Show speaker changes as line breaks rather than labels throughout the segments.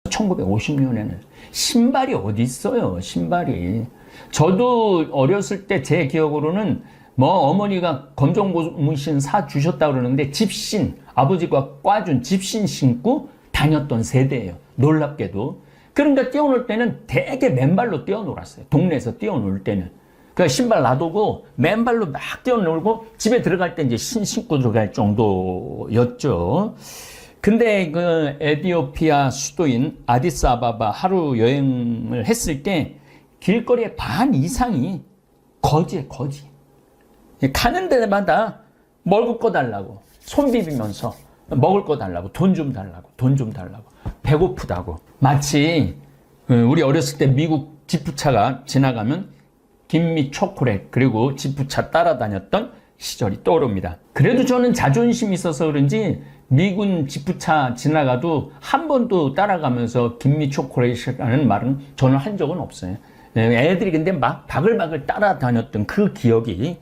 1950년에는 신발이 어디 있어요, 신발이. 저도 어렸을 때 제 기억으로는 뭐 어머니가 검정고무신 사주셨다 그러는데 집신, 아버지가 꽈준 집신 신고 다녔던 세대예요. 놀랍게도. 그러니까 뛰어놀 때는 되게 맨발로 뛰어놀았어요. 동네에서 뛰어놀 때는. 그러니까 신발 놔두고 맨발로 막 뛰어놀고 집에 들어갈 때 이제 신고 들어갈 정도였죠. 근데 그 에티오피아 수도인 아디스아바바 하루 여행을 했을 때 길거리에 반 이상이 거지에 거지. 가는 데마다 먹을 거 달라고 손 비비면서 먹을 거 달라고 돈 좀 달라고 돈 좀 달라고 배고프다고. 마치 우리 어렸을 때 미국 지프차가 지나가면 김미 초콜릿 그리고 지프차 따라다녔던 시절이 떠오릅니다. 그래도 저는 자존심이 있어서 그런지 미군 지프차 지나가도 한 번도 따라가면서 김미 초콜릿이라는 말은 저는 한 적은 없어요. 애들이 근데 막 바글바글 따라다녔던 그 기억이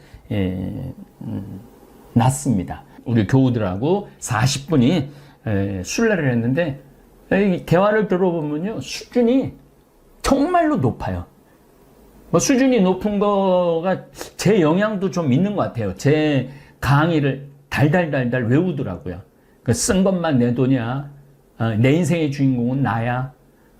났습니다. 우리 교우들하고 40분이 순례를 했는데 대화를 들어보면요 수준이 정말로 높아요. 뭐 수준이 높은 거가 제 영향도 좀 있는 것 같아요. 제 강의를 달달달달 외우더라고요. 쓴 것만 내 돈이야. 내 인생의 주인공은 나야.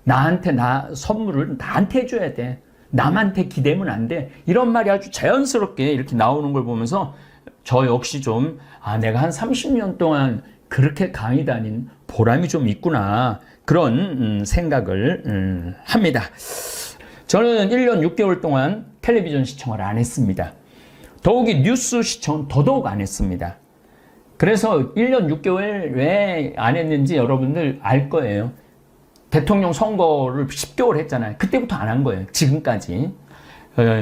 나한테 선물을 나한테 해줘야 돼. 남한테 기대면 안 돼. 이런 말이 아주 자연스럽게 이렇게 나오는 걸 보면서 저 역시 좀 내가 한 30년 동안 그렇게 강의 다닌 보람이 좀 있구나. 그런 생각을 합니다. 저는 1년 6개월 동안 텔레비전 시청을 안 했습니다. 더욱이 뉴스 시청은 더더욱 안 했습니다. 그래서 1년 6개월 왜 안 했는지 여러분들 알 거예요. 대통령 선거를 10개월 했잖아요. 그때부터 안 한 거예요. 지금까지.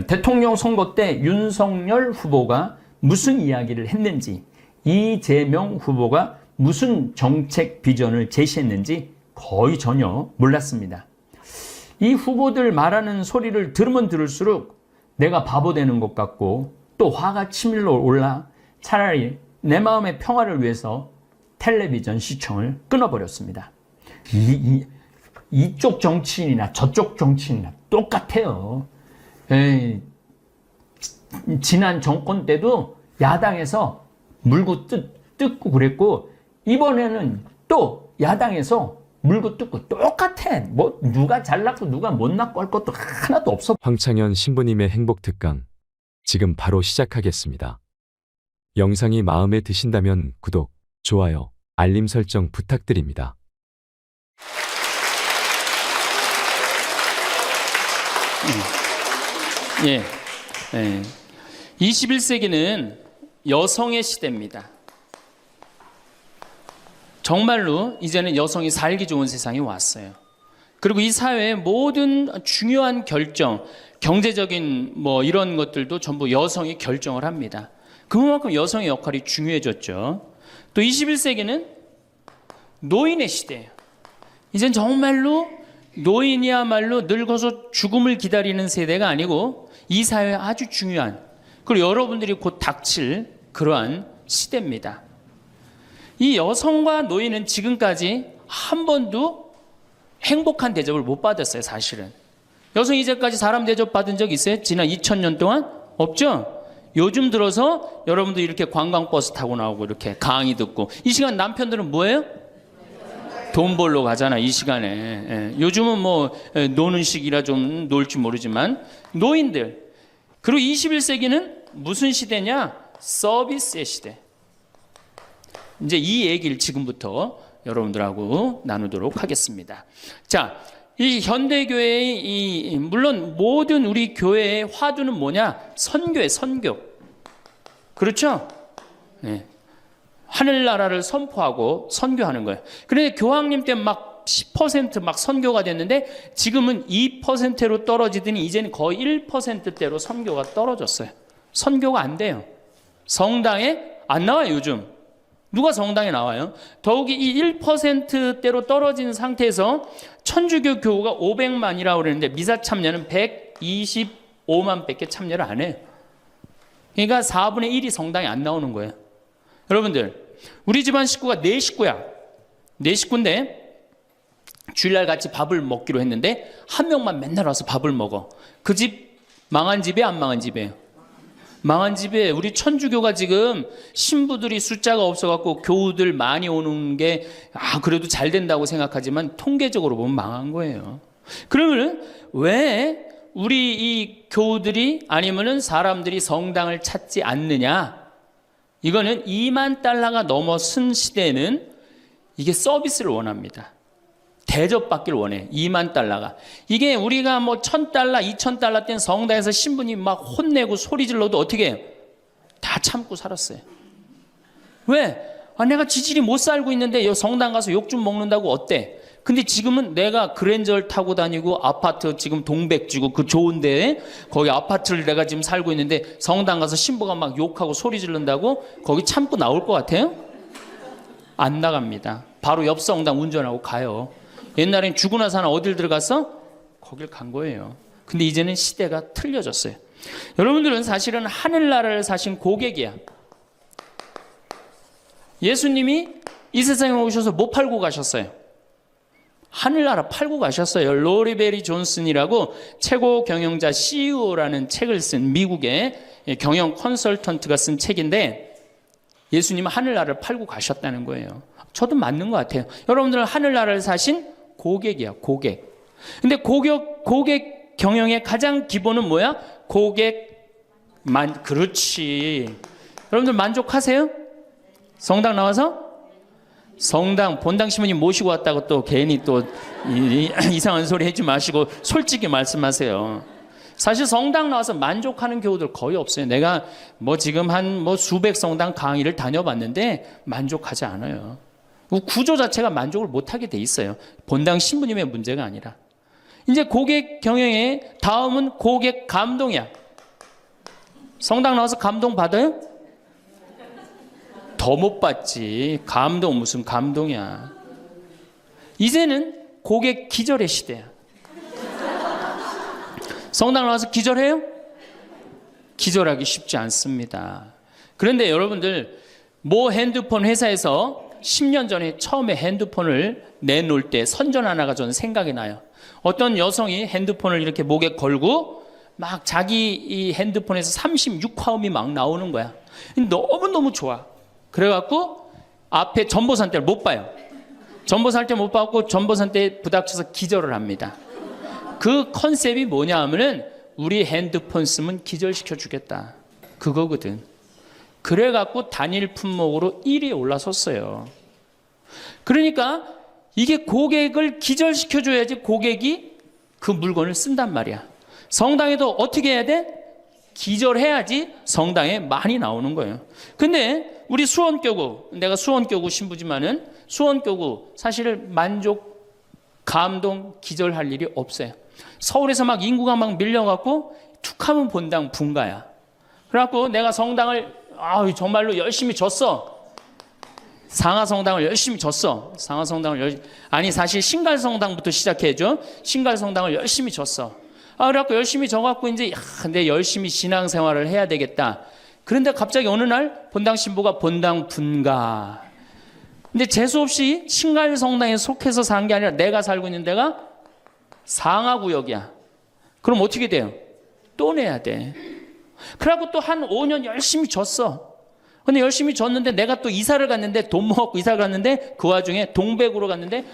대통령 선거 때 윤석열 후보가 무슨 이야기를 했는지, 이재명 후보가 무슨 정책 비전을 제시했는지 거의 전혀 몰랐습니다. 이 후보들 말하는 소리를 들으면 들을수록 내가 바보 되는 것 같고 또 화가 치밀러 올라 차라리 내 마음의 평화를 위해서 텔레비전 시청을 끊어버렸습니다. 이쪽 정치인이나 저쪽 정치인이나 똑같아요. 지난 정권 때도 야당에서 물고 뜯고 그랬고 이번에는 또 야당에서 물고 뜯고 똑같아. 뭐 누가 잘났고 누가 못났고 할 것도 하나도 없어.
황창현 신부님의 행복특강 지금 바로 시작하겠습니다. 영상이 마음에 드신다면 구독, 좋아요, 알림 설정 부탁드립니다.
예. 21세기는 여성의 시대입니다. 정말로 이제는 여성이 살기 좋은 세상이 왔어요. 그리고 이 사회의 모든 중요한 결정, 경제적인 뭐 이런 것들도 전부 여성이 결정을 합니다. 그만큼 여성의 역할이 중요해졌죠. 또 21세기는 노인의 시대예요. 이젠 정말로 노인이야말로 늙어서 죽음을 기다리는 세대가 아니고 이 사회에 아주 중요한, 그리고 여러분들이 곧 닥칠 그러한 시대입니다. 이 여성과 노인은 지금까지 한 번도 행복한 대접을 못 받았어요. 사실은 여성이 이제까지 사람 대접 받은 적 있어요? 지난 2000년 동안? 없죠? 요즘 들어서 여러분들 이렇게 관광버스 타고 나오고 이렇게 강의 듣고, 이 시간 남편들은 뭐예요? 돈 벌러 가잖아 이 시간에. 요즘은 뭐 노는 시기라 좀 놀지 모르지만 노인들. 그리고 21세기는 무슨 시대냐? 서비스의 시대. 이제 이 얘기를 지금부터 여러분들하고 나누도록 하겠습니다. 자, 이 현대교회의 물론 모든 우리 교회의 화두는 뭐냐? 선교예요, 선교. 그렇죠? 네. 하늘나라를 선포하고 선교하는 거예요. 그런데 교황님 때 막 10% 막 선교가 됐는데 지금은 2%로 떨어지더니 이제는 거의 1%대로 선교가 떨어졌어요. 선교가 안 돼요. 성당에 안 나와요, 요즘. 누가 성당에 나와요? 더욱이 이 1%대로 떨어진 상태에서 천주교 교우가 500만이라고 그러는데 미사 참여는 125만 밖에 참여를 안 해요. 그러니까 4분의 1이 성당에 안 나오는 거예요. 여러분들, 우리 집안 식구가 4식구야. 4식구인데 주일날 같이 밥을 먹기로 했는데 한 명만 맨날 와서 밥을 먹어. 그 집 망한 집에 안 망한 집이에요? 망한 집에. 우리 천주교가 지금 신부들이 숫자가 없어갖고 교우들 많이 오는 게 그래도 잘 된다고 생각하지만 통계적으로 보면 망한 거예요. 그러면 왜 우리 이 교우들이 아니면은 사람들이 성당을 찾지 않느냐? 이거는 2만 달러가 넘어선 시대에는 이게 서비스를 원합니다. 대접받기를 원해. 2만 달러가. 이게 우리가 뭐 1,000달러, 2,000달러 때는 성당에서 신부님 막 혼내고 소리 질러도 어떻게 해요? 다 참고 살았어요. 왜? 내가 지질이 못 살고 있는데 여 성당 가서 욕 좀 먹는다고 어때? 근데 지금은 내가 그랜저를 타고 다니고 아파트 지금 동백지구 그 좋은 데에 거기 아파트를 내가 지금 살고 있는데 성당 가서 신부가 막 욕하고 소리 지른다고 거기 참고 나올 것 같아요? 안 나갑니다. 바로 옆 성당 운전하고 가요. 옛날엔 죽으나 사나 어딜 들어갔어? 거길 간 거예요. 근데 이제는 시대가 틀려졌어요. 여러분들은 사실은 하늘나라를 사신 고객이야. 예수님이 이 세상에 오셔서 뭐 팔고 가셨어요? 하늘나라 팔고 가셨어요. 로리베리 존슨이라고 최고 경영자 CEO라는 책을 쓴 미국의 경영 컨설턴트가 쓴 책인데 예수님은 하늘나라를 팔고 가셨다는 거예요. 저도 맞는 것 같아요. 여러분들은 하늘나라를 사신 고객이야, 고객. 근데 고객 경영의 가장 기본은 뭐야? 그렇지. 여러분들 만족하세요? 성당 나와서? 성당 본당 신부님 모시고 왔다고 또 괜히 또 이상한 소리 하지 마시고 솔직히 말씀하세요. 사실 성당 나와서 만족하는 교우들 거의 없어요. 내가 뭐 지금 한 수백 성당 강의를 다녀봤는데 만족하지 않아요. 구조 자체가 만족을 못하게 돼 있어요. 본당 신부님의 문제가 아니라. 이제 고객 경영의 다음은 고객 감동이야. 성당 나와서 감동 받아요? 더 못 받지. 감동 무슨 감동이야. 이제는 고객 기절의 시대야. 성당 나와서 기절해요? 기절하기 쉽지 않습니다. 그런데 여러분들 모 핸드폰 회사에서 10년 전에 처음에 핸드폰을 내놓을 때 선전 하나가 저는 생각이 나요. 어떤 여성이 핸드폰을 이렇게 목에 걸고 막 자기 이 핸드폰에서 36화음이 막 나오는 거야. 너무너무 좋아. 그래갖고 앞에 전보산 때를 못 봐요. 전보산 때 못 받고 전보산 때 부닥쳐서 기절을 합니다. 그 컨셉이 뭐냐 하면은 우리 핸드폰 쓰면 기절시켜 주겠다. 그거거든. 그래갖고 단일 품목으로 1위에 올라섰어요. 그러니까 이게 고객을 기절시켜 줘야지 고객이 그 물건을 쓴단 말이야. 성당에도 어떻게 해야 돼? 기절해야지 성당에 많이 나오는 거예요. 근데 우리 수원교구, 내가 수원교구 신부지만은 수원교구 사실 만족, 감동, 기절할 일이 없어요. 서울에서 막 인구가 막 밀려갖고 툭하면 본당 분가야. 그래갖고 내가 성당을 정말로 열심히 줬어. 상하성당을 열심히 줬어. 아니 사실 신갈성당부터 시작해줘. 신갈성당을 열심히 줬어. 그래갖고 열심히 져갖고 이제 내 열심히 신앙생활을 해야 되겠다. 그런데 갑자기 어느 날 본당 신부가 본당 분가. 근데 재수없이 신갈성당에 속해서 산 게 아니라 내가 살고 있는 데가 상하구역이야. 그럼 어떻게 돼요? 또 내야 돼. 그래갖고 또 한 5년 열심히 줬어. 근데 열심히 줬는데 내가 또 이사를 갔는데 돈 모았고 이사를 갔는데 그 와중에 동백으로 갔는데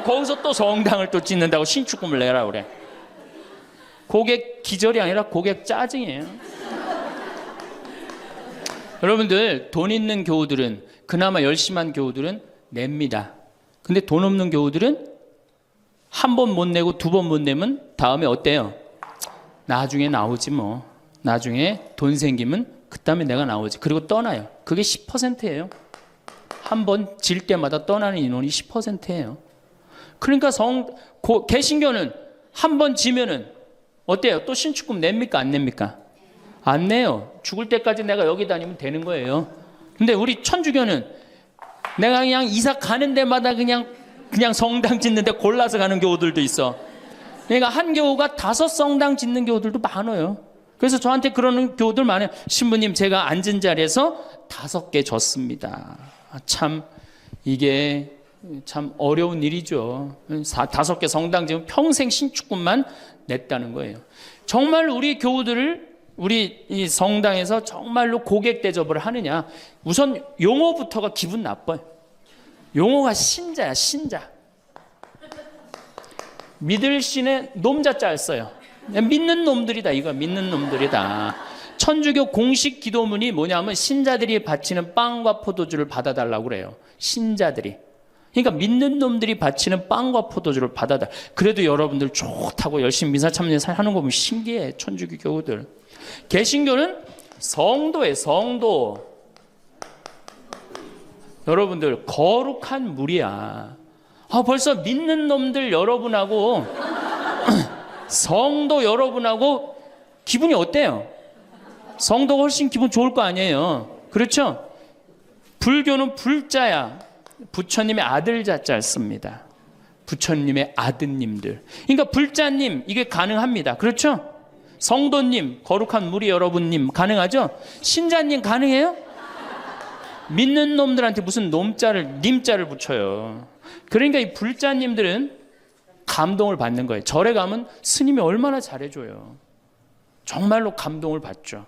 거기서 또 성당을 또 짓는다고 신축금을 내라 그래. 고객 기절이 아니라 고객 짜증이에요. 여러분들 돈 있는 교우들은 그나마 열심한 교우들은 냅니다. 근데 돈 없는 교우들은 한 번 못 내고 두 번 못 내면 다음에 어때요? 나중에 나오지 뭐. 나중에 돈 생기면 그다음에 내가 나오지. 그리고 떠나요. 그게 10%예요. 한 번 질 때마다 떠나는 인원이 10%예요. 그러니까 개신교는 한 번 지면은 어때요? 또 신축금 냅니까? 안 냅니까? 안 내요. 죽을 때까지 내가 여기 다니면 되는 거예요. 근데 우리 천주교는 내가 그냥 이사 가는 데마다 그냥 성당 짓는데 골라서 가는 교우들도 있어. 그러니까 한 교우가 5 성당 짓는 교우들도 많아요. 그래서 저한테 그러는 교우들 많아요. 신부님 제가 앉은 자리에서 5개 졌습니다. 참 이게 참 어려운 일이죠. 5개 성당 지금 평생 신축금만 냈다는 거예요. 정말 우리 교우들을 우리 이 성당에서 정말로 고객 대접을 하느냐. 우선 용어부터가 기분 나빠요. 용어가 신자야, 신자. 믿을 신의 놈자자 써요. 믿는 놈들이다, 이거 믿는 놈들이다. 천주교 공식 기도문이 뭐냐면 신자들이 바치는 빵과 포도주를 받아달라고 그래요. 신자들이. 그러니까 믿는 놈들이 바치는 빵과 포도주를 받아달라. 그래도 여러분들 좋다고 열심히 미사 참여하는 거 보면 신기해. 천주교 교우들. 개신교는 성도예요, 성도. 여러분들 거룩한 물이야. 벌써 믿는 놈들 여러분하고 성도 여러분하고 기분이 어때요? 성도가 훨씬 기분 좋을 거 아니에요. 그렇죠? 불교는 불자야. 부처님의 아들 자자를 씁니다. 부처님의 아드님들. 그러니까 불자님 이게 가능합니다. 그렇죠? 성도님, 거룩한 무리 여러분님 가능하죠? 신자님 가능해요? 믿는 놈들한테 무슨 놈자를 님자를 붙여요. 그러니까 이 불자님들은 감동을 받는 거예요. 절에 가면 스님이 얼마나 잘해줘요. 정말로 감동을 받죠.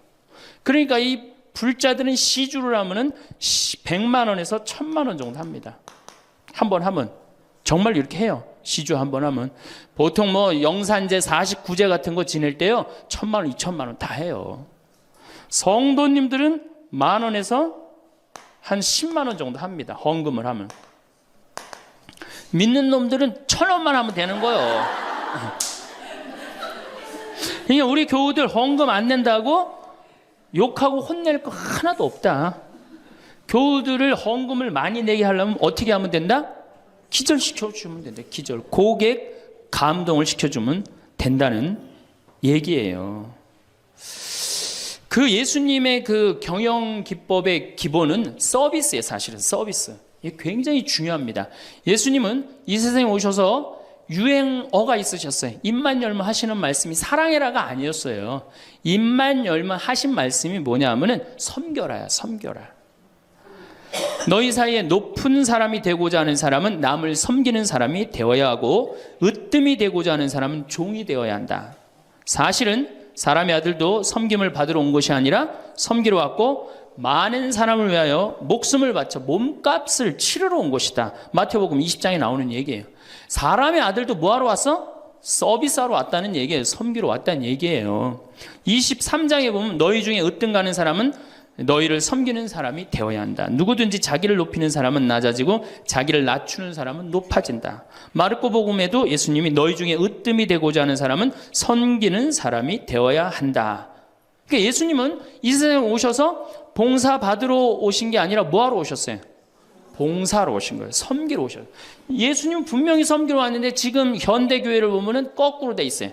그러니까 이 불자들은 시주를 하면은 100만 원에서 1000만 원 정도 합니다. 한 번 하면 정말 이렇게 해요. 시주 한 번 하면 보통 뭐 영산제 49제 같은 거 지낼 때요 1000만 원, 2000만 원 다 해요. 성도님들은 10,000원에서 한 10만 원 정도 합니다. 헌금을 하면. 믿는 놈들은 1,000원만 하면 되는 거예요. 그러니까 우리 교우들 헌금 안 낸다고 욕하고 혼낼 거 하나도 없다. 교우들을 헌금을 많이 내게 하려면 어떻게 하면 된다? 기절시켜주면 된다. 기절. 고객 감동을 시켜주면 된다는 얘기예요. 그 예수님의 그 경영 기법의 기본은 서비스예요. 사실은 서비스. 이게 굉장히 중요합니다. 예수님은 이 세상에 오셔서 유행어가 있으셨어요. 입만 열면 하시는 말씀이 사랑해라가 아니었어요. 입만 열면 하신 말씀이 뭐냐 하면은 섬겨라야, 섬겨라. 너희 사이에 높은 사람이 되고자 하는 사람은 남을 섬기는 사람이 되어야 하고 으뜸이 되고자 하는 사람은 종이 되어야 한다. 사실은 사람의 아들도 섬김을 받으러 온 것이 아니라 섬기러 왔고 많은 사람을 위하여 목숨을 바쳐 몸값을 치르러 온 것이다. 마태복음 20장에 나오는 얘기예요. 사람의 아들도 뭐하러 왔어? 서비스하러 왔다는 얘기예요. 섬기러 왔다는 얘기예요. 23장에 보면 너희 중에 으뜸 가는 사람은 너희를 섬기는 사람이 되어야 한다. 누구든지 자기를 높이는 사람은 낮아지고 자기를 낮추는 사람은 높아진다. 마르코 복음에도 예수님이 너희 중에 으뜸이 되고자 하는 사람은 섬기는 사람이 되어야 한다. 그러니까 예수님은 이 세상에 오셔서 봉사 받으러 오신 게 아니라 뭐하러 오셨어요? 봉사로 오신 거예요. 섬기러 오셨어요. 예수님은 분명히 섬기러 왔는데 지금 현대교회를 보면은 거꾸로 돼 있어요.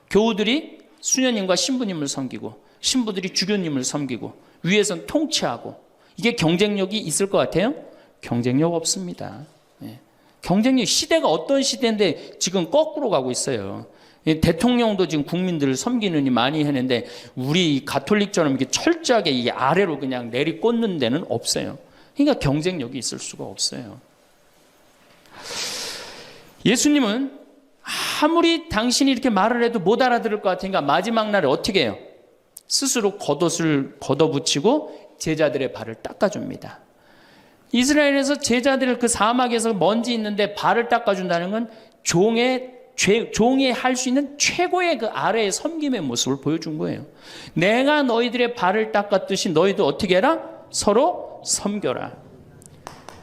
교우들이 수녀님과 신부님을 섬기고 신부들이 주교님을 섬기고 위에선 통치하고 이게 경쟁력이 있을 것 같아요? 경쟁력 없습니다. 경쟁력 시대가 어떤 시대인데 지금 거꾸로 가고 있어요. 대통령도 지금 국민들을 섬기느니 많이 했는데 우리 가톨릭처럼 이렇게 철저하게 이 아래로 그냥 내리꽂는 데는 없어요. 그러니까 경쟁력이 있을 수가 없어요. 예수님은 아무리 당신이 이렇게 말을 해도 못 알아들을 것 같으니까 마지막 날에 어떻게 해요? 스스로 겉옷을 걷어붙이고 제자들의 발을 닦아줍니다. 이스라엘에서 제자들을 그 사막에서 먼지 있는데 발을 닦아준다는 건 종이 할 수 있는 최고의 그 아래의 섬김의 모습을 보여준 거예요. 내가 너희들의 발을 닦았듯이 너희도 어떻게 해라? 서로 섬겨라.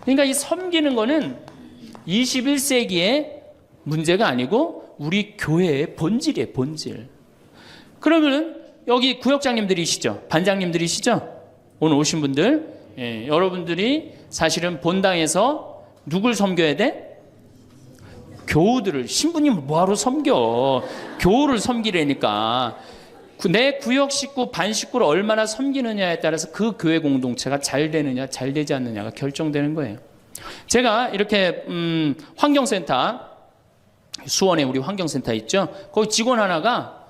그러니까 이 섬기는 거는 21세기의 문제가 아니고 우리 교회의 본질이에요, 본질. 그러면 여기 구역장님들이시죠? 반장님들이시죠? 오늘 오신 분들, 여러분들이 사실은 본당에서 누굴 섬겨야 돼? 교우들을, 신부님을 뭐하러 섬겨? 교우를 섬기라니까. 내 구역 식구, 반 식구를 얼마나 섬기느냐에 따라서 그 교회 공동체가 잘 되느냐, 잘 되지 않느냐가 결정되는 거예요. 제가 이렇게 환경센터, 수원에 우리 환경센터 있죠? 거기 직원 하나가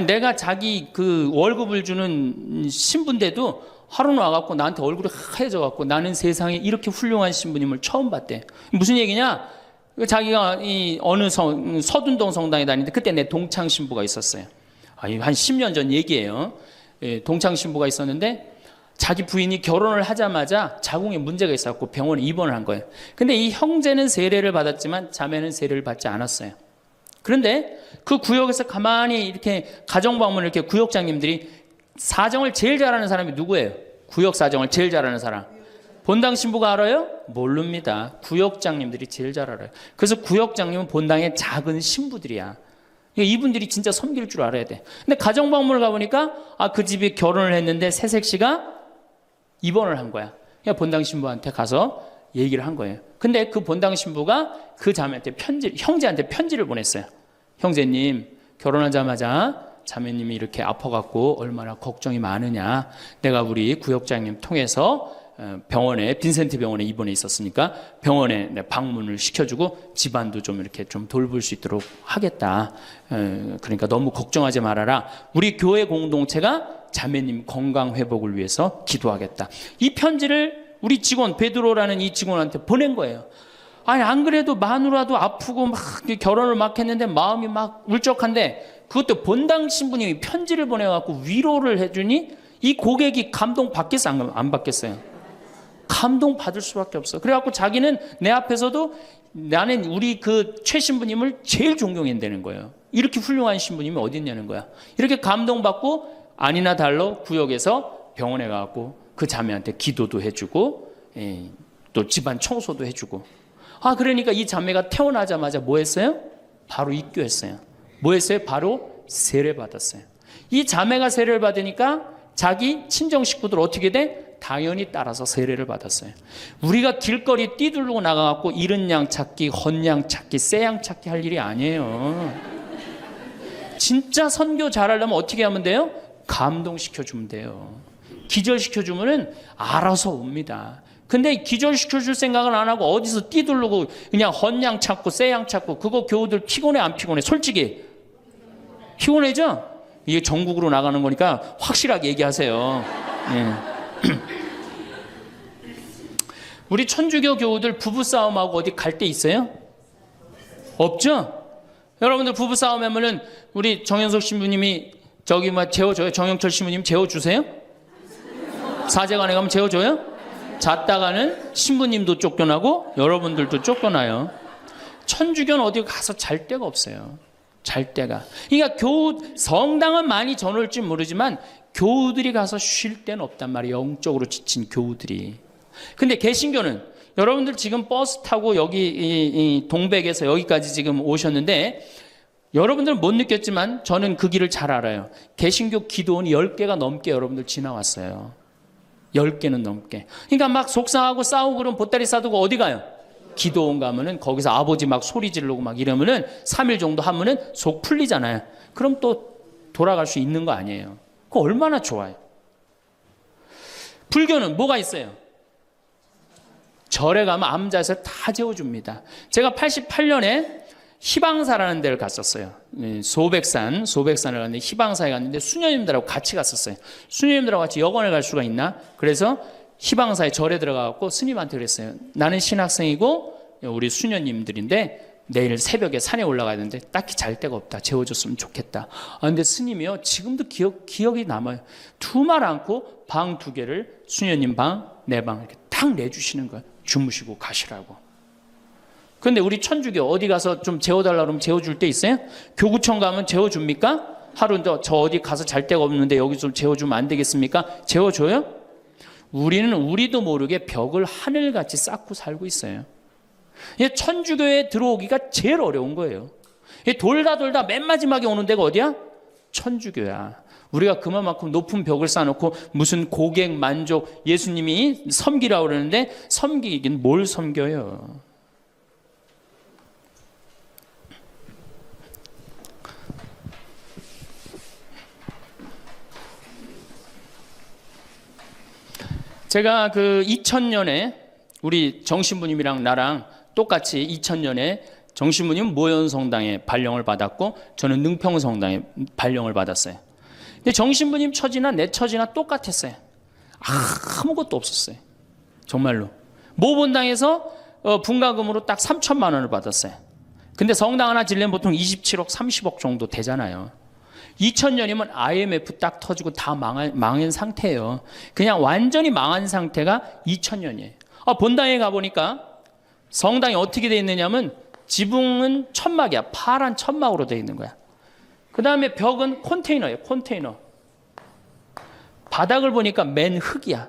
내가 자기 그 월급을 주는 신부인데도 하루는 와갖고 나한테 얼굴이 하얘져갖고 나는 세상에 이렇게 훌륭한 신부님을 처음 봤대. 무슨 얘기냐? 자기가 이 어느 서둔동 성당에 다니는데 그때 내 동창 신부가 있었어요. 한 10년 전 얘기예요. 동창 신부가 있었는데 자기 부인이 결혼을 하자마자 자궁에 문제가 있어갖고 병원에 입원을 한 거예요. 근데 이 형제는 세례를 받았지만 자매는 세례를 받지 않았어요. 그런데 그 구역에서 가만히 이렇게 가정방문을 이렇게 구역장님들이 사정을 제일 잘하는 사람이 누구예요? 구역 사정을 제일 잘하는 사람. 본당 신부가 알아요? 모릅니다. 구역장님들이 제일 잘 알아요. 그래서 구역장님은 본당의 작은 신부들이야. 이분들이 진짜 섬길 줄 알아야 돼. 근데 가정방문을 가보니까 그 집이 결혼을 했는데 새색 씨가 입원을 한 거야. 그러니까 본당 신부한테 가서 얘기를 한 거예요. 근데 그 본당 신부가 그 자매한테 형제한테 편지를 보냈어요. 형제님, 결혼하자마자 자매님이 이렇게 아파갖고 얼마나 걱정이 많으냐. 내가 우리 구역장님 통해서 병원에, 빈센트 병원에 입원해 있었으니까 병원에 방문을 시켜주고 집안도 좀 이렇게 좀 돌볼 수 있도록 하겠다. 그러니까 너무 걱정하지 말아라. 우리 교회 공동체가 자매님 건강 회복을 위해서 기도하겠다. 이 편지를 우리 직원 베드로라는 이 직원한테 보낸 거예요. 아니 안 그래도 마누라도 아프고 막 결혼을 막 했는데 마음이 막 울적한데 그것도 본당 신부님이 편지를 보내갖고 위로를 해주니 이 고객이 감동 받겠어 안 받겠어요? 감동 받을 수밖에 없어. 그래갖고 자기는 내 앞에서도 나는 우리 그 최 신부님을 제일 존경한다는 거예요. 이렇게 훌륭한 신부님이 어디 있냐는 거야. 이렇게 감동받고 아니나 달러 구역에서 병원에 가갖고 그 자매한테 기도도 해주고 또 집안 청소도 해주고. 그러니까 이 자매가 태어나자마자 뭐 했어요? 바로 입교했어요. 뭐 했어요? 바로 세례 받았어요. 이 자매가 세례를 받으니까 자기 친정 식구들 어떻게 돼? 당연히 따라서 세례를 받았어요. 우리가 길거리 뛰들고 나가갖고 이른 양 찾기, 헌 양 찾기, 새 양 찾기 할 일이 아니에요. 진짜 선교 잘하려면 어떻게 하면 돼요? 감동시켜주면 돼요. 기절시켜주면은 알아서 옵니다. 근데 기절시켜줄 생각은 안 하고 어디서 뛰들르고 그냥 헌양 찾고 새 양 찾고 그거 교우들 피곤해 안 피곤해? 솔직히 피곤해죠? 이게 전국으로 나가는 거니까 확실하게 얘기하세요. 네. 우리 천주교 교우들 부부싸움하고 어디 갈 데 있어요? 없죠? 여러분들 부부싸움 하면은 우리 정현석 신부님이 저기 재워줘요? 정영철 신부님 재워주세요? 사제관에 가면 재워줘요? 잤다가는 신부님도 쫓겨나고 여러분들도 쫓겨나요. 천주교는 어디 가서 잘 데가 없어요. 잘 데가. 그러니까 성당은 많이 전올지 모르지만 교우들이 가서 쉴 데는 없단 말이에요. 영적으로 지친 교우들이. 근데 개신교는 여러분들 지금 버스 타고 여기 이 동백에서 여기까지 지금 오셨는데 여러분들은 못 느꼈지만 저는 그 길을 잘 알아요. 개신교 기도원이 10개가 넘게 여러분들 지나왔어요. 10개는 넘게. 그러니까 막 속상하고 싸우고 그러면 보따리 싸두고 어디 가요? 기도원 가면은 거기서 아버지 막 소리 지르고 막 이러면은 3일 정도 하면은 속 풀리잖아요. 그럼 또 돌아갈 수 있는 거 아니에요. 그거 얼마나 좋아요. 불교는 뭐가 있어요? 절에 가면 암자에서 다 재워줍니다. 제가 88년에 희방사라는 데를 갔었어요. 소백산을 갔는데 희방사에 갔는데 수녀님들하고 같이 갔었어요. 수녀님들하고 같이 여관을 갈 수가 있나? 그래서 희방사에 절에 들어가고 스님한테 그랬어요. 나는 신학생이고 우리 수녀님들인데 내일 새벽에 산에 올라가야 되는데 딱히 잘 데가 없다. 재워줬으면 좋겠다. 근데 스님이요 지금도 기억이 남아요. 두말 않고 방 2개를 수녀님 방, 내 방 이렇게 탁 내주시는 거예요. 주무시고 가시라고. 근데 우리 천주교 어디 가서 좀 재워달라고 그러면 재워줄 데 있어요? 교구청 가면 재워줍니까? 하루 저 어디 가서 잘 데가 없는데 여기 좀 재워주면 안 되겠습니까? 재워줘요? 우리는 우리도 모르게 벽을 하늘같이 쌓고 살고 있어요. 천주교에 들어오기가 제일 어려운 거예요. 돌다 맨 마지막에 오는 데가 어디야? 천주교야. 우리가 그만큼 높은 벽을 쌓아놓고 무슨 고객 만족 예수님이 섬기라고 그러는데 섬기긴 뭘 섬겨요. 제가 그 2000년에 우리 정신부님이랑 나랑 똑같이 2000년에 정신부님 모현성당에 발령을 받았고 저는 능평성당에 발령을 받았어요. 근데 정신부님 처지나 내 처지나 똑같았어요. 아무것도 없었어요. 정말로. 모본당에서 분가금으로 딱 3천만 원을 받았어요. 근데 성당 하나 지려면 보통 27억, 30억 정도 되잖아요. 2000년이면 IMF 딱 터지고 다 망한 상태예요. 그냥 완전히 망한 상태가 2000년이에요. 본당에 가보니까 성당이 어떻게 돼 있느냐면 지붕은 천막이야. 파란 천막으로 돼 있는 거야. 그 다음에 벽은 컨테이너예요. 컨테이너. 바닥을 보니까 맨 흙이야.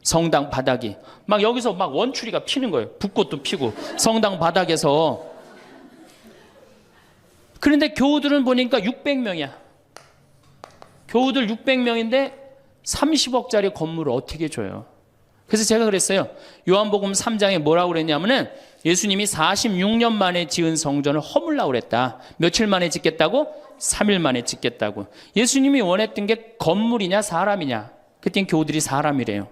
성당 바닥이. 막 여기서 막 원추리가 피는 거예요. 붓꽃도 피고 성당 바닥에서. 그런데 교우들은 보니까 600명이야. 교우들 600명인데 30억짜리 건물을 어떻게 줘요? 그래서 제가 그랬어요. 요한복음 3장에 뭐라고 그랬냐면은 예수님이 46년 만에 지은 성전을 허물라고 그랬다. 며칠 만에 짓겠다고? 3일 만에 짓겠다고. 예수님이 원했던 게 건물이냐 사람이냐? 그땐 교우들이 사람이래요.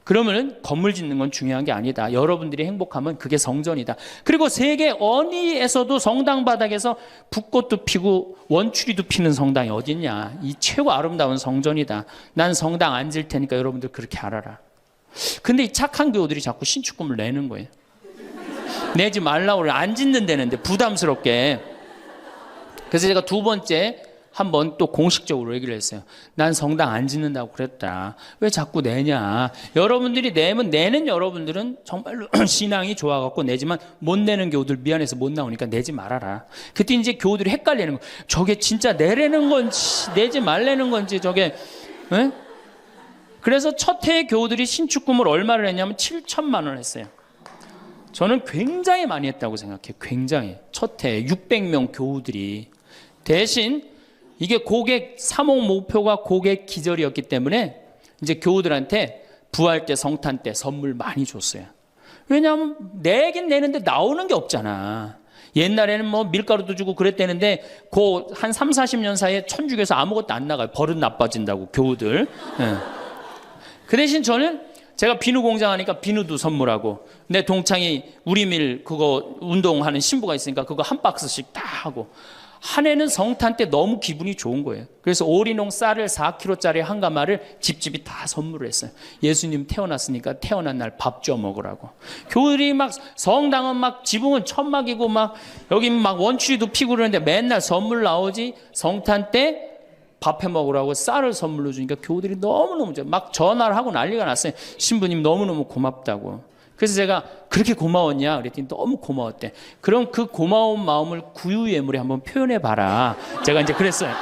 그러면은 건물 짓는 건 중요한 게 아니다. 여러분들이 행복하면 그게 성전이다. 그리고 세계 어디에서도 성당 바닥에서 붓꽃도 피고 원추리도 피는 성당이 어딨냐. 이 최고 아름다운 성전이다. 난 성당 안 질 테니까 여러분들 그렇게 알아라. 근데 이 착한 교우들이 자꾸 신축금을 내는 거예요. 내지 말라고 그래. 안 짓는다는데 부담스럽게. 그래서 제가 두 번째 한번 또 공식적으로 얘기를 했어요. 난 성당 안 짓는다고 그랬다. 왜 자꾸 내냐. 여러분들이 내면 내는 여러분들은 정말로 신앙이 좋아갖고 내지만 못 내는 교우들 미안해서 못 나오니까 내지 말아라. 그때 이제 교우들이 헷갈리는 거. 저게 진짜 내라는 건지 내지 말라는 건지 저게. 에? 그래서 첫 해에 교우들이 신축금을 얼마를 했냐면 7천만 원 했어요. 저는 굉장히 많이 했다고 생각해요. 굉장히. 첫 해에 600명 교우들이. 대신 이게 고객 사목 목표가 고객 기절이었기 때문에 이제 교우들한테 부활 때 성탄 때 선물 많이 줬어요. 왜냐하면 내긴 내는데 나오는 게 없잖아. 옛날에는 뭐 밀가루도 주고 그랬대는데 그 한 3, 40년 사이에 천주교에서 아무것도 안 나가요. 버릇 나빠진다고 교우들. 네. 그 대신 저는 제가 비누 공장 하니까 비누도 선물하고 내 동창이 우리밀 그거 운동하는 신부가 있으니까 그거 한 박스씩 다 하고 한 해는 성탄 때 너무 기분이 좋은 거예요. 그래서 오리농 쌀을 4kg짜리 한 가마를 집집이 다 선물을 했어요. 예수님 태어났으니까 태어난 날 밥 줘 먹으라고. 교우들이 막 성당은 막 지붕은 천막이고 막 여기 막 원추리도 피고 그러는데 맨날 선물 나오지. 성탄 때 밥 해 먹으라고 쌀을 선물로 주니까 교우들이 너무너무 막 전화를 하고 난리가 났어요. 신부님 너무너무 고맙다고. 그래서 제가 그렇게 고마웠냐 그랬더니 너무 고마웠대. 그럼 그 고마운 마음을 구유예물에 한번 표현해 봐라. 제가 이제 그랬어요.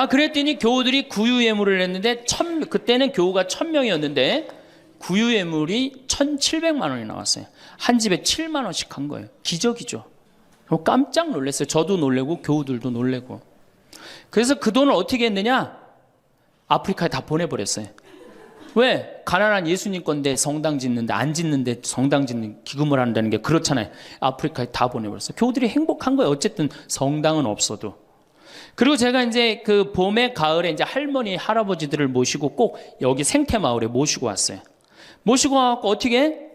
그랬더니 교우들이 구유예물을 했는데 그때는 교우가 1000명이었는데 구유예물이 1700만 원이 나왔어요. 한 집에 7만 원씩 한 거예요. 기적이죠. 깜짝 놀랐어요. 저도 놀래고 교우들도 놀래고. 그래서 그 돈을 어떻게 했느냐? 아프리카에 다 보내버렸어요. 왜? 가난한 예수님 건데 성당 짓는데 안 짓는데 성당 짓는 기금을 한다는 게 그렇잖아요. 아프리카에 다 보내버렸어요. 교우들이 행복한 거예요. 어쨌든 성당은 없어도. 그리고 제가 이제 그 봄에 가을에 이제 할머니 할아버지들을 모시고 꼭 여기 생태마을에 모시고 왔어요. 모시고 와서 어떻게?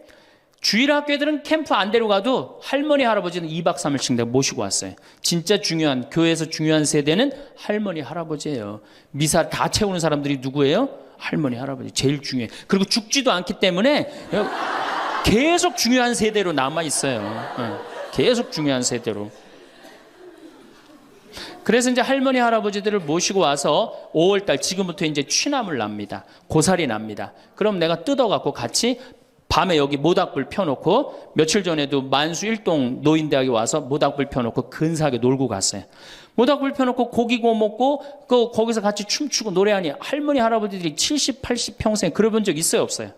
주일학교들은 캠프 안 데려가도 할머니 할아버지는 2박 3일씩 내가 모시고 왔어요. 진짜 중요한 교회에서 중요한 세대는 할머니 할아버지예요. 미사 다 채우는 사람들이 누구예요? 할머니 할아버지 제일 중요해. 그리고 죽지도 않기 때문에 계속 중요한 세대로 남아 있어요. 계속 중요한 세대로. 그래서 이제 할머니 할아버지들을 모시고 와서 5월달 지금부터 이제 취나물 납니다. 고사리 납니다. 그럼 내가 뜯어갖고 같이 밤에 여기 모닥불 펴놓고 며칠 전에도 만수 일동 노인대학에 와서 모닥불 펴놓고 근사하게 놀고 갔어요. 모닥불 펴놓고 고기 구워 먹고 거기서 같이 춤추고 노래하니 할머니 할아버지들이 70, 80 평생 그래본 적 있어요 없어요?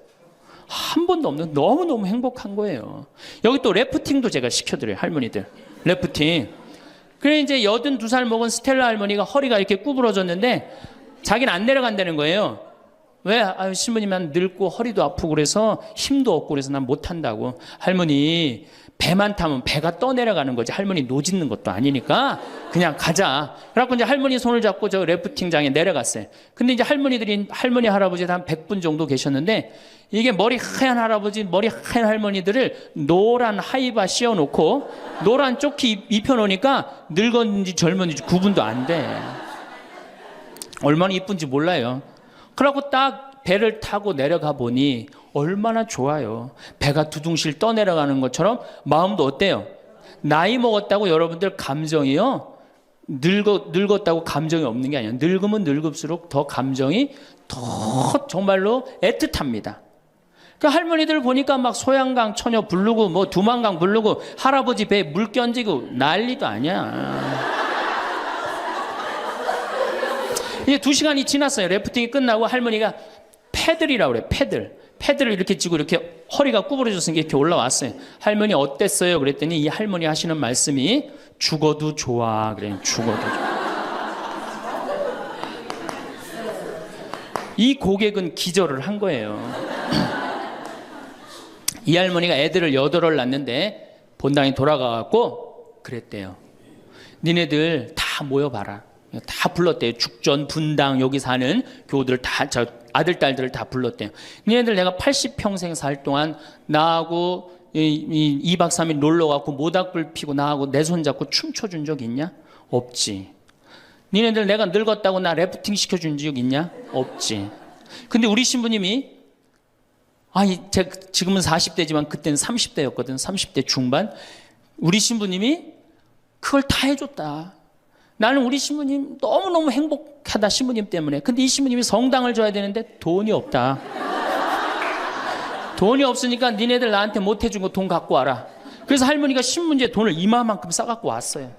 한 번도 없는 너무너무 행복한 거예요. 여기 또 래프팅도 제가 시켜드려요. 할머니들 래프팅. 그래 이제 82살 먹은 스텔라 할머니가 허리가 이렇게 구부러졌는데 자기는 안 내려간다는 거예요. 왜? 신부님 난 늙고 허리도 아프고 그래서 힘도 없고 그래서 난 못한다고. 할머니 배만 타면 배가 떠내려가는 거지 할머니 노짓는 것도 아니니까 그냥 가자. 그래갖고 이제 할머니 손을 잡고 저 래프팅장에 내려갔어요. 근데 이제 할머니 할아버지 한 100분 정도 계셨는데 이게 머리 하얀 할아버지 머리 하얀 할머니들을 노란 하이바 씌워놓고 노란 조끼 입혀놓으니까 늙었는지 젊었는지 구분도 안 돼. 얼마나 이쁜지 몰라요. 그러고 딱 배를 타고 내려가 보니 얼마나 좋아요. 배가 두둥실 떠내려가는 것처럼 마음도 어때요? 나이 먹었다고 여러분들 감정이요, 늙었다고 감정이 없는 게 아니에요. 늙으면 늙을수록 더 감정이 더 정말로 애틋합니다. 그 할머니들 보니까 막 소양강 처녀 부르고 뭐 두만강 부르고 할아버지 배에 물 끼얹고 난리도 아니야. 이제 2시간이 지났어요. 래프팅이 끝나고 할머니가 패들이라고 그래. 패들을 이렇게 쥐고 이렇게 허리가 구부러졌으니까 이렇게 올라왔어요. 할머니 어땠어요? 그랬더니 이 할머니 하시는 말씀이 죽어도 좋아. 그래. 죽어도 좋아. 이 고객은 기절을 한 거예요. 이 할머니가 애들을 8을 낳는데 본당에 돌아가갖고 그랬대요. 니네들 다 모여봐라. 다 불렀대요. 죽전, 분당, 여기 사는 교우들 다, 아들, 딸들을 다 불렀대요. 니네들 내가 80평생 살 동안 나하고 2박 3일 놀러 가고 모닥불 피고 나하고 내 손 잡고 춤춰준 적 있냐? 없지. 니네들 내가 늙었다고 나 래프팅 시켜준 적 있냐? 없지. 근데 우리 신부님이, 제가 지금은 40대지만 그때는 30대였거든. 30대 중반. 우리 신부님이 그걸 다 해줬다. 나는 우리 신부님 너무너무 행복하다, 신부님 때문에. 근데 이 신부님이 성당을 줘야 되는데 돈이 없다. 돈이 없으니까 니네들 나한테 못 해준 거 돈 갖고 와라. 그래서 할머니가 신문지에 돈을 이만큼 싸갖고 왔어요.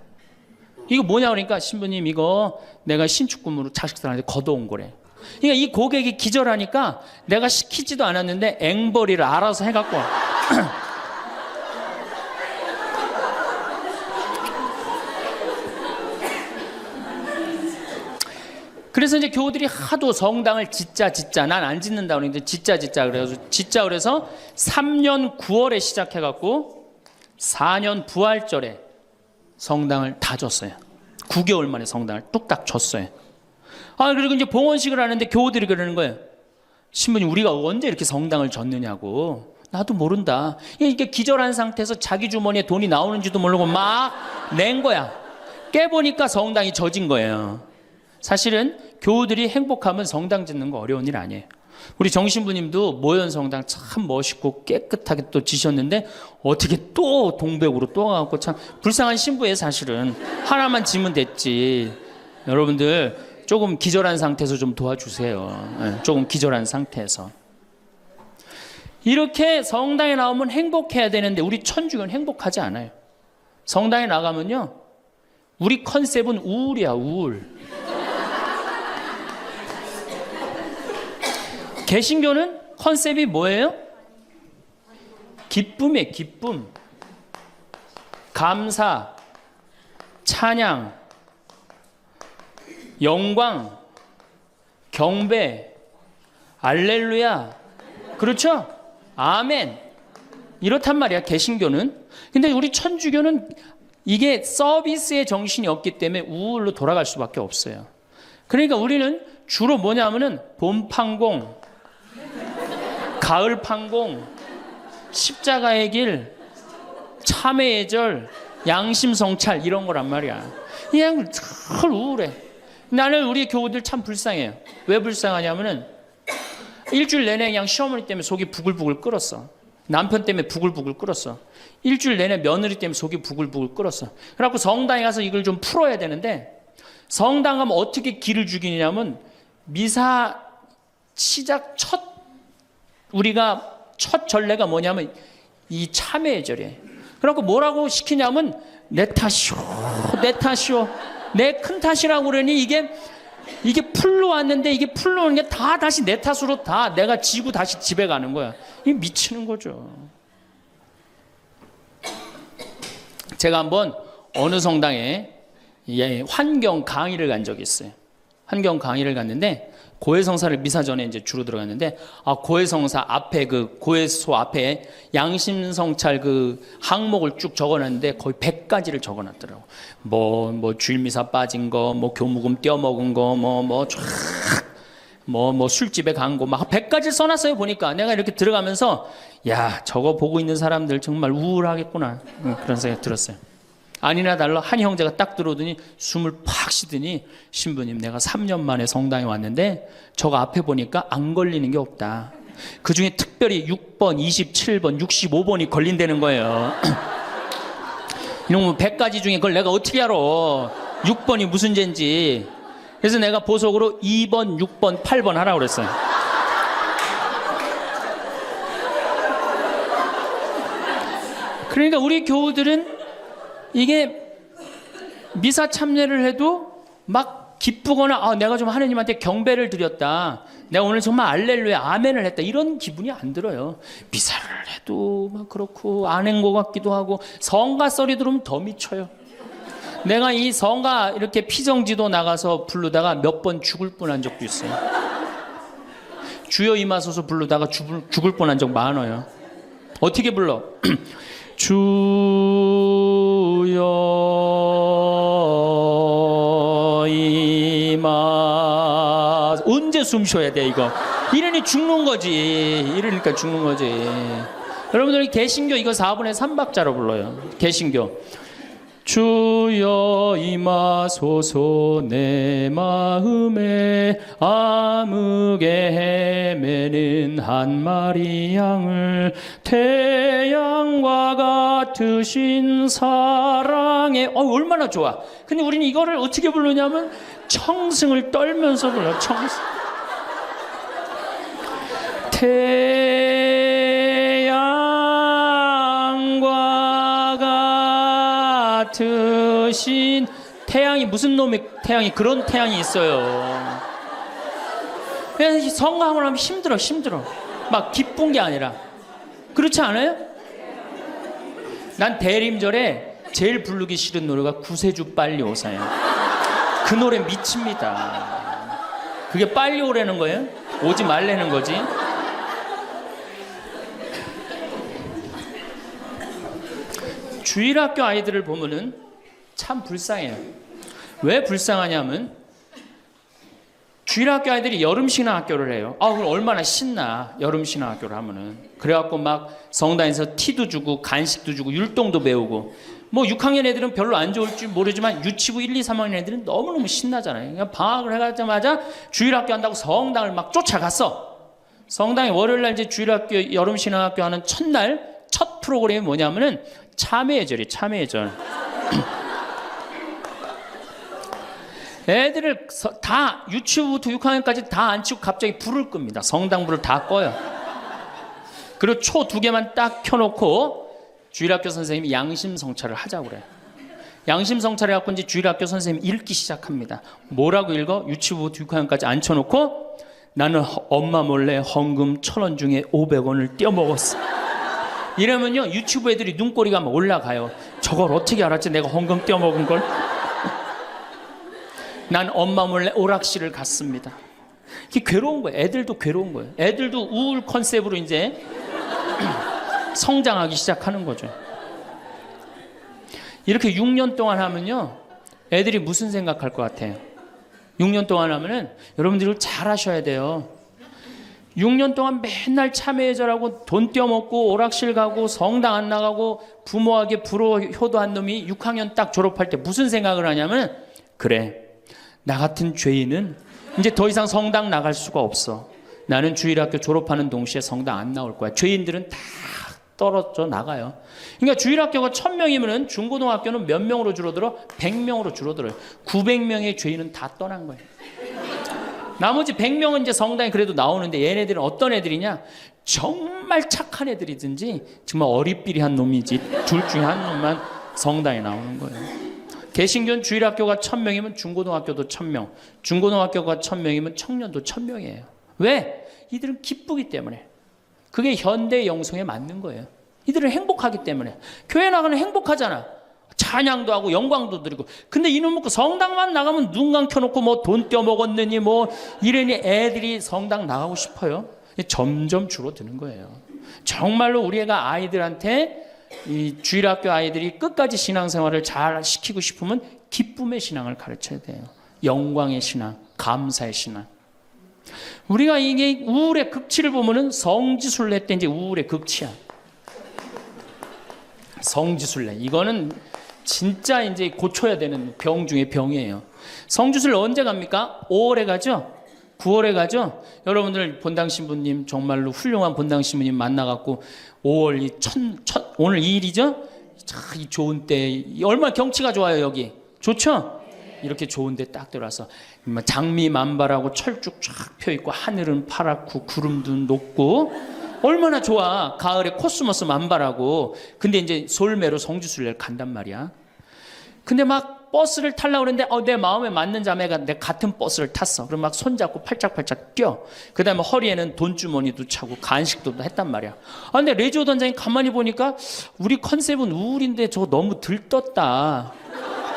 이거 뭐냐 그러니까 신부님 이거 내가 신축금으로 자식들한테 걷어온 거래. 그러니까 이 고객이 기절하니까 내가 시키지도 않았는데 앵벌이를 알아서 해갖고 와. 그래서 이제 교우들이 하도 성당을 짓자 난 안 짓는다 그러는데 짓자 그래서 3년 9월에 시작해갖고 4년 부활절에 성당을 다 줬어요. 9개월 만에 성당을 뚝딱 줬어요. 그리고 이제 봉헌식을 하는데 교우들이 그러는 거예요. 신부님 우리가 언제 이렇게 성당을 줬느냐고. 나도 모른다. 이게 기절한 상태에서 자기 주머니에 돈이 나오는지도 모르고 막 낸 거야. 깨보니까 성당이 젖은 거예요. 사실은 교우들이 행복하면 성당 짓는 거 어려운 일 아니에요. 우리 정신부님도 모현 성당 참 멋있고 깨끗하게 또 지셨는데 어떻게 또 동백으로 또 가고 참 불쌍한 신부예요. 사실은 하나만 지면 됐지. 여러분들 조금 기절한 상태에서 좀 도와주세요. 조금 기절한 상태에서. 이렇게 성당에 나오면 행복해야 되는데 우리 천주교는 행복하지 않아요. 성당에 나가면요 우리 컨셉은 우울이야. 우울. 개신교는 컨셉이 뭐예요? 기쁨이에요. 기쁨, 감사, 찬양, 영광, 경배, 알렐루야. 그렇죠? 아멘. 이렇단 말이야 개신교는. 근데 우리 천주교는 이게 서비스의 정신이 없기 때문에 우울로 돌아갈 수밖에 없어요. 그러니까 우리는 주로 뭐냐면은 봄판공, 가을판공, 십자가의 길, 참회의 절, 양심성찰 이런 거란 말이야. 그냥 늘 우울해. 나는 우리 교우들 참 불쌍해요. 왜 불쌍하냐면은 일주일 내내 그냥 시어머니 때문에 속이 부글부글 끓었어. 남편 때문에 부글부글 끓었어. 일주일 내내 며느리 때문에 속이 부글부글 끓었어. 그래갖고 성당에 가서 이걸 좀 풀어야 되는데 성당 가면 어떻게 기를 죽이냐면 미사 시작 우리가 첫 전례가 뭐냐면 이 참회의 절이에요. 그래갖고 뭐라고 시키냐면 내 탓이오, 내 큰 탓이라고 그러니 이게 풀로 왔는데 이게 풀로 오는 게 다 다시 내 탓으로 다 내가 지고 다시 집에 가는 거야. 이게 미치는 거죠. 제가 한번 어느 성당에 환경 강의를 간 적이 있어요. 환경 강의를 갔는데 고해성사를 미사 전에 이제 주로 들어갔는데 고해성사 앞에 그 고해소 앞에 양심성찰 그 항목을 쭉 적어놨는데 거의 100가지를 적어놨더라고. 뭐 주일미사 빠진 거, 뭐 교무금 떼어먹은 거, 뭐 술집에 간 거 막 100가지를 써놨어요. 보니까 내가 이렇게 들어가면서 야 저거 보고 있는 사람들 정말 우울하겠구나 그런 생각이 들었어요. 아니나 달라 한 형제가 딱 들어오더니 숨을 팍 쉬더니 신부님 내가 3년 만에 성당에 왔는데 저거 앞에 보니까 안 걸리는 게 없다. 그중에 특별히 6번, 27번, 65번이 걸린다는 거예요. 이놈 100가지 중에 그걸 내가 어떻게 알아. 6번이 무슨 죄인지. 그래서 내가 보석으로 2번, 6번, 8번 하라고 그랬어요. 그러니까 우리 교우들은 이게 미사 참여를 해도 막 기쁘거나 내가 좀 하느님한테 경배를 드렸다, 내가 오늘 정말 알렐루야 아멘을 했다, 이런 기분이 안 들어요. 미사를 해도 막 그렇고 안 한 것 같기도 하고 성가 소리 들으면 더 미쳐요. 내가 이 성가 이렇게 피정지도 나가서 부르다가 몇 번 죽을 뻔한 적도 있어요. 주여 임하소서 부르다가 죽을 뻔한 적 많아요. 어떻게 불러? 주여 임하. 언제 숨 쉬어야 돼 이거? 이러니 죽는 거지. 이러니까 죽는 거지. 여러분들이 개신교 이거 4분의 3박자로 불러요. 개신교. 주여 임하소서 내 마음에 암흑에 헤매는 한 마리 양을 태양과 같으신 사랑에. 얼마나 좋아. 근데 우리는 이거를 어떻게 부르냐면 청승을 떨면서 불러. 청승. 태양과 같으신. 태양이 무슨 놈의 태양이, 그런 태양이 있어요. 그래서 성가하고 나면 힘들어. 막 기쁜 게 아니라. 그렇지 않아요? 난 대림절에 제일 부르기 싫은 노래가 구세주 빨리 오사요. 그 노래 미칩니다. 그게 빨리 오라는 거예요? 오지 말라는 거지. 주일학교 아이들을 보면은 참 불쌍해요. 왜 불쌍하냐면 주일학교 아이들이 여름신앙학교를 해요. 그럼 얼마나 신나, 여름신앙학교를 하면은. 그래갖고 막 성당에서 티도 주고 간식도 주고 율동도 배우고. 뭐 6학년 애들은 별로 안 좋을지 모르지만 유치부 1, 2, 3학년 애들은 너무너무 신나잖아요. 그러니까 방학을 해가자마자 주일학교 한다고 성당을 막 쫓아갔어. 성당에 월요일날 이제 주일학교 여름신앙학교 하는 첫날 첫 프로그램이 뭐냐면은 참회예절이에요. 참회예절. 애들을 다 유치부부터 6학년까지 다 앉히고 갑자기 불을 끕니다. 성당불을 다 꺼요. 그리고 초 2개만 딱 켜놓고 주일학교 선생님이 양심성찰을 하자고 그래요. 양심성찰 해갖고 이제 주일학교 선생님이 읽기 시작합니다. 뭐라고 읽어? 유치부부터 6학년까지 앉혀놓고 나는 엄마 몰래 헌금 1,000원 중에 500원을 떼어먹었어. 이러면요 유치부 애들이 눈꼬리가 막 올라가요. 저걸 어떻게 알았지? 내가 헌금 떼어먹은 걸? 난 엄마 몰래 오락실을 갔습니다. 이게 괴로운 거예요. 애들도 괴로운 거예요. 애들도 우울 컨셉으로 이제 성장하기 시작하는 거죠. 이렇게 6년 동안 하면요 애들이 무슨 생각할 것 같아요? 6년 동안 하면은 여러분들이 잘 하셔야 돼요. 6년 동안 맨날 참회절하고 돈 떼어먹고 오락실 가고 성당 안 나가고 부모에게 불호 효도한 놈이 6학년 딱 졸업할 때 무슨 생각을 하냐면, 그래 나 같은 죄인은 이제 더 이상 성당 나갈 수가 없어. 나는 주일학교 졸업하는 동시에 성당 안 나올 거야. 죄인들은 다 떨어져 나가요. 그러니까 주일학교가 1,000명이면 중고등학교는 몇 명으로 줄어들어? 100명으로 줄어들어요. 900명의 죄인은 다 떠난 거예요. 나머지 100명은 이제 성당에 그래도 나오는데 얘네들은 어떤 애들이냐? 정말 착한 애들이든지 정말 어리삐리한 놈이지 둘 중에 한 놈만 성당에 나오는 거예요. 개신교는 주일학교가 1,000명이면 중고등학교도 1,000명, 중고등학교가 1,000명이면 청년도 1,000명이에요. 왜? 이들은 기쁘기 때문에. 그게 현대 영성에 맞는 거예요. 이들은 행복하기 때문에. 교회 나가면 행복하잖아. 찬양도 하고 영광도 드리고. 근데 이놈 먹고 성당만 나가면 눈 감켜놓고 뭐 돈 떼어먹었느니 뭐 이러니 애들이 성당 나가고 싶어요. 점점 줄어드는 거예요. 정말로 우리 애가 아이들한테 이 주일학교 아이들이 끝까지 신앙생활을 잘 시키고 싶으면 기쁨의 신앙을 가르쳐야 돼요. 영광의 신앙, 감사의 신앙. 우리가 이게 우울의 극치를 보면은 성지순례 때 이제 우울의 극치야. 성지순례. 이거는 진짜 이제 고쳐야 되는 병 중에 병이에요. 성주술 언제 갑니까? 5월에 가죠? 9월에 가죠? 여러분들 본당 신부님 정말로 훌륭한 본당 신부님 만나갖고 5월 오늘 2일이죠? 참 이 좋은 때 얼마나 경치가 좋아요. 여기 좋죠? 이렇게 좋은 데 딱 들어와서 장미 만발하고 철쭉 쫙 펴있고 하늘은 파랗고 구름도 높고 얼마나 좋아. 가을에 코스모스 만발하고. 근데 이제 솔매로 성주순례를 간단 말이야. 근데 막 버스를 타려고 그러는데 내 마음에 맞는 자매가 내 같은 버스를 탔어. 그럼 막 손잡고 팔짝팔짝 뛰어. 그 다음에 허리에는 돈주머니도 차고 간식도 했단 말이야. 근데 레지오 단장이 가만히 보니까 우리 컨셉은 우울인데 저거 너무 들떴다.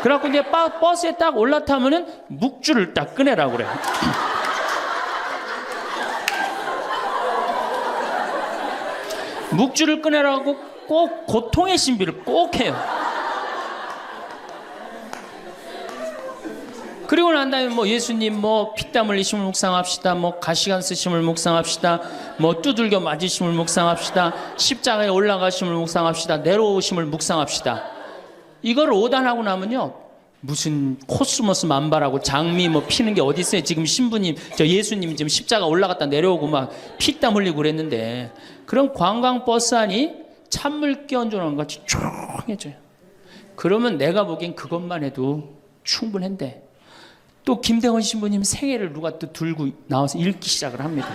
그래갖고 이제 버스에 딱 올라타면은 묵주를 딱 꺼내라고 그래. 묵주를 꺼내라고 꼭 고통의 신비를 꼭 해요. 그리고 난 다음에 뭐 예수님 뭐 피땀 흘리심을 묵상합시다. 뭐 가시관 쓰심을 묵상합시다. 뭐 두들겨 맞으심을 묵상합시다. 십자가에 올라가심을 묵상합시다. 내려오심을 묵상합시다. 이걸 오단하고 나면요. 무슨 코스모스 만발하고 장미 뭐 피는 게 어디 있어요. 지금 신부님, 저 예수님 지금 십자가 올라갔다 내려오고 막 피땀 흘리고 그랬는데 그런 관광버스 안이 찬물 끼얹어놓은 것 같이 조용해져요. 그러면 내가 보기엔 그것만 해도 충분한데 또 김대원 신부님 생애를 누가 또 들고 나와서 읽기 시작을 합니다.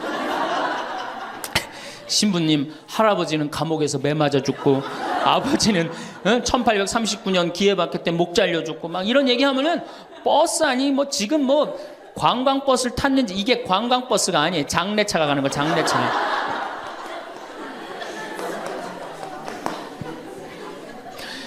신부님 할아버지는 감옥에서 매 맞아 죽고 아버지는 1839년 기회박해 때 목 잘려 죽고 막 이런 얘기하면은 버스 아니 뭐 지금 뭐 관광버스를 탔는지 이게 관광버스가 아니에요. 장례차가 가는 거 장례차.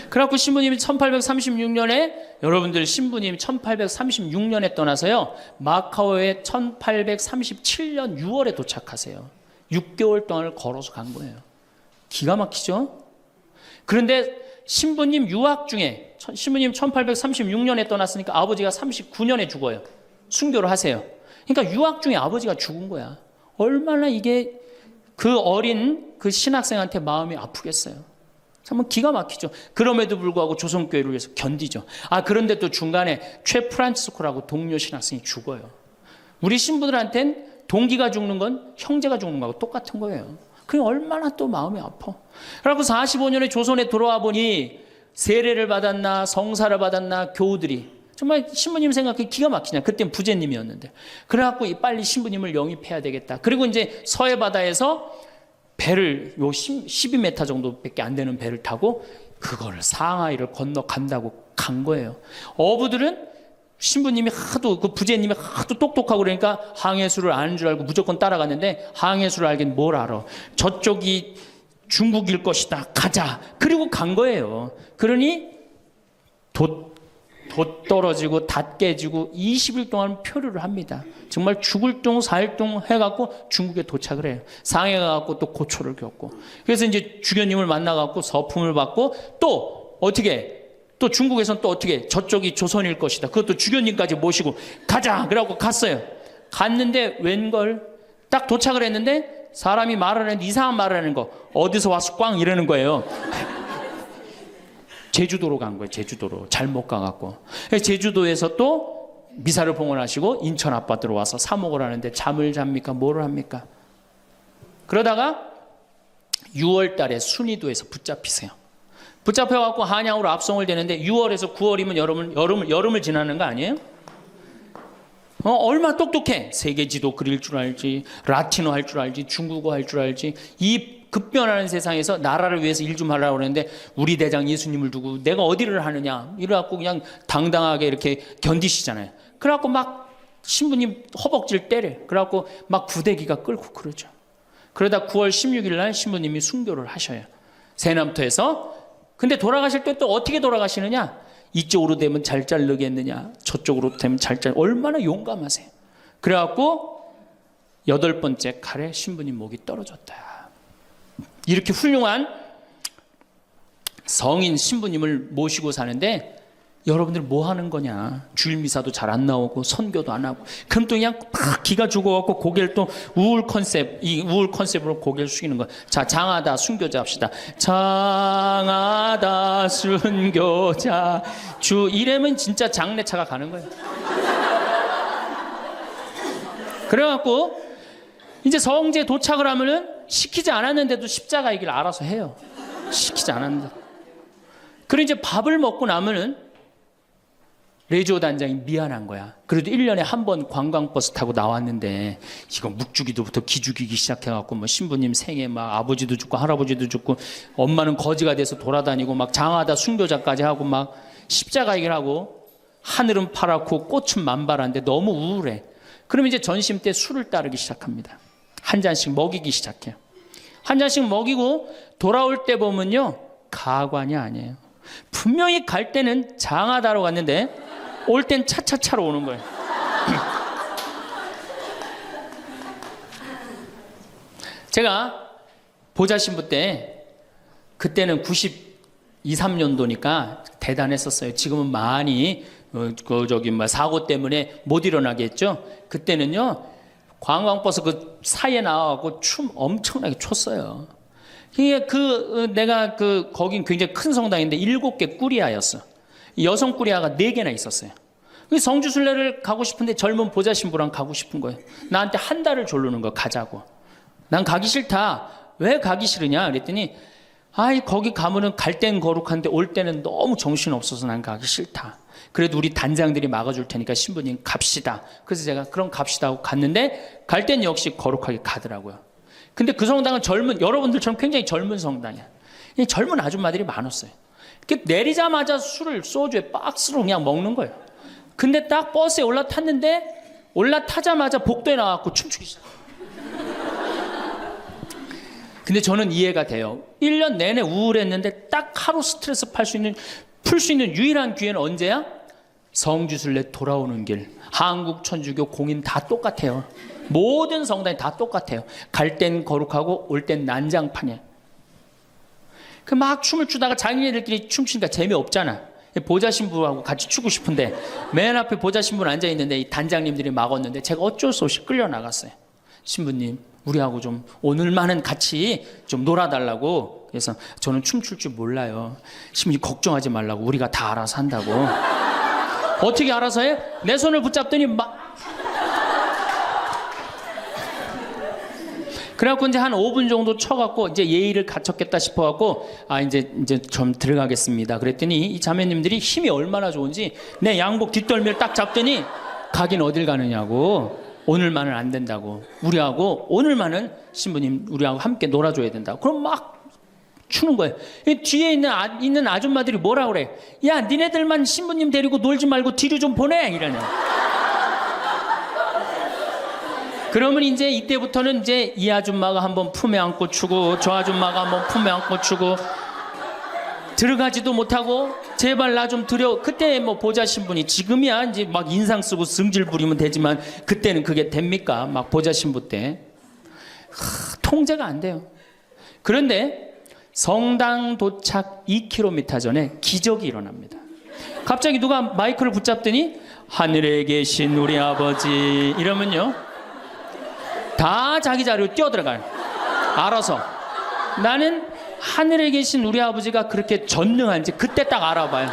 그래갖고 신부님이 1836년에 여러분들 신부님 1836년에 떠나서요 마카오에 1837년 6월에 도착하세요. 6개월 동안을 걸어서 간 거예요. 기가 막히죠? 그런데 신부님 유학 중에 신부님 1836년에 떠났으니까 아버지가 39년에 죽어요. 순교를 하세요. 그러니까 유학 중에 아버지가 죽은 거야. 얼마나 이게 그 어린 그 신학생한테 마음이 아프겠어요. 참 기가 막히죠. 그럼에도 불구하고 조선교회를 위해서 견디죠. 그런데 또 중간에 최 프란치스코라고 동료 신학생이 죽어요. 우리 신부들한텐 동기가 죽는 건 형제가 죽는 거하고 똑같은 거예요. 그게 얼마나 또 마음이 아파. 그래갖고 45년에 조선에 돌아와 보니 세례를 받았나 성사를 받았나 교우들이 정말 신부님 생각해 기가 막히냐. 그땐 부제님이었는데. 그래갖고 빨리 신부님을 영입해야 되겠다. 그리고 이제 서해 바다에서 배를 12m 정도밖에 안 되는 배를 타고 그거를 상하이를 건너간다고 간 거예요. 어부들은 신부님이 하도 그 부제님이 하도 똑똑하고 그러니까 항해술을 아는 줄 알고 무조건 따라갔는데 항해술을 알긴 뭘 알아. 저쪽이 중국일 것이다. 가자. 그리고 간 거예요. 그러니 돛 떨어지고 닷 깨지고 20일 동안 표류를 합니다. 정말 죽을 둥 살 둥 해갖고 중국에 도착을 해요. 상해 가갖고 또 고초를 겪고. 그래서 이제 주교님을 만나갖고 서품을 받고 또 어떻게 또 중국에서는 또 어떻게 저쪽이 조선일 것이다. 그것도 주교님까지 모시고 가자. 그래갖고 갔어요. 갔는데 웬걸 딱 도착을 했는데 사람이 말을 하는데 이상한 말을 하는 거. 어디서 와서 꽝 이러는 거예요. 제주도로 간 거예요. 제주도로. 잘못 가갖고. 제주도에서 또 미사를 봉헌하시고 인천 아파트로 와서 사목을 하는데 잠을 잡니까? 뭐를 합니까? 그러다가 6월 달에 순이도에서 붙잡히세요. 붙잡혀갖고 한양으로 압송을 되는데 6월에서 9월이면 여름을 지나는 거 아니에요? 얼마 똑똑해. 세계 지도 그릴 줄 알지, 라틴어 할 줄 알지, 중국어 할 줄 알지. 이 급변하는 세상에서 나라를 위해서 일 좀 하려고 그러는데 우리 대장 예수님을 두고 내가 어디를 하느냐 이래갖고 그냥 당당하게 이렇게 견디시잖아요. 그래갖고 막 신부님 허벅지를 때려. 그래갖고 막 구데기가 끓고 그러죠. 그러다 9월 16일 날 신부님이 순교를 하셔요. 세남터에서. 근데 돌아가실 때 또 어떻게 돌아가시느냐? 이쪽으로 되면 잘 자르겠느냐, 저쪽으로 되면 잘 얼마나 용감하세요. 그래갖고 8번째 칼에 신부님 목이 떨어졌다. 이렇게 훌륭한 성인 신부님을 모시고 사는데 여러분들 뭐 하는 거냐? 주일 미사도 잘 안 나오고 선교도 안 하고 그럼 또 그냥 막 기가 죽어갖고 고개를 또 우울 컨셉으로 고개를 숙이는 거야. 자, 장하다 순교자 합시다. 장하다 순교자 주 이러면 진짜 장례차가 가는 거예요. 그래갖고 이제 성지에 도착을 하면은 시키지 않았는데도 십자가 얘기를 알아서 해요. 시키지 않았는데. 그리고 이제 밥을 먹고 나면은 레지오 단장이 미안한 거야. 그래도 1년에 한 번 관광버스 타고 나왔는데 이거 묵주기도부터 기죽이기 시작해갖고 뭐 신부님 생에 막 아버지도 죽고 할아버지도 죽고 엄마는 거지가 돼서 돌아다니고 막 장하다 순교자까지 하고 막 십자가 얘기를 하고 하늘은 파랗고 꽃은 만발한데 너무 우울해. 그럼 이제 전심 때 술을 따르기 시작합니다. 한 잔씩 먹이기 시작해요. 한 잔씩 먹이고 돌아올 때 보면요 가관이 아니에요. 분명히 갈 때는 장하다로 갔는데 올 땐 차차차로 오는 거예요. 제가 보좌신부 때 그때는 92, 3년도니까 대단했었어요. 지금은 많이 사고 때문에 못 일어나게 했죠. 그때는요 관광버스 그 사이에 나와갖고 춤 엄청나게 췄어요. 내가 거긴 굉장히 큰 성당인데 7개 꾸리아였어. 여성 꾸리아가 4개나 있었어요. 성주순례를 가고 싶은데 젊은 보좌신부랑 가고 싶은 거예요. 나한테 한 달을 조르는 거 가자고. 난 가기 싫다. 왜 가기 싫으냐 그랬더니 거기 가면은 갈 땐 거룩한데 올 때는 너무 정신없어서 난 가기 싫다. 그래도 우리 단장들이 막아줄 테니까 신부님 갑시다. 그래서 제가 그럼 갑시다 하고 갔는데 갈 땐 역시 거룩하게 가더라고요. 근데 그 성당은 여러분들처럼 굉장히 젊은 성당이야. 젊은 아줌마들이 많았어요. 내리자마자 술을 소주에 박스로 그냥 먹는 거예요. 근데 딱 버스에 올라타자마자 복도에 나와서 춤추기 시작. 근데 저는 이해가 돼요. 1년 내내 우울했는데 딱 하루 스트레스 풀 수 있는 유일한 기회는 언제야? 성주순례 돌아오는 길. 한국 천주교 공인 다 똑같아요. 모든 성당이 다 똑같아요. 갈 땐 거룩하고 올 땐 난장판이에요. 막 춤을 추다가 자기네들끼리 춤추니까 재미없잖아. 보좌신부하고 같이 추고 싶은데 맨 앞에 보좌신부는 앉아있는데 이 단장님들이 막았는데 제가 어쩔 수 없이 끌려나갔어요. 신부님 우리하고 좀 오늘만은 같이 좀 놀아달라고. 그래서 저는 춤출 줄 몰라요. 신부님 걱정하지 말라고 우리가 다 알아서 한다고. 어떻게 알아서 해? 내 손을 붙잡더니 그래갖고 이제 한 5분 정도 쳐갖고 이제 예의를 갖췄겠다 싶어갖고 이제 좀 들어가겠습니다. 그랬더니 이 자매님들이 힘이 얼마나 좋은지 내 양복 뒷덜미를 딱 잡더니 가긴 어딜 가느냐고. 오늘만은 안 된다고. 우리하고 오늘만은 신부님 우리하고 함께 놀아줘야 된다고. 그럼 막 추는 거예요. 뒤에 있는 아줌마들이 뭐라 그래? 야 니네들만 신부님 데리고 놀지 말고 뒤로 좀 보내 이러냐. 그러면 이제 이때부터는 이제 이 아줌마가 한번 품에 안고 추고 저 아줌마가 한번 품에 안고 추고 들어가지도 못하고 제발 나 좀 들여. 그때 뭐 보좌신부니 지금이야 이제 막 인상 쓰고 승질 부리면 되지만 그때는 그게 됩니까? 막 보좌신부 때 통제가 안 돼요. 그런데 성당 도착 2km 전에 기적이 일어납니다. 갑자기 누가 마이크를 붙잡더니 하늘에 계신 우리 아버지 이러면요 다 자기 자리로 뛰어들어가요. 알아서. 나는 하늘에 계신 우리 아버지가 그렇게 전능한지 그때 딱 알아봐요.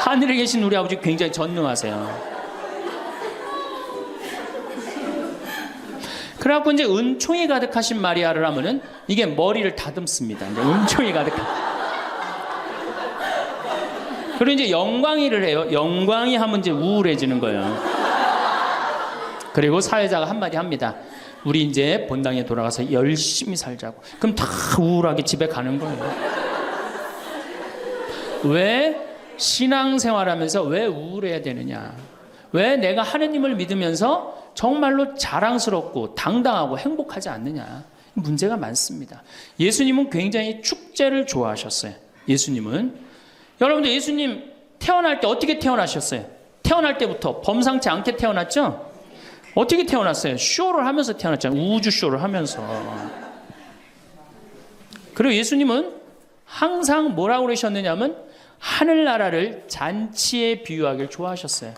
하늘에 계신 우리 아버지 굉장히 전능하세요. 그래갖고 이제 은총이 가득하신 마리아를 하면은 이게 머리를 다듬습니다. 이제 은총이 가득한. 그리고 이제 영광이를 해요. 영광이 하면 이제 우울해지는 거예요. 그리고 사회자가 한마디 합니다. 우리 이제 본당에 돌아가서 열심히 살자고. 그럼 다 우울하게 집에 가는 거예요. 왜 신앙생활하면서 왜 우울해야 되느냐? 왜 내가 하느님을 믿으면서 정말로 자랑스럽고 당당하고 행복하지 않느냐? 문제가 많습니다. 예수님은 굉장히 축제를 좋아하셨어요. 여러분들 예수님 태어날 때 어떻게 태어나셨어요? 태어날 때부터 범상치 않게 태어났죠? 어떻게 태어났어요? 쇼를 하면서 태어났잖아요. 우주 쇼를 하면서. 그리고 예수님은 항상 뭐라고 그러셨느냐면 하늘나라를 잔치에 비유하길 좋아하셨어요.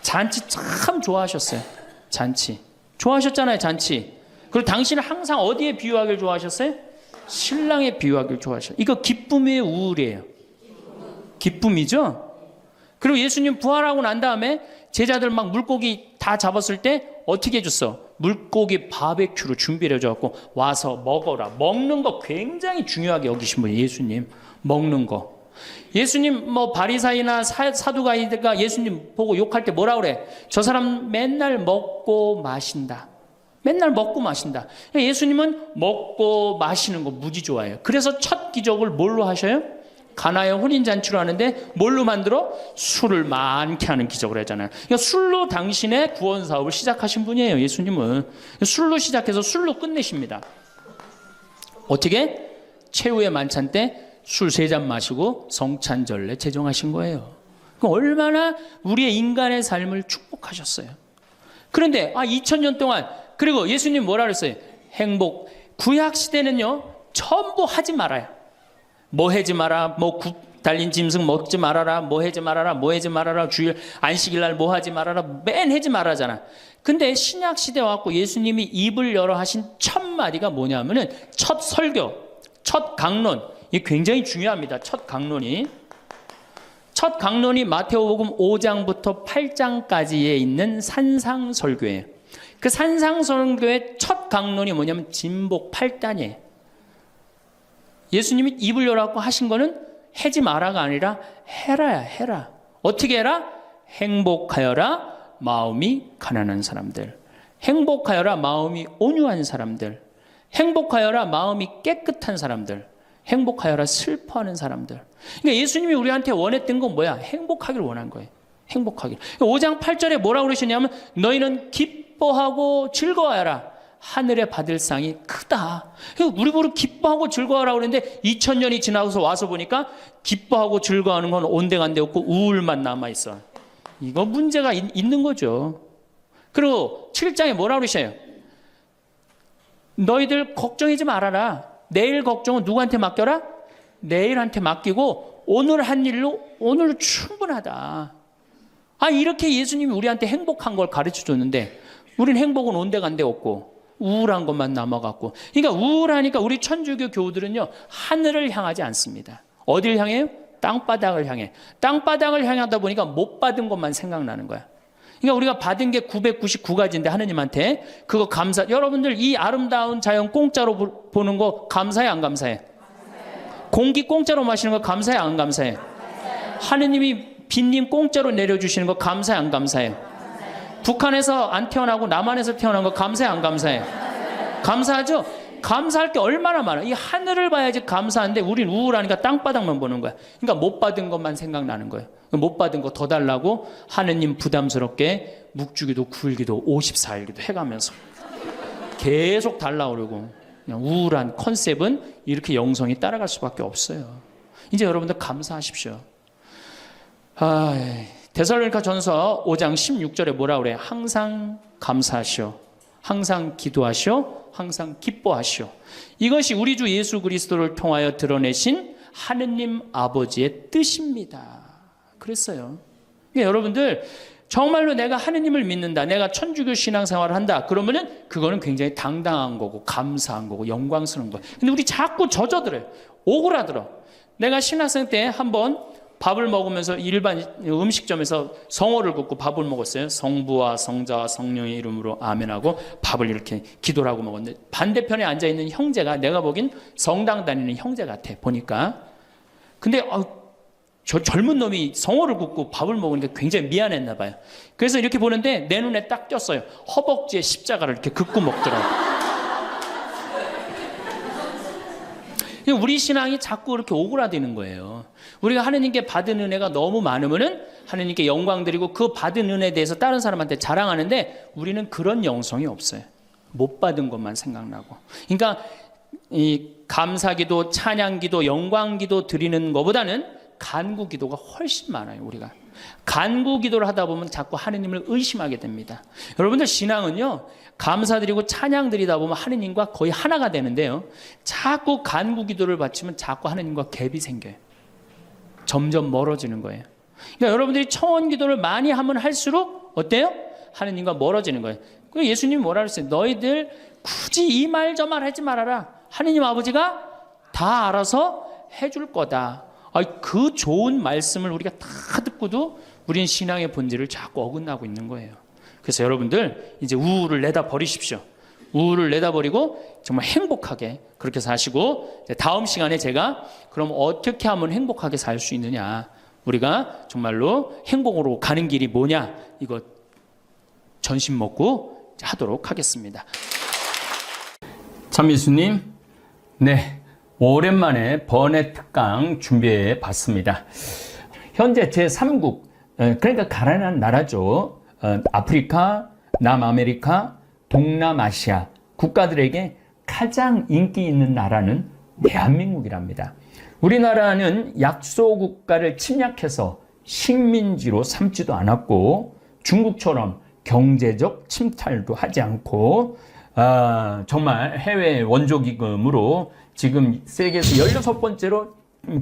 잔치 참 좋아하셨어요. 잔치. 좋아하셨잖아요, 잔치. 그리고 당신은 항상 어디에 비유하길 좋아하셨어요? 신랑에 비유하길 좋아하셨어요. 이거 기쁨이에요, 우울이에요? 기쁨이죠? 그리고 예수님 부활하고 난 다음에 제자들 막 물고기 다 잡았을 때 어떻게 해줬어? 물고기 바베큐로 준비를 해줘갖고 와서 먹어라. 먹는 거 굉장히 중요하게 여기신 분이에요, 예수님. 먹는 거. 예수님 뭐 바리사이나 사두가이가 예수님 보고 욕할 때 뭐라 그래? 저 사람 맨날 먹고 마신다. 맨날 먹고 마신다. 예수님은 먹고 마시는 거 무지 좋아해요. 그래서 첫 기적을 뭘로 하셔요? 가나의 혼인잔치로 하는데 뭘로 만들어? 술을 많게 하는 기적을 하잖아요. 그러니까 술로 당신의 구원 사업을 시작하신 분이에요, 예수님은. 술로 시작해서 술로 끝내십니다. 어떻게? 최후의 만찬 때 술 3잔 마시고 성찬절례 제정하신 거예요. 그럼 얼마나 우리의 인간의 삶을 축복하셨어요. 그런데 2000년 동안 그리고 예수님 뭐라 그랬어요? 행복. 구약 시대는요 전부 하지 말아요. 뭐 하지 마라, 뭐 달린 짐승 먹지 말아라, 뭐 하지 말아라, 뭐 하지 말아라, 주일 안식일날 뭐 하지 말아라, 맨 하지 말아잖아. 근데 신약 시대 와갖고 예수님이 입을 열어 하신 첫 마디가 뭐냐면은 첫 설교, 첫 강론. 이게 굉장히 중요합니다. 첫 강론이 마태복음 5장부터 8장까지에 있는 산상설교예요. 그 산상설교의 첫 강론이 뭐냐면 진복 8단이에요. 예수님이 입을 열어갖고 하신 거는 하지 마라가 아니라 해라야, 해라. 어떻게 해라? 행복하여라 마음이 가난한 사람들, 행복하여라 마음이 온유한 사람들, 행복하여라 마음이 깨끗한 사람들, 행복하여라 슬퍼하는 사람들. 그러니까 예수님이 우리한테 원했던 건 뭐야? 행복하기를 원한 거예요. 행복하기를. 5장 8절에 뭐라고 그러시냐면 너희는 기뻐하고 즐거워하라. 하늘에 받을 상이 크다. 우리 보러 기뻐하고 즐거워하라고 그러는데 2000년이 지나서 와서 보니까 기뻐하고 즐거워하는 건 온데간데 없고 우울만 남아있어. 이거 문제가 있는 거죠. 그리고 7장에 뭐라고 그러셔요? 너희들 걱정하지 말아라. 내일 걱정은 누구한테 맡겨라? 내일한테 맡기고 오늘 한 일로 오늘 충분하다. 이렇게 예수님이 우리한테 행복한 걸 가르쳐 줬는데 우린 행복은 온데간데 없고 우울한 것만 남아갖고. 그러니까 우울하니까 우리 천주교 교우들은요 하늘을 향하지 않습니다. 어딜 향해요? 땅바닥을 향해. 땅바닥을 향하다 보니까 못 받은 것만 생각나는 거야. 그러니까 우리가 받은 게 999가지인데 하느님한테 그거 감사. 여러분들 이 아름다운 자연 공짜로 보는 거 감사해 안 감사해? 공기 공짜로 마시는 거 감사해 안 감사해? 하느님이 빈님 공짜로 내려주시는 거 감사해 안 감사해? 북한에서 안 태어나고 남한에서 태어난 거 감사해 안 감사해? 감사하죠? 감사할 게 얼마나 많아. 이 하늘을 봐야지 감사한데 우린 우울하니까 땅바닥만 보는 거야. 그러니까 못 받은 것만 생각나는 거예요. 못 받은 거 더 달라고 하느님 부담스럽게 묵주기도 9일기도 54일기도 해가면서 계속 달라고 그러고. 그냥 우울한 컨셉은 이렇게 영성이 따라갈 수밖에 없어요. 이제 여러분들 감사하십시오. 데살로니가 전서 5장 16절에 뭐라 그래요? 항상 감사하시오. 항상 기도하시오. 항상 기뻐하시오. 이것이 우리 주 예수 그리스도를 통하여 드러내신 하느님 아버지의 뜻입니다. 그랬어요. 그러니까 여러분들 정말로 내가 하느님을 믿는다, 내가 천주교 신앙생활을 한다, 그러면은 그거는 굉장히 당당한 거고 감사한 거고 영광스러운 거예요. 근데 우리 자꾸 젖어들어요. 오그라들어. 내가 신학생 때 한번 밥을 먹으면서 일반 음식점에서 성호를 긋고 밥을 먹었어요. 성부와 성자와 성령의 이름으로 아멘하고 밥을 이렇게 기도를 하고 먹었는데 반대편에 앉아있는 형제가 내가 보긴 성당 다니는 형제 같아 보니까. 근데 저 젊은 놈이 성호를 긋고 밥을 먹으니까 굉장히 미안했나 봐요. 그래서 이렇게 보는데 내 눈에 딱 띄었어요. 허벅지에 십자가를 이렇게 긋고 먹더라고요. 우리 신앙이 자꾸 이렇게 오그라드는 거예요. 우리가 하느님께 받은 은혜가 너무 많으면은 하느님께 영광 드리고 그 받은 은혜에 대해서 다른 사람한테 자랑하는데 우리는 그런 영성이 없어요. 못 받은 것만 생각나고. 그러니까 이 감사기도, 찬양기도, 영광기도 드리는 것보다는 간구기도가 훨씬 많아요. 우리가 간구기도를 하다 보면 자꾸 하느님을 의심하게 됩니다. 여러분들 신앙은요 감사드리고 찬양드리다 보면 하느님과 거의 하나가 되는데요 자꾸 간구기도를 바치면 자꾸 하느님과 갭이 생겨요. 점점 멀어지는 거예요. 그러니까 여러분들이 청원 기도를 많이 하면 할수록 어때요? 하느님과 멀어지는 거예요. 그래서 예수님이 뭐라 그랬어요? 너희들 굳이 이 말 저 말 하지 말아라. 하느님 아버지가 다 알아서 해줄 거다. 그 좋은 말씀을 우리가 다 듣고도 우리는 신앙의 본질을 자꾸 어긋나고 있는 거예요. 그래서 여러분들 이제 우울을 내다 버리십시오. 우울을 내다 버리고 정말 행복하게 그렇게 사시고, 다음 시간에 제가 그럼 어떻게 하면 행복하게 살 수 있느냐, 우리가 정말로 행복으로 가는 길이 뭐냐, 이거 전심 먹고 하도록 하겠습니다. 참미수님, 네, 오랜만에 번외 특강 준비해 봤습니다. 현재 제3국, 그러니까 가난한 나라죠. 아프리카, 남아메리카, 동남아시아 국가들에게 가장 인기 있는 나라는 대한민국이랍니다. 우리나라는 약소국가를 침략해서 식민지로 삼지도 않았고, 중국처럼 경제적 침탈도 하지 않고, 정말 해외 원조기금으로 지금 세계에서 16번째로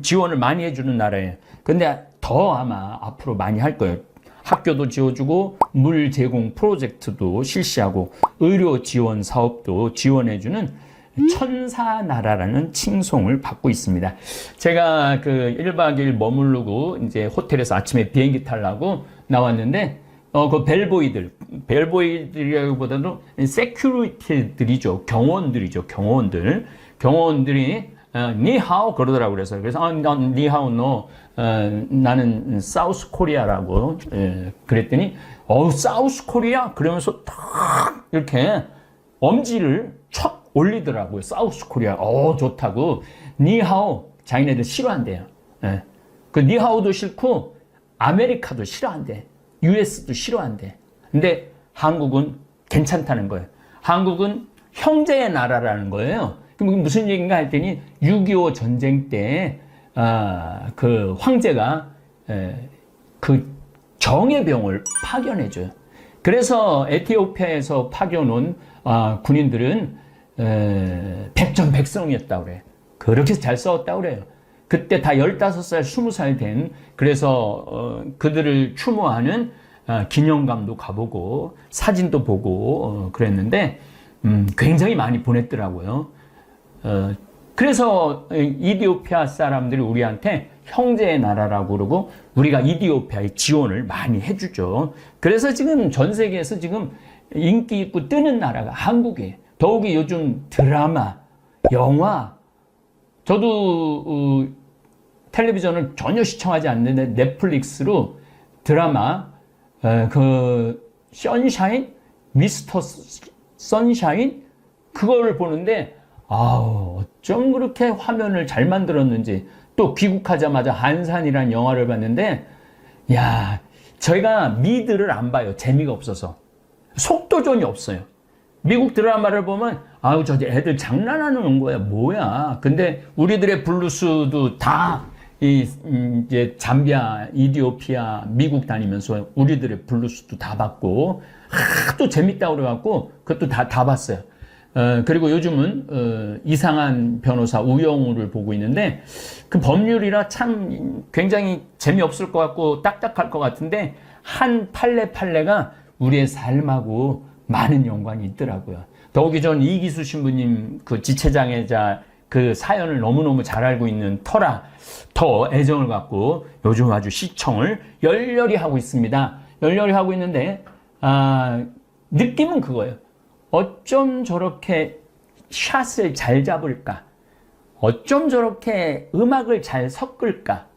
지원을 많이 해주는 나라예요. 근데 더 아마 앞으로 많이 할 거예요. 학교도 지어주고 물 제공 프로젝트도 실시하고 의료 지원 사업도 지원해주는 천사나라라는 칭송을 받고 있습니다. 제가 그 1박 2일 머무르고 이제 호텔에서 아침에 비행기 타려고 나왔는데, 그 벨보이들이라기보다도 세큐리티들이죠. 경호원들이 니하오 그러더라고요. 그래서 니하오 너 나는 사우스 코리아라고 그랬더니 사우스 코리아 그러면서 탁 이렇게 엄지를 촥 올리더라고요. 사우스 코리아 좋다고. 니하오 자기네들 싫어한대요. 그 니하오도 싫고 아메리카도 싫어한대. US도 싫어한대. 근데 한국은 괜찮다는 거예요. 한국은 형제의 나라라는 거예요. 그럼 무슨 얘기인가 했더니 6.25 전쟁 때 그 황제가 그 정예병을 파견해줘요. 그래서 에티오피아에서 파견 온 군인들은 백전백승이었다고 그래요. 그렇게 잘 싸웠다고 그래요. 그때 다 15살, 20살 된, 그래서 그들을 추모하는 기념관도 가보고 사진도 보고 그랬는데 굉장히 많이 보냈더라고요. 그래서 이디오피아 사람들이 우리한테 형제의 나라라고 그러고 우리가 이디오피아에 지원을 많이 해주죠. 그래서 지금 전 세계에서 지금 인기 있고 뜨는 나라가 한국이에요. 더욱이 요즘 드라마, 영화, 저도 텔레비전을 전혀 시청하지 않는데 넷플릭스로 드라마 그 선샤인, 미스터 선샤인 그거를 보는데 어쩜 그렇게 화면을 잘 만들었는지. 또 귀국하자마자 한산이라는 영화를 봤는데, 야, 저희가 미드를 안 봐요. 재미가 없어서. 속도전이 없어요. 미국 드라마를 보면 저 애들 장난하는 거야. 뭐야. 근데 우리들의 블루스도 다 이제 잠비아, 이디오피아, 미국 다니면서 우리들의 블루스도 다 봤고 하도 재밌다고 그래갖고 그것도 다 봤어요. 그리고 요즘은 이상한 변호사 우영우를 보고 있는데, 그 법률이라 참 굉장히 재미없을 것 같고 딱딱할 것 같은데 한 판례가 우리의 삶하고 많은 연관이 있더라고요. 더욱이 전 이기수 신부님 그 지체장애자 그 사연을 너무너무 잘 알고 있는 터라 더 애정을 갖고 요즘 아주 시청을 열렬히 하고 있습니다. 열렬히 하고 있는데 느낌은 그거예요. 어쩜 저렇게 샷을 잘 잡을까? 어쩜 저렇게 음악을 잘 섞을까?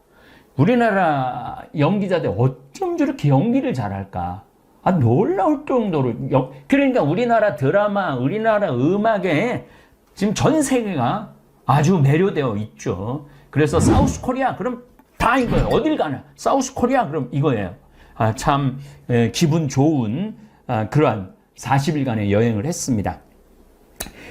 우리나라 연기자들 어쩜 저렇게 연기를 잘할까? 놀라울 정도로. 그러니까 우리나라 드라마, 우리나라 음악에 지금 전 세계가 아주 매료되어 있죠. 그래서 사우스 코리아, 그럼 다 이거예요. 어딜 가나? 사우스 코리아, 그럼 이거예요. 참 기분 좋은 그러한 40일간의 여행을 했습니다.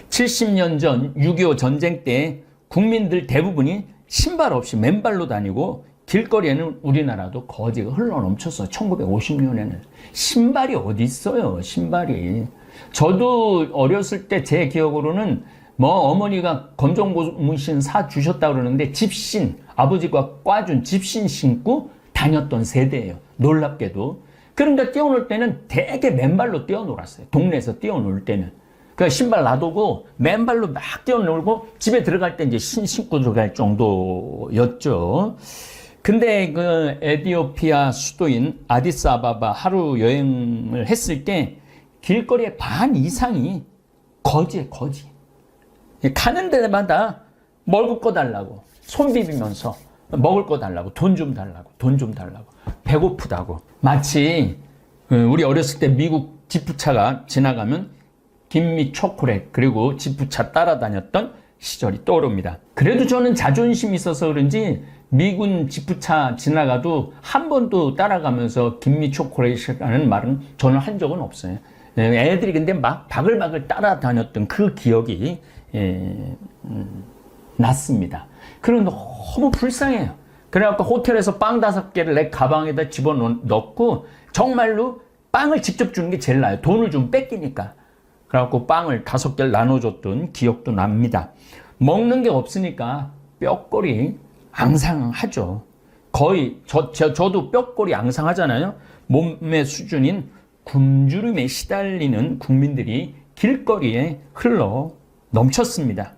70년 전 6.25 전쟁 때 국민들 대부분이 신발 없이 맨발로 다니고 길거리에는 우리나라도 거지가 흘러넘쳤어요. 1950년에는. 신발이 어디 있어요, 신발이. 저도 어렸을 때 제 기억으로는 어머니가 검정고무신 사 주셨다 그러는데 집신, 아버지가 꽈준 집신 신고 다녔던 세대예요. 놀랍게도. 그런데 뛰어놀 때는 되게 맨발로 뛰어놀았어요. 동네에서 뛰어놀 때는. 그 신발 놔두고 맨발로 막 뛰어놀고 집에 들어갈 때 이제 신고 들어갈 정도였죠. 근데 그 에티오피아 수도인 아디스아바바 하루 여행을 했을 때 길거리에 반 이상이 거지에 거지. 가는 데마다 먹을 거 달라고 손 비비면서 먹을 거 달라고 돈 좀 달라고 돈 좀 달라고 배고프다고. 마치 우리 어렸을 때 미국 지프차가 지나가면 김미 초콜릿 그리고 지프차 따라다녔던 시절이 떠오릅니다. 그래도 저는 자존심이 있어서 그런지 미군 지프차 지나가도 한 번도 따라가면서 김미 초콜릿이라는 말은 저는 한 적은 없어요. 애들이 근데 막 바글바글 따라다녔던 그 기억이 났습니다. 그리고 너무 불쌍해요. 그래갖고 호텔에서 빵 5개를 내 가방에다 집어넣고 정말로 빵을 직접 주는 게 제일 나아요. 돈을 좀 뺏기니까. 그래갖고 빵을 5개를 나눠줬던 기억도 납니다. 먹는 게 없으니까 뼈골이 앙상하죠. 거의 저도 뼈골이 앙상하잖아요. 몸의 수준인 굶주림에 시달리는 국민들이 길거리에 흘러 넘쳤습니다.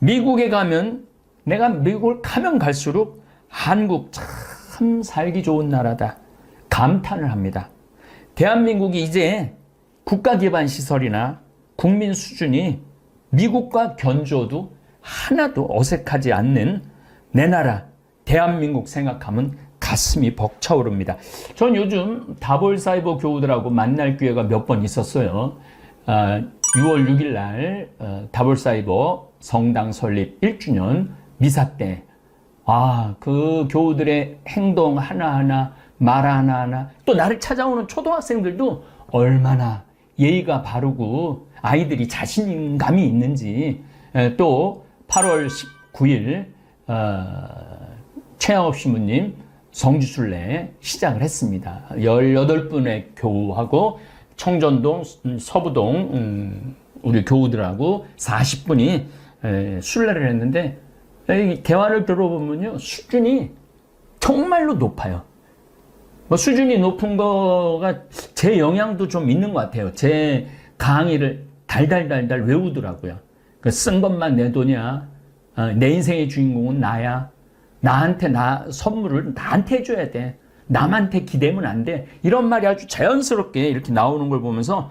미국에 가면 내가 미국을 가면 갈수록 한국 참 살기 좋은 나라다 감탄을 합니다. 대한민국이 이제 국가기반시설이나 국민 수준이 미국과 견주어도 하나도 어색하지 않는 내 나라 대한민국 생각하면 가슴이 벅차오릅니다. 전 요즘 다볼사이버 교우들하고 만날 기회가 몇 번 있었어요. 6월 6일 날 다볼사이버 성당 설립 1주년 미사 때 그 교우들의 행동 하나하나 말 하나하나 또 나를 찾아오는 초등학생들도 얼마나 예의가 바르고 아이들이 자신감이 있는지. 또 8월 19일 최양업 신부님 성지순례 시작을 했습니다. 18분의 교우하고 청전동, 서부동 우리 교우들하고 40분이 순례를 했는데 대화를 들어보면요 수준이 정말로 높아요. 수준이 높은 거가 제 영향도 좀 있는 것 같아요. 제 강의를 달달달달 외우더라고요. 쓴 것만 내 돈이야. 내 인생의 주인공은 나야. 나한테 선물을 나한테 해줘야 돼. 남한테 기대면 안 돼. 이런 말이 아주 자연스럽게 이렇게 나오는 걸 보면서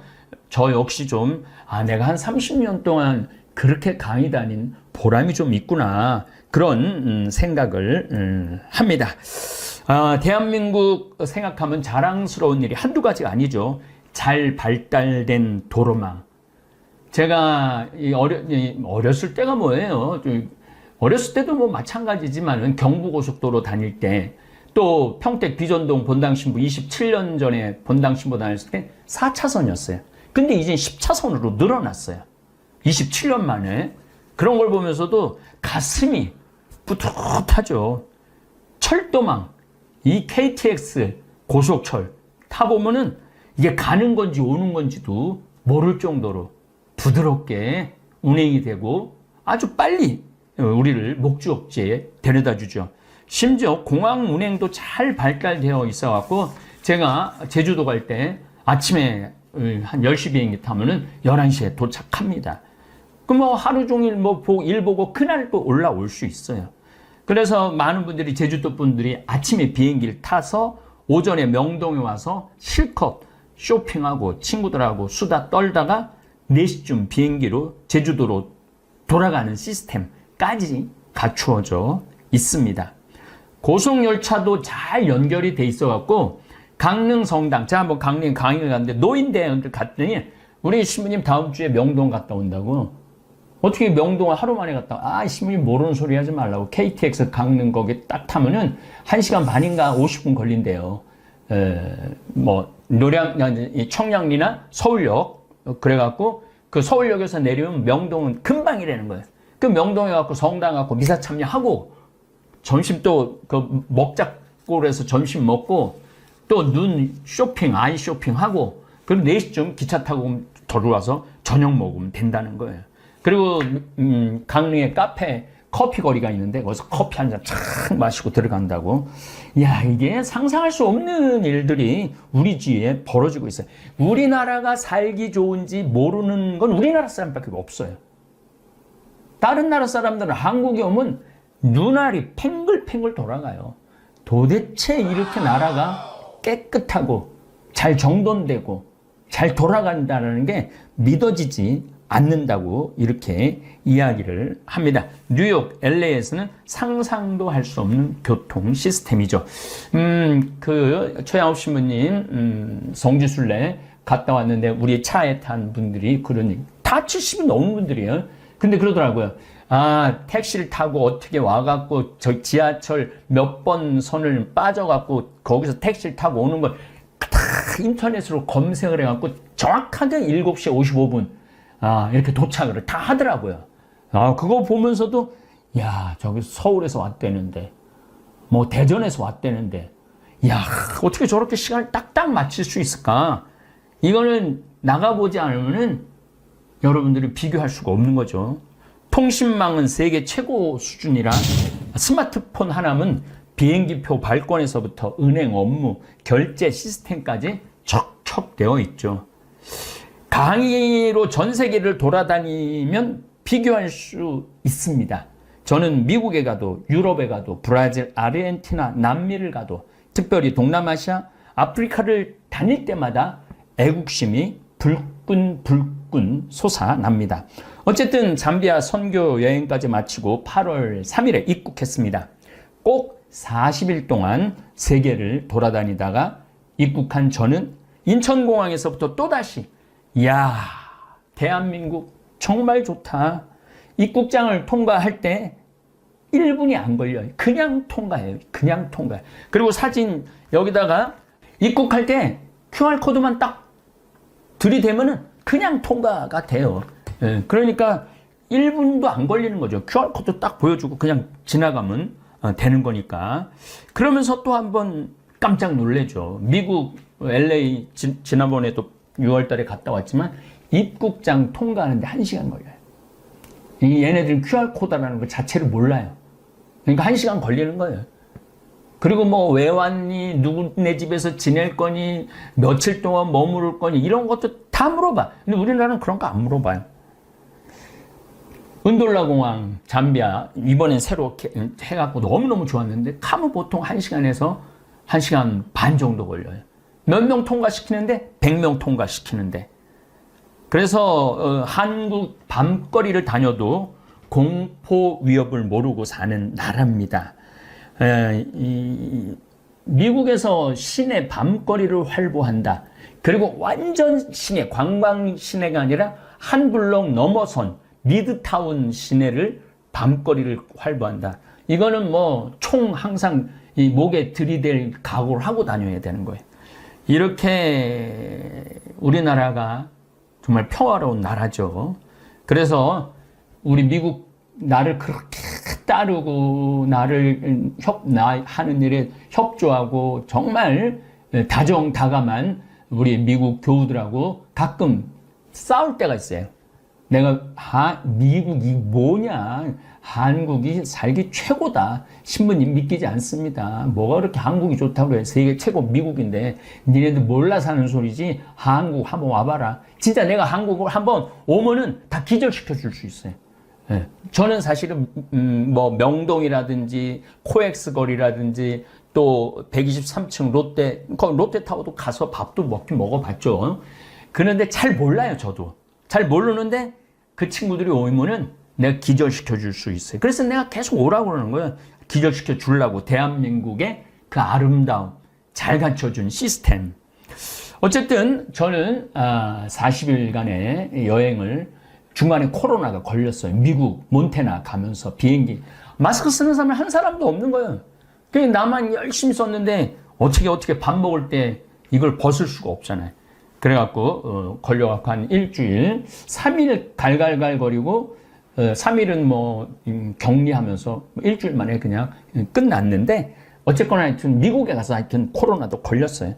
저 역시 좀 내가 한 30년 동안 그렇게 강의 다닌 보람이 좀 있구나. 그런 생각을 합니다. 대한민국 생각하면 자랑스러운 일이 한두 가지가 아니죠. 잘 발달된 도로망. 제가 어렸을 때가 뭐예요? 어렸을 때도 뭐 마찬가지지만은 경부고속도로 다닐 때 또 평택 비전동 본당신부 27년 전에 본당신부 다녔을 때 4차선이었어요. 근데 이제 10차선으로 늘어났어요. 27년 만에. 그런 걸 보면서도 가슴이 뿌듯하죠. 철도망, 이 KTX 고속철 타보면은 이게 가는 건지 오는 건지도 모를 정도로 부드럽게 운행이 되고 아주 빨리 우리를 목적지에 데려다 주죠. 심지어 공항 운행도 잘 발달되어 있어 갖고 제가 제주도 갈 때 아침에 한 10시 비행기 타면은 11시에 도착합니다. 그럼 하루 종일 일 보고 그날 또 올라올 수 있어요. 그래서 많은 분들이 제주도 분들이 아침에 비행기를 타서 오전에 명동에 와서 실컷 쇼핑하고 친구들하고 수다 떨다가 4시쯤 비행기로 제주도로 돌아가는 시스템까지 갖추어져 있습니다. 고속열차도 잘 연결이 돼 있어갖고 강릉 성당, 제가 한번 강릉 강의를 갔는데 노인대학을 갔더니 우리 신부님 다음 주에 명동 갔다 온다고. 어떻게 명동을 하루 만에 갔다 신부님 모르는 소리 하지 말라고. KTX 강릉 거기 딱 타면은 1시간 반인가 50분 걸린대요. 청량리나 서울역 그래갖고 그 서울역에서 내리면 명동은 금방이라는 거예요. 그 명동에 가고 성당 가고 미사 참여하고 점심 또 그 먹자골에서 점심 먹고 또 눈 쇼핑 아이 쇼핑하고 그리고 4시쯤 기차 타고 돌아와서 저녁 먹으면 된다는 거예요. 그리고 강릉에 카페 커피 거리가 있는데 거기서 커피 한 잔 촥 마시고 들어간다고. 야, 이게 상상할 수 없는 일들이 우리 주위에 벌어지고 있어요. 우리나라가 살기 좋은지 모르는 건 우리나라 사람밖에 없어요. 다른 나라 사람들은 한국에 오면 눈알이 팽글팽글 돌아가요. 도대체 이렇게 나라가 깨끗하고 잘 정돈되고 잘 돌아간다는 게 믿어지지 않는다고 이렇게 이야기를 합니다. 뉴욕, LA에서는 상상도 할 수 없는 교통 시스템이죠. 최양업 신부님, 성지순례 갔다 왔는데 우리 차에 탄 분들이 그러니 다 70이 넘은 분들이에요. 근데 그러더라고요. 아, 택시를 타고 어떻게 와갖고 저 지하철 몇 번 선을 빠져갖고 거기서 택시를 타고 오는 걸 다 인터넷으로 검색을 해갖고 정확하게 7시 55분 이렇게 도착을 다 하더라고요. 그거 보면서도 야, 저기 서울에서 왔대는데 뭐 대전에서 왔대는데 야, 어떻게 저렇게 시간을 딱딱 맞출 수 있을까? 이거는 나가보지 않으면은 여러분들이 비교할 수가 없는 거죠. 통신망은 세계 최고 수준이라 스마트폰 하나면 비행기표 발권에서부터 은행 업무, 결제 시스템까지 척척 되어 있죠. 강의로 전 세계를 돌아다니면 비교할 수 있습니다. 저는 미국에 가도 유럽에 가도 브라질, 아르헨티나, 남미를 가도 특별히 동남아시아, 아프리카를 다닐 때마다 애국심이 불끈 솟아납니다. 어쨌든 잠비아 선교 여행까지 마치고 8월 3일에 입국했습니다. 꼭 40일 동안 세계를 돌아다니다가 입국한 저는 인천공항에서부터 또다시 이야, 대한민국 정말 좋다. 입국장을 통과할 때 1분이 안 걸려요. 그냥 통과해요. 그냥 통과해요. 그리고 사진 여기다가 입국할 때 QR코드만 딱 들이대면은 그냥 통과가 돼요. 예, 그러니까 1분도 안 걸리는 거죠. QR코드 딱 보여주고 그냥 지나가면 되는 거니까. 그러면서 또 한번 깜짝 놀래죠. 미국 LA 지난번에도 6월 달에 갔다 왔지만 입국장 통과하는데 1시간 걸려요. 얘네들은 QR코드라는 것 자체를 몰라요. 그러니까 1시간 걸리는 거예요. 그리고 뭐 왜 왔니? 누구네 집에서 지낼 거니? 며칠 동안 머무를 거니? 이런 것도 다 물어봐. 근데 우리나라는 그런 거 안 물어봐요. 은돌라 공항, 잠비아 이번엔 새로 해갖고 너무너무 좋았는데 가면 보통 1시간에서 1시간 반 정도 걸려요. 몇 명 통과시키는데 100명 통과시키는데. 그래서 한국 밤거리를 다녀도 공포 위협을 모르고 사는 나라입니다. 미국에서 시내 밤거리를 활보한다. 그리고 완전 시내, 관광 시내가 아니라 한 블록 넘어선 미드타운 시내를 밤거리를 활보한다. 이거는 뭐 총 항상 이 목에 들이댈 각오를 하고 다녀야 되는 거예요. 이렇게 우리나라가 정말 평화로운 나라죠. 그래서 우리 미국 나를 그렇게 따르고 나를 하는 일에 협조하고 정말 다정다감한 우리 미국 교우들하고 가끔 싸울 때가 있어요. 내가 미국이 뭐냐, 한국이 살기 최고다, 신부님 믿기지 않습니다. 뭐가 그렇게 한국이 좋다고 해. 세계 최고 미국인데 니네들 몰라 사는 소리지. 한국 한번 와봐라. 진짜 내가 한국을 한번 오면은 다 기절시켜 줄 수 있어요. 네. 저는 사실은 뭐 명동이라든지 코엑스 거리라든지 또 123층 롯데타워도 가서 밥도 먹어봤죠. 그런데 잘 몰라요. 저도 잘 모르는데 그 친구들이 오면은 내가 기절시켜 줄 수 있어요. 그래서 내가 계속 오라고 그러는 거예요. 기절시켜 주려고. 대한민국의 그 아름다움, 잘 갖춰준 시스템. 어쨌든 저는 40일간의 여행을 중간에 코로나가 걸렸어요. 미국 몬태나 가면서 비행기 마스크 쓰는 사람이 한 사람도 없는 거예요. 그냥 나만 열심히 썼는데 어떻게 밥 먹을 때 이걸 벗을 수가 없잖아요. 그래갖고 걸려갖고 한 일주일 3일 갈갈갈거리고 3일은 뭐 격리하면서 일주일 만에 그냥 끝났는데 어쨌거나 하여튼 미국에 가서 하여튼 코로나도 걸렸어요.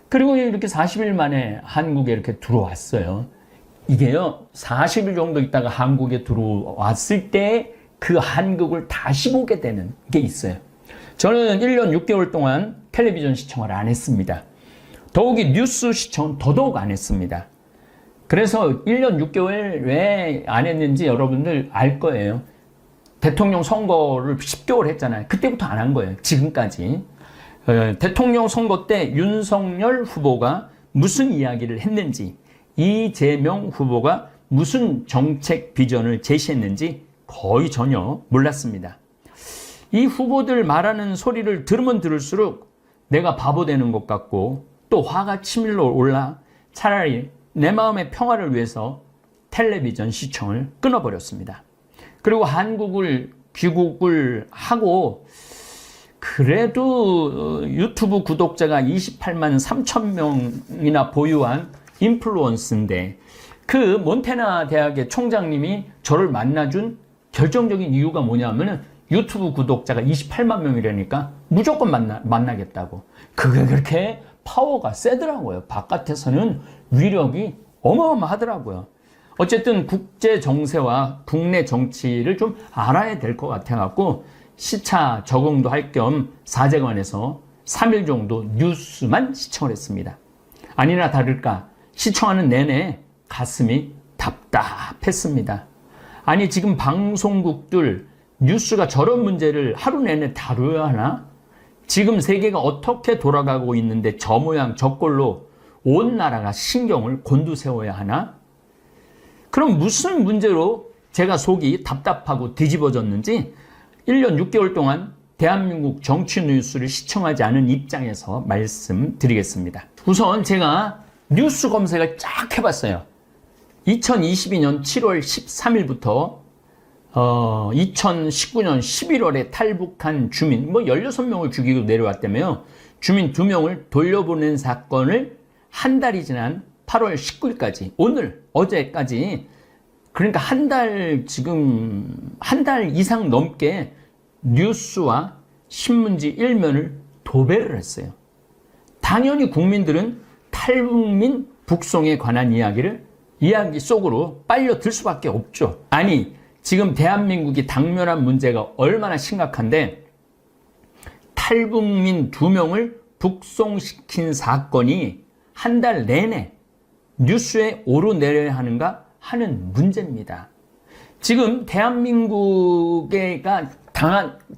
그리고 이렇게 40일 만에 한국에 이렇게 들어왔어요. 이게요 40일 정도 있다가 한국에 들어왔을 때 그 한국을 다시 보게 되는 게 있어요. 저는 1년 6개월 동안 텔레비전 시청을 안 했습니다. 더욱이 뉴스 시청은 더더욱 안 했습니다. 그래서 1년 6개월 왜 안 했는지 여러분들 알 거예요. 대통령 선거를 10개월 했잖아요. 그때부터 안 한 거예요. 지금까지. 대통령 선거 때 윤석열 후보가 무슨 이야기를 했는지, 이재명 후보가 무슨 정책 비전을 제시했는지 거의 전혀 몰랐습니다. 이 후보들 말하는 소리를 들으면 들을수록 내가 바보 되는 것 같고 또 화가 치밀러 올라 차라리 내 마음의 평화를 위해서 텔레비전 시청을 끊어버렸습니다. 그리고 한국을 귀국을 하고 그래도 유튜브 구독자가 28만 3천 명이나 보유한 인플루언서인데 그 몬태나 대학의 총장님이 저를 만나준 결정적인 이유가 뭐냐면은 유튜브 구독자가 28만 명이라니까 무조건 만나겠다고. 그게 그렇게 파워가 세더라고요. 바깥에서는 위력이 어마어마하더라고요. 어쨌든 국제 정세와 국내 정치를 좀 알아야 될 것 같아갖고 시차 적응도 할 겸 사제관에서 3일 정도 뉴스만 시청을 했습니다. 아니나 다를까 시청하는 내내 가슴이 답답했습니다. 아니 지금 방송국들 뉴스가 저런 문제를 하루 내내 다뤄야 하나? 지금 세계가 어떻게 돌아가고 있는데 저 모양 저 꼴로 온 나라가 신경을 곤두세워야 하나? 그럼 무슨 문제로 제가 속이 답답하고 뒤집어졌는지 1년 6개월 동안 대한민국 정치 뉴스를 시청하지 않은 입장에서 말씀드리겠습니다. 우선 제가 뉴스 검색을 쫙 해봤어요. 2022년 7월 13일부터 2019년 11월에 탈북한 주민 16명을 죽이고 내려왔다며요. 주민 2명을 돌려보낸 사건을 한 달이 지난 8월 19일까지 어제까지 그러니까 지금 한 달 이상 넘게 뉴스와 신문지 일면을 도배를 했어요. 당연히 국민들은 탈북민 북송에 관한 이야기 속으로 빨려들 수밖에 없죠. 아니 지금 대한민국이 당면한 문제가 얼마나 심각한데 탈북민 2명을 북송시킨 사건이 한 달 내내 뉴스에 오르내려야 하는가 하는 문제입니다. 지금 대한민국가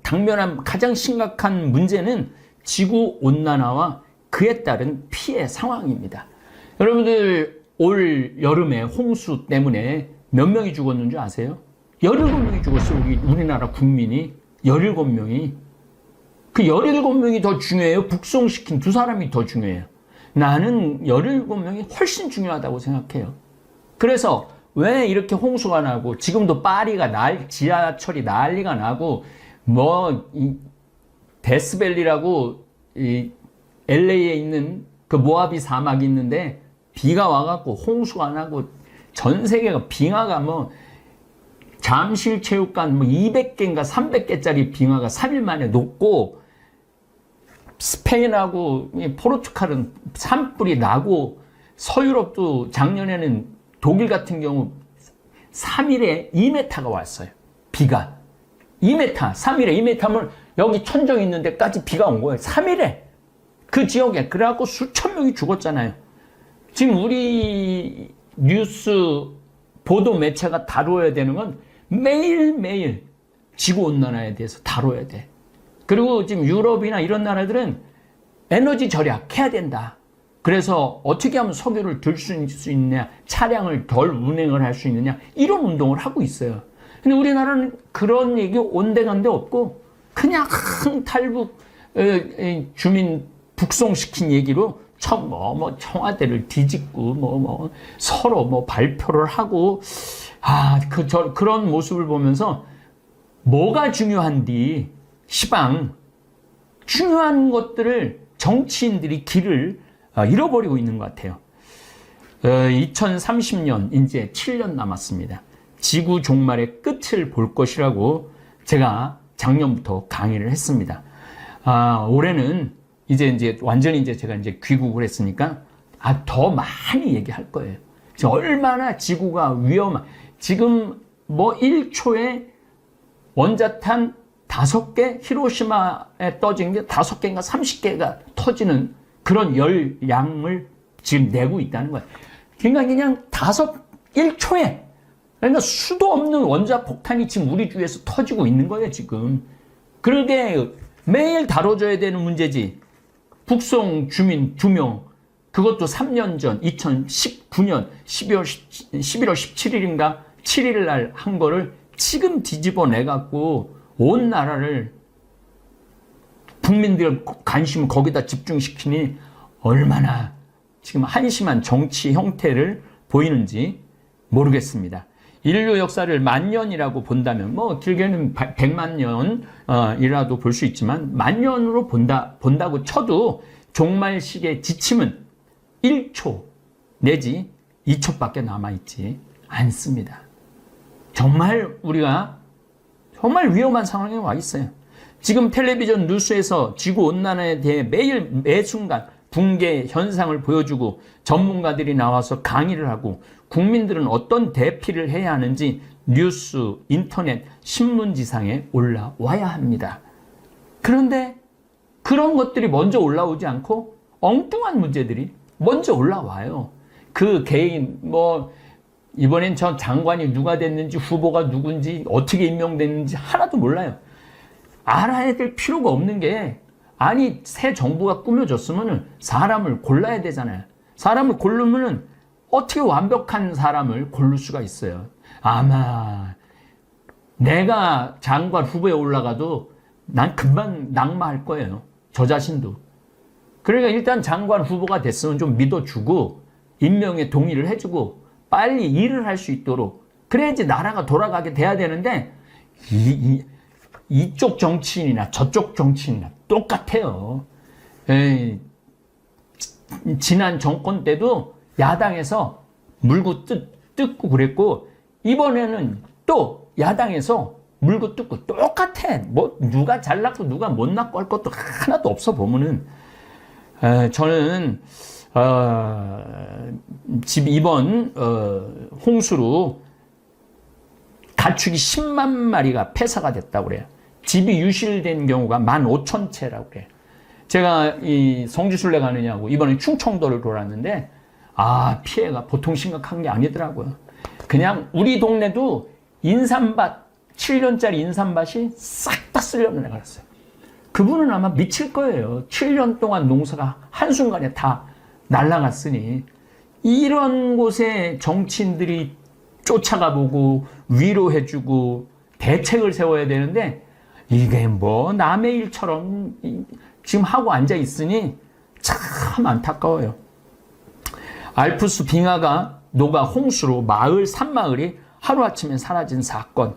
당면한 가장 심각한 문제는 지구온난화와 그에 따른 피해 상황입니다. 여러분들 올 여름에 홍수 때문에 몇 명이 죽었는 줄 아세요? 17명이 죽었어요. 우리나라 국민이 17명이. 그 17명이 더 중요해요? 북송시킨 2사람이 더 중요해요? 나는 17명이 훨씬 중요하다고 생각해요. 그래서 왜 이렇게 홍수가 나고 지금도 파리가 지하철이 난리가 나고 데스밸리라고 LA에 있는 그 모하비 사막이 있는데 비가 와갖고 홍수가 나고 전 세계가 빙하가 잠실체육관 200개인가 300개짜리 빙하가 3일 만에 녹고 스페인하고 포르투갈은 산불이 나고 서유럽도 작년에는 독일 같은 경우 3일에 2m가 왔어요. 비가. 2m, 3일에 2m면 여기 천정 있는 데까지 비가 온 거예요. 3일에. 그 지역에. 그래갖고 수천 명이 죽었잖아요. 지금 우리 뉴스 보도 매체가 다뤄야 되는 건 매일매일 지구온난화에 대해서 다뤄야 돼. 그리고 지금 유럽이나 이런 나라들은 에너지 절약해야 된다. 그래서 어떻게 하면 석유를 들 수 있느냐, 차량을 덜 운행을 할 수 있느냐, 이런 운동을 하고 있어요. 근데 우리나라는 그런 얘기 온데간데 없고 그냥 탈북 주민 북송시킨 얘기로 청와대를 뒤집고 서로 발표를 하고 그런 모습을 보면서 뭐가 중요한디 시방 중요한 것들을 정치인들이 길을 잃어버리고 있는 것 같아요. 2030년 이제 7년 남았습니다. 지구 종말의 끝을 볼 것이라고 제가 작년부터 강의를 했습니다. 올해는 이제 완전히 제가 귀국을 했으니까 더 많이 얘기할 거예요. 얼마나 지구가 지금 1초에
원자탄 5개, 히로시마에 떠진 게 5개인가 30개가 터지는 그런 열량을 지금 내고 있다는 거예요. 그러니까 그냥 1초에 그러니까 수도 없는 원자폭탄이 지금 우리 주위에서 터지고 있는 거예요, 지금. 그러게 매일 다뤄줘야 되는 문제지. 북송 주민 2명, 그것도 3년 전, 2019년 11월 17일인가 7일 날 한 거를 지금 뒤집어 내갖고 온 나라를 국민들 관심을 거기다 집중시키니 얼마나 지금 한심한 정치 형태를 보이는지 모르겠습니다. 인류 역사를 10,000년이라고 본다면 뭐 길게는 100만 년이라도 볼 수 있지만 10,000년으로 본다고 쳐도 종말식의 지침은 1초 내지 2초밖에 남아있지 않습니다. 정말 우리가 정말 위험한 상황에 와 있어요. 지금 텔레비전 뉴스에서 지구온난화에 대해 매일 매순간 붕괴 현상을 보여주고 전문가들이 나와서 강의를 하고 국민들은 어떤 대피를 해야 하는지 뉴스, 인터넷, 신문지상에 올라와야 합니다. 그런데 그런 것들이 먼저 올라오지 않고 엉뚱한 문제들이 먼저 올라와요. 그 개인 이번엔 저 장관이 누가 됐는지 후보가 누군지 어떻게 임명됐는지 하나도 몰라요. 알아야 될 필요가 없는 게 아니 새 정부가 꾸며졌으면 사람을 골라야 되잖아요. 사람을 고르면 어떻게 완벽한 사람을 고를 수가 있어요. 아마 내가 장관 후보에 올라가도 난 금방 낙마할 거예요. 저 자신도. 그러니까 일단 장관 후보가 됐으면 좀 믿어주고 임명에 동의를 해주고 빨리 일을 할 수 있도록 그래야지 나라가 돌아가게 돼야 되는데 이쪽 정치인이나 저쪽 정치인이나 똑같아요. 지난 정권 때도 야당에서 물고 뜯고 그랬고 이번에는 또 야당에서 물고 뜯고 똑같아. 누가 잘났고 누가 못났고 할 것도 하나도 없어 보면은 저는 이번 홍수로 가축이 10만 마리가 폐사가 됐다고 그래요. 집이 유실된 경우가 15,000채라고 그래요. 제가 이 성지순례 가느냐고 이번에 충청도를 돌았는데 피해가 보통 심각한 게 아니더라고요. 그냥 우리 동네도 인삼밭 7년짜리 인삼밭이 싹 다 쓸려나갔어요. 그분은 아마 미칠 거예요. 7년 동안 농사가 한순간에 다 날아갔으니 이런 곳에 정치인들이 쫓아가 보고 위로해주고 대책을 세워야 되는데 이게 남의 일처럼 지금 하고 앉아 있으니 참 안타까워요. 알프스 빙하가 녹아 홍수로 마을 산마을이 하루아침에 사라진 사건.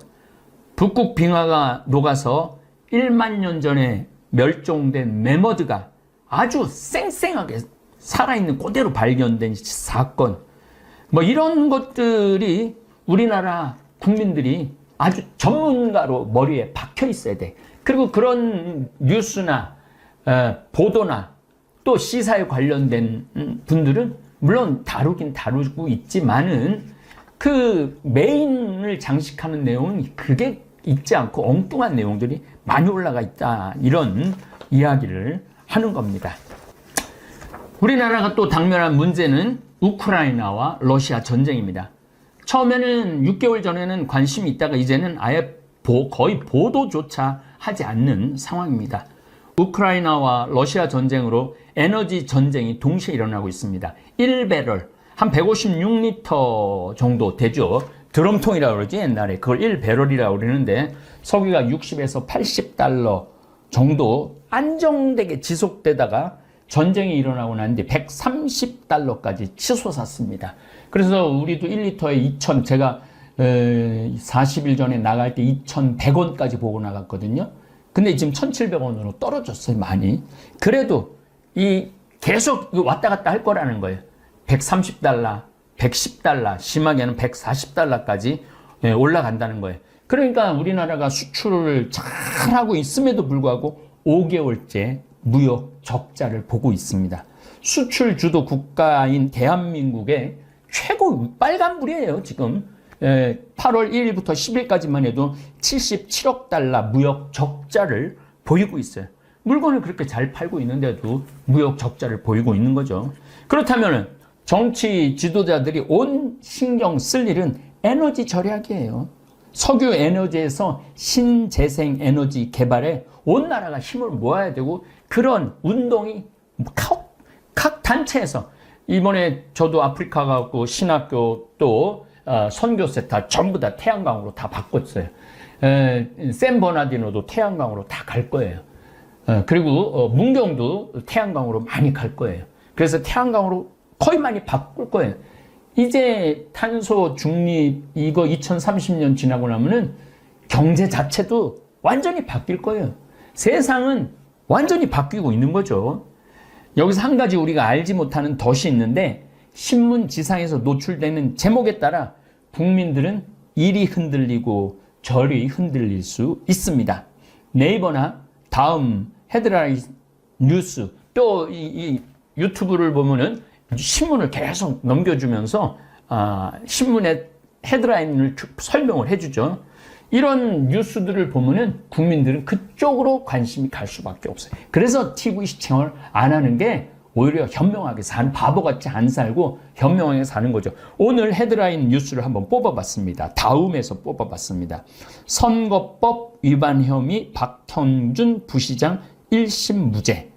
북극 빙하가 녹아서 1만 년 전에 멸종된 매머드가 아주 쌩쌩하게 살아있는 그대로 발견된 사건. 이런 것들이 우리나라 국민들이 아주 전문가로 머리에 박혀 있어야 돼. 그리고 그런 뉴스나 보도나 또 시사에 관련된 분들은 물론 다루긴 다루고 있지만은 그 메인을 장식하는 내용은 그게 있지 않고 엉뚱한 내용들이 많이 올라가 있다. 이런 이야기를 하는 겁니다. 우리나라가 또 당면한 문제는 우크라이나와 러시아 전쟁입니다. 처음에는 6개월 전에는 관심이 있다가 이제는 아예 거의 보도조차 하지 않는 상황입니다. 우크라이나와 러시아 전쟁으로 에너지 전쟁이 동시에 일어나고 있습니다. 1배럴, 한 156리터 정도 되죠. 드럼통이라고 그러지 옛날에. 그걸 1배럴이라고 그러는데 석유가 60에서 80달러 정도 안정되게 지속되다가 전쟁이 일어나고 난 뒤 130달러까지 치솟았습니다. 그래서 우리도 1리터에 2,000, 제가 40일 전에 나갈 때 2,100원까지 보고 나갔거든요. 근데 지금 1,700원으로 떨어졌어요, 많이. 그래도 계속 왔다 갔다 할 거라는 거예요. 130달러, 110달러, 심하게는 140달러까지 올라간다는 거예요. 그러니까 우리나라가 수출을 잘하고 있음에도 불구하고 5개월째 무역 적자를 보고 있습니다. 수출 주도 국가인 대한민국의 최고 빨간불이에요, 지금. 8월 1일부터 10일까지만 해도 77억 달러 무역 적자를 보이고 있어요. 물건을 그렇게 잘 팔고 있는데도 무역 적자를 보이고 있는 거죠. 그렇다면 정치 지도자들이 온 신경 쓸 일은 에너지 절약이에요. 석유 에너지에서 신재생 에너지 개발에 온 나라가 힘을 모아야 되고, 그런 운동이 각 단체에서, 이번에 저도 아프리카 가고 신학교 또 선교세 다 전부 다 태양광으로 다 바꿨어요. 샌 버나디노도 태양광으로 다 갈 거예요. 그리고 문경도 태양광으로 많이 갈 거예요. 그래서 태양광으로 거의 많이 바꿀 거예요. 이제 탄소 중립 이거 2030년 지나고 나면은 경제 자체도 완전히 바뀔 거예요. 세상은 완전히 바뀌고 있는 거죠. 여기서 한 가지 우리가 알지 못하는 덫이 있는데, 신문 지상에서 노출되는 제목에 따라 국민들은 이리 흔들리고 저리 흔들릴 수 있습니다. 네이버나 다음 헤드라인 뉴스, 또 이 유튜브를 보면은 신문을 계속 넘겨주면서 신문의 헤드라인을 설명을 해주죠. 이런 뉴스들을 보면은 국민들은 그쪽으로 관심이 갈 수밖에 없어요. 그래서 TV 시청을 안 하는 게 오히려 현명하게 사는, 바보같이 안 살고 현명하게 사는 거죠. 오늘 헤드라인 뉴스를 한번 뽑아봤습니다. 다음에서 뽑아봤습니다. 선거법 위반 혐의 박형준 부시장 1심 무죄.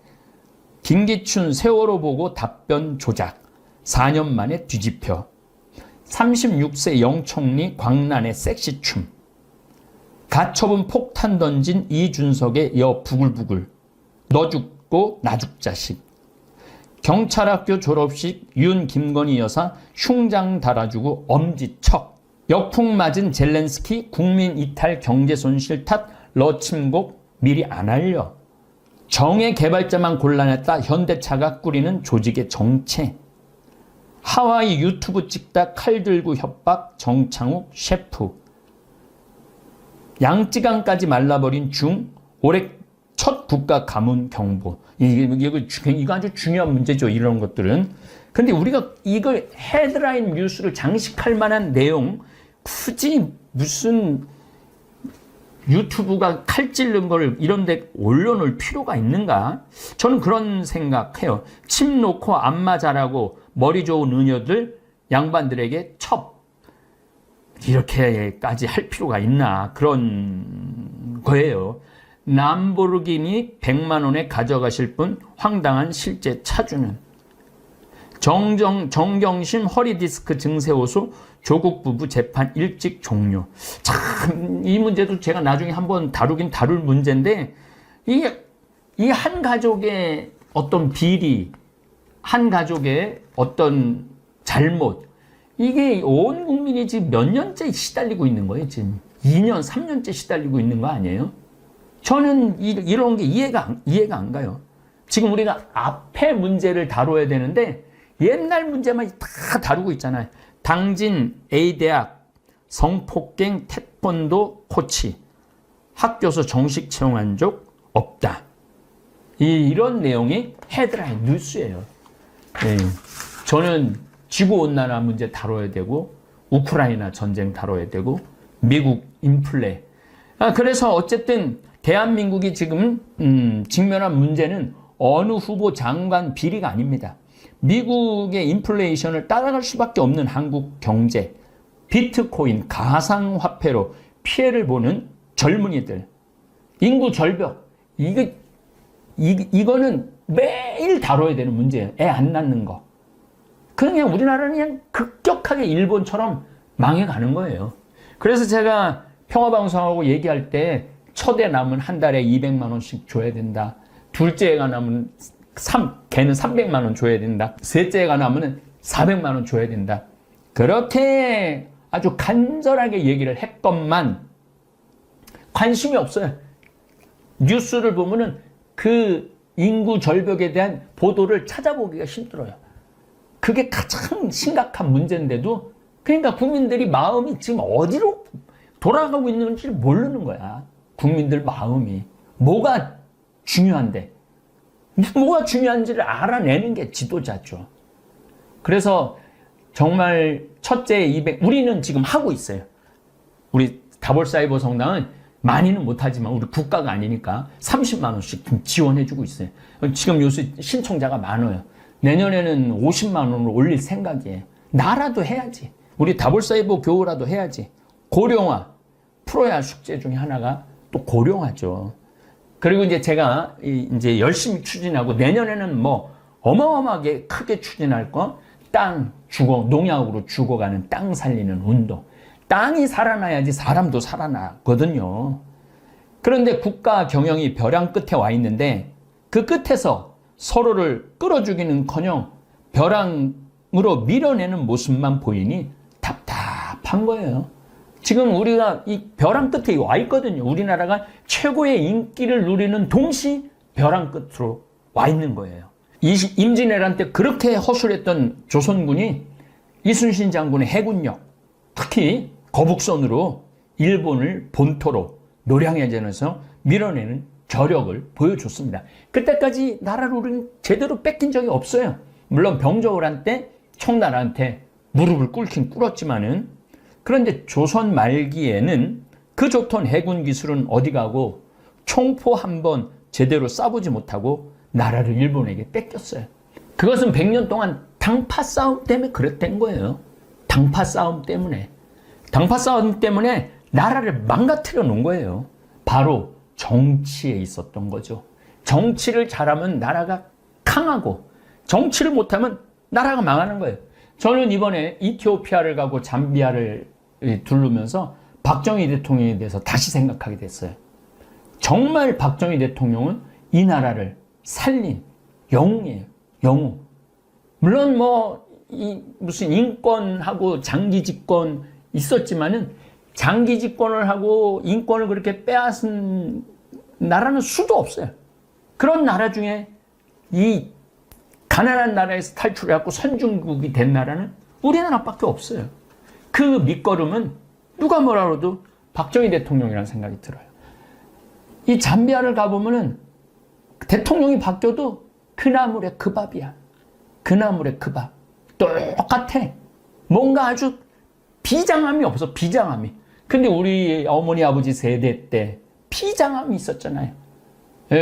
김기춘 세월호 보고 답변 조작. 4년 만에 뒤집혀. 36세 영총리 광란의 섹시춤. 가처분 폭탄 던진 이준석의 여 부글부글. 너 죽고 나 죽자식. 경찰학교 졸업식 윤 김건희 여사 흉장 달아주고 엄지척. 역풍 맞은 젤렌스키 국민 이탈 경제 손실 탓 러침곡 미리 안 알려. 정의 개발자만 곤란했다 현대차가 꾸리는 조직의 정체. 하와이 유튜브 찍다 칼 들고 협박 정창욱 셰프. 양쯔강까지 말라버린 중 올해 첫 국가 가문 경보. 이거 아주 중요한 문제죠, 이런 것들은. 근데 우리가 이걸 헤드라인 뉴스를 장식할 만한 내용, 굳이 무슨 유튜브가 칼 찔른 걸 이런 데 올려놓을 필요가 있는가? 저는 그런 생각해요. 침 놓고 안마 잘하고 머리 좋은 은여들 양반들에게 첩. 이렇게까지 할 필요가 있나? 그런 거예요. 람보르기니 100만 원에 가져가실 분 황당한 실제 차주는. 정경심 허리디스크 증세호소 조국 부부 재판 일찍 종료. 참, 이 문제도 제가 나중에 한번 다룰 문제인데, 이 한 가족의 어떤 비리, 한 가족의 어떤 잘못, 이게 온 국민이 지금 몇 년째 시달리고 있는 거예요, 지금. 2년, 3년째 시달리고 있는 거 아니에요? 저는 이런 게 이해가 안 가요. 지금 우리가 앞에 문제를 다뤄야 되는데, 옛날 문제만 다 다루고 있잖아요. 당진 A대학 성폭행 태권도 코치 학교에서 정식 채용한 적 없다. 이런 내용이 헤드라인 뉴스예요. 네. 저는 지구온난화 문제 다뤄야 되고, 우크라이나 전쟁 다뤄야 되고, 미국 인플레. 그래서 어쨌든 대한민국이 지금 직면한 문제는 어느 후보 장관 비리가 아닙니다. 미국의 인플레이션을 따라갈 수밖에 없는 한국 경제, 비트코인, 가상화폐로 피해를 보는 젊은이들, 인구 절벽, 이거는 매일 다뤄야 되는 문제예요. 애 안 낳는 거. 그냥 우리나라는 그냥 급격하게 일본처럼 망해가는 거예요. 그래서 제가 평화방송하고 얘기할 때 첫 애 낳으면 한 달에 200만 원씩 줘야 된다. 둘째 애가 낳으면 걔는 300만 원 줘야 된다. 셋째 애가 낳으면 400만 원 줘야 된다. 그렇게 아주 간절하게 얘기를 했건만 관심이 없어요. 뉴스를 보면은 그 인구 절벽에 대한 보도를 찾아보기가 힘들어요. 그게 가장 심각한 문제인데도, 그러니까 국민들이 마음이 지금 어디로 돌아가고 있는지 모르는 거야. 국민들 마음이. 뭐가 중요한데. 뭐가 중요한지를 알아내는 게 지도자죠. 그래서 정말 첫째 200, 우리는 지금 하고 있어요. 우리 다볼사이버 성당은 많이는 못하지만 우리 국가가 아니니까 30만 원씩 지원해주고 있어요. 지금 요새 신청자가 많아요. 내년에는 50만 원으로 올릴 생각이에요. 나라도 해야지. 우리 다볼사이버 교우라도 해야지. 고령화, 풀어야 할 숙제 중에 하나가 또 고령화죠. 그리고 이제 제가 이제 열심히 추진하고 내년에는 뭐 어마어마하게 크게 추진할 거, 농약으로 죽어가는 땅 살리는 운동. 땅이 살아나야지 사람도 살아나거든요. 그런데 국가 경영이 벼랑 끝에 와 있는데 그 끝에서 서로를 끌어주기는커녕 벼랑으로 밀어내는 모습만 보이니 답답한 거예요. 지금 우리가 이 벼랑 끝에 와 있거든요. 우리나라가 최고의 인기를 누리는 동시 벼랑 끝으로 와 있는 거예요. 임진왜란 때 그렇게 허술했던 조선군이 이순신 장군의 해군력, 특히 거북선으로 일본을 본토로 노량해전에서 밀어내는 저력을 보여줬습니다. 그때까지 나라를 우리는 제대로 뺏긴 적이 없어요. 물론 병조호란 때 청나라한테 무릎을 꿇긴 꿇었지만은, 그런데 조선 말기에는 그 좋던 해군 기술은 어디 가고 총포 한 번 제대로 쏴보지 못하고 나라를 일본에게 뺏겼어요. 그것은 100년 동안 당파 싸움 때문에 그랬던 거예요. 당파 싸움 때문에. 당파 싸움 때문에 나라를 망가뜨려 놓은 거예요. 바로 정치에 있었던 거죠. 정치를 잘하면 나라가 강하고 정치를 못하면 나라가 망하는 거예요. 저는 이번에 이티오피아를 가고 잠비아를 둘르면서 박정희 대통령에 대해서 다시 생각하게 됐어요. 정말 박정희 대통령은 이 나라를 살린 영웅이에요. 영웅. 물론 무슨 인권하고 장기 집권 있었지만은 장기 집권을 하고 인권을 그렇게 빼앗은 나라는 수도 없어요. 그런 나라 중에 이 가난한 나라에서 탈출해갖고 선진국이 된 나라는 우리나라밖에 없어요. 그 밑거름은 누가 뭐라 그래도 박정희 대통령이라는 생각이 들어요. 이 잠비아를 가보면은 대통령이 바뀌어도 그 나물의 그 밥이야. 그 나물의 그 밥. 똑같아. 뭔가 아주 비장함이 없어, 비장함이. 근데 우리 어머니 아버지 세대 때 비장함이 있었잖아요.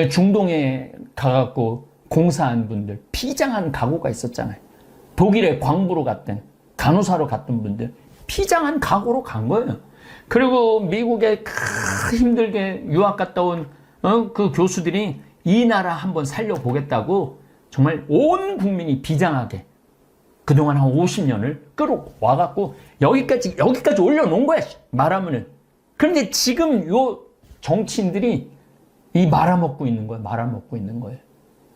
중동에 가갖고 공사한 분들, 비장한 각오가 있었잖아요. 독일에 광부로 갔던, 간호사로 갔던 분들, 비장한 각오로 간 거예요. 그리고 미국에 힘들게 유학 갔다 온 그 교수들이 이 나라 한번 살려보겠다고 정말 온 국민이 비장하게 그동안 한 50년을 끌어와갖고 여기까지 올려놓은 거야, 말하면은. 그런데 지금 요 정치인들이 이 말아먹고 있는 거예요.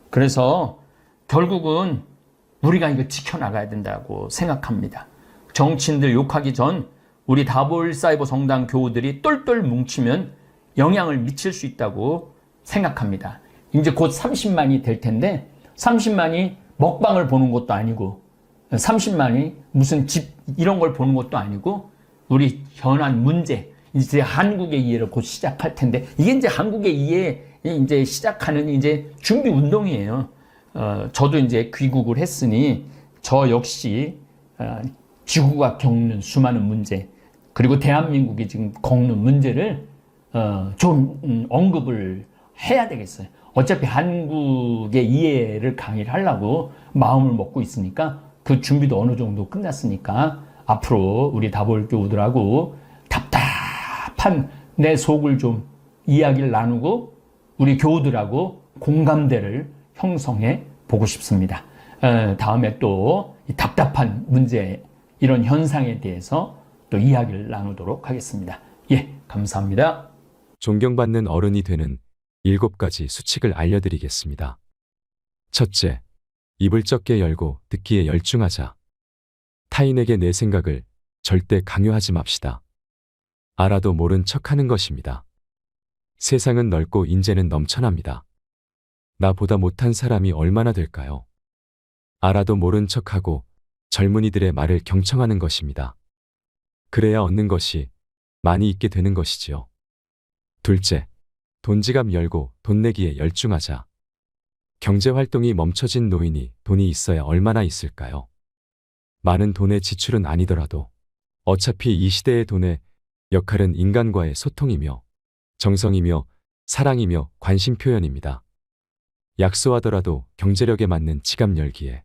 그래서 결국은 우리가 이거 지켜나가야 된다고 생각합니다. 정치인들 욕하기 전 우리 다볼사이버 성당 교우들이 똘똘 뭉치면 영향을 미칠 수 있다고 생각합니다. 이제 곧 30만이 될 텐데 30만이 먹방을 보는 것도 아니고 30만이 무슨 집 이런 걸 보는 것도 아니고 우리 현안 문제, 이제 한국의 이해를 곧 시작할 텐데 이게 이제 한국의 이해 이제 시작하는 이제 준비 운동이에요. 저도 이제 귀국을 했으니 저 역시 지구가 겪는 수많은 문제 그리고 대한민국이 지금 겪는 문제를 좀 언급을 해야 되겠어요. 어차피 한국의 이해를 강의를 하려고 마음을 먹고 있으니까 그 준비도 어느 정도 끝났으니까 앞으로 우리 다볼 교우들하고 답답한 내 속을 좀 이야기를 나누고 우리 교우들하고 공감대를 형성해 보고 싶습니다. 다음에 또 이 답답한 문제 이런 현상에 대해서 또 이야기를 나누도록 하겠습니다. 예, 감사합니다.
존경받는 어른이 되는 7가지 수칙을 알려드리겠습니다. 첫째, 입을 적게 열고 듣기에 열중하자. 타인에게 내 생각을 절대 강요하지 맙시다. 알아도 모른 척하는 것입니다. 세상은 넓고 인재는 넘쳐납니다. 나보다 못한 사람이 얼마나 될까요? 알아도 모른 척하고 젊은이들의 말을 경청하는 것입니다. 그래야 얻는 것이 많이 있게 되는 것이지요. 둘째, 돈지갑 열고 돈 내기에 열중하자. 경제활동이 멈춰진 노인이 돈이 있어야 얼마나 있을까요? 많은 돈의 지출은 아니더라도 어차피 이 시대의 돈의 역할은 인간과의 소통이며 정성이며 사랑이며 관심 표현입니다. 약소하더라도 경제력에 맞는 지갑 열기에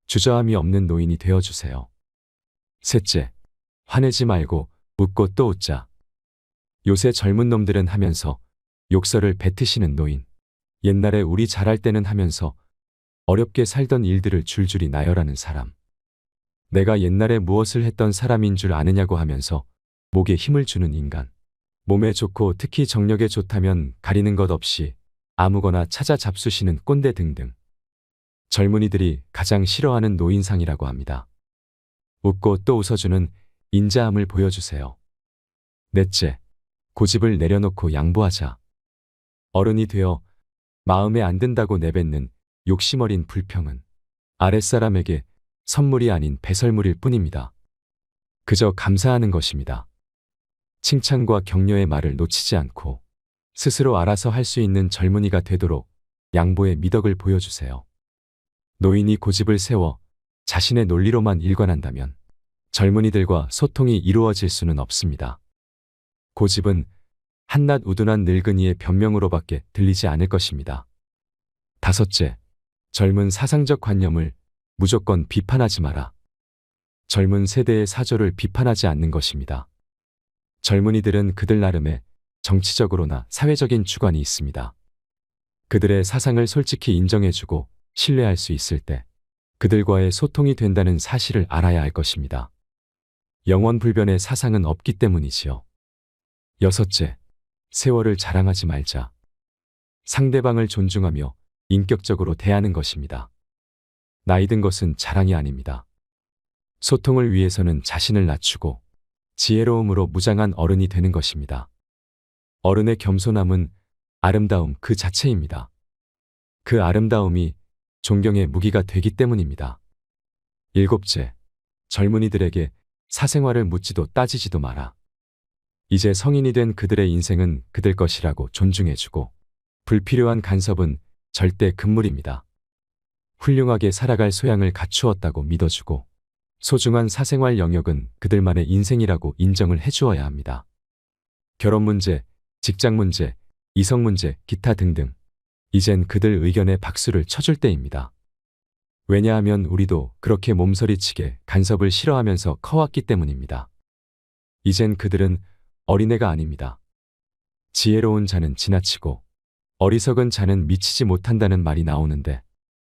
주저함이 없는 노인이 되어주세요. 셋째, 화내지 말고 웃고 또 웃자. 요새 젊은 놈들은 하면서 욕설을 뱉으시는 노인. 옛날에 우리 잘할 때는 하면서 어렵게 살던 일들을 줄줄이 나열하는 사람. 내가 옛날에 무엇을 했던 사람인 줄 아느냐고 하면서 목에 힘을 주는 인간. 몸에 좋고 특히 정력에 좋다면 가리는 것 없이 아무거나 찾아 잡수시는 꼰대 등등. 젊은이들이 가장 싫어하는 노인상이라고 합니다. 웃고 또 웃어주는 인자함을 보여주세요. 넷째, 고집을 내려놓고 양보하자. 어른이 되어 마음에 안 든다고 내뱉는 욕심어린 불평은 아랫사람에게 선물이 아닌 배설물일 뿐입니다. 그저 감사하는 것입니다. 칭찬과 격려의 말을 놓치지 않고 스스로 알아서 할 수 있는 젊은이가 되도록 양보의 미덕을 보여주세요. 노인이 고집을 세워 자신의 논리로만 일관한다면 젊은이들과 소통이 이루어질 수는 없습니다. 고집은 한낱 우둔한 늙은이의 변명으로밖에 들리지 않을 것입니다. 다섯째, 젊은 사상적 관념을 무조건 비판하지 마라. 젊은 세대의 사조를 비판하지 않는 것입니다. 젊은이들은 그들 나름의 정치적으로나 사회적인 주관이 있습니다. 그들의 사상을 솔직히 인정해주고 신뢰할 수 있을 때 그들과의 소통이 된다는 사실을 알아야 할 것입니다. 영원불변의 사상은 없기 때문이지요. 여섯째, 세월을 자랑하지 말자. 상대방을 존중하며 인격적으로 대하는 것입니다. 나이 든 것은 자랑이 아닙니다. 소통을 위해서는 자신을 낮추고 지혜로움으로 무장한 어른이 되는 것입니다. 어른의 겸손함은 아름다움 그 자체입니다. 그 아름다움이 존경의 무기가 되기 때문입니다. 일곱째, 젊은이들에게 사생활을 묻지도 따지지도 마라. 이제 성인이 된 그들의 인생은 그들 것이라고 존중해주고 불필요한 간섭은 절대 금물입니다. 훌륭하게 살아갈 소양을 갖추었다고 믿어주고 소중한 사생활 영역은 그들만의 인생이라고 인정을 해주어야 합니다. 결혼 문제, 직장 문제, 이성 문제, 기타 등등. 이젠 그들 의견에 박수를 쳐줄 때입니다. 왜냐하면 우리도 그렇게 몸서리치게 간섭을 싫어하면서 커왔기 때문입니다. 이젠 그들은 어린애가 아닙니다. 지혜로운 자는 지나치고 어리석은 자는 미치지 못한다는 말이 나오는데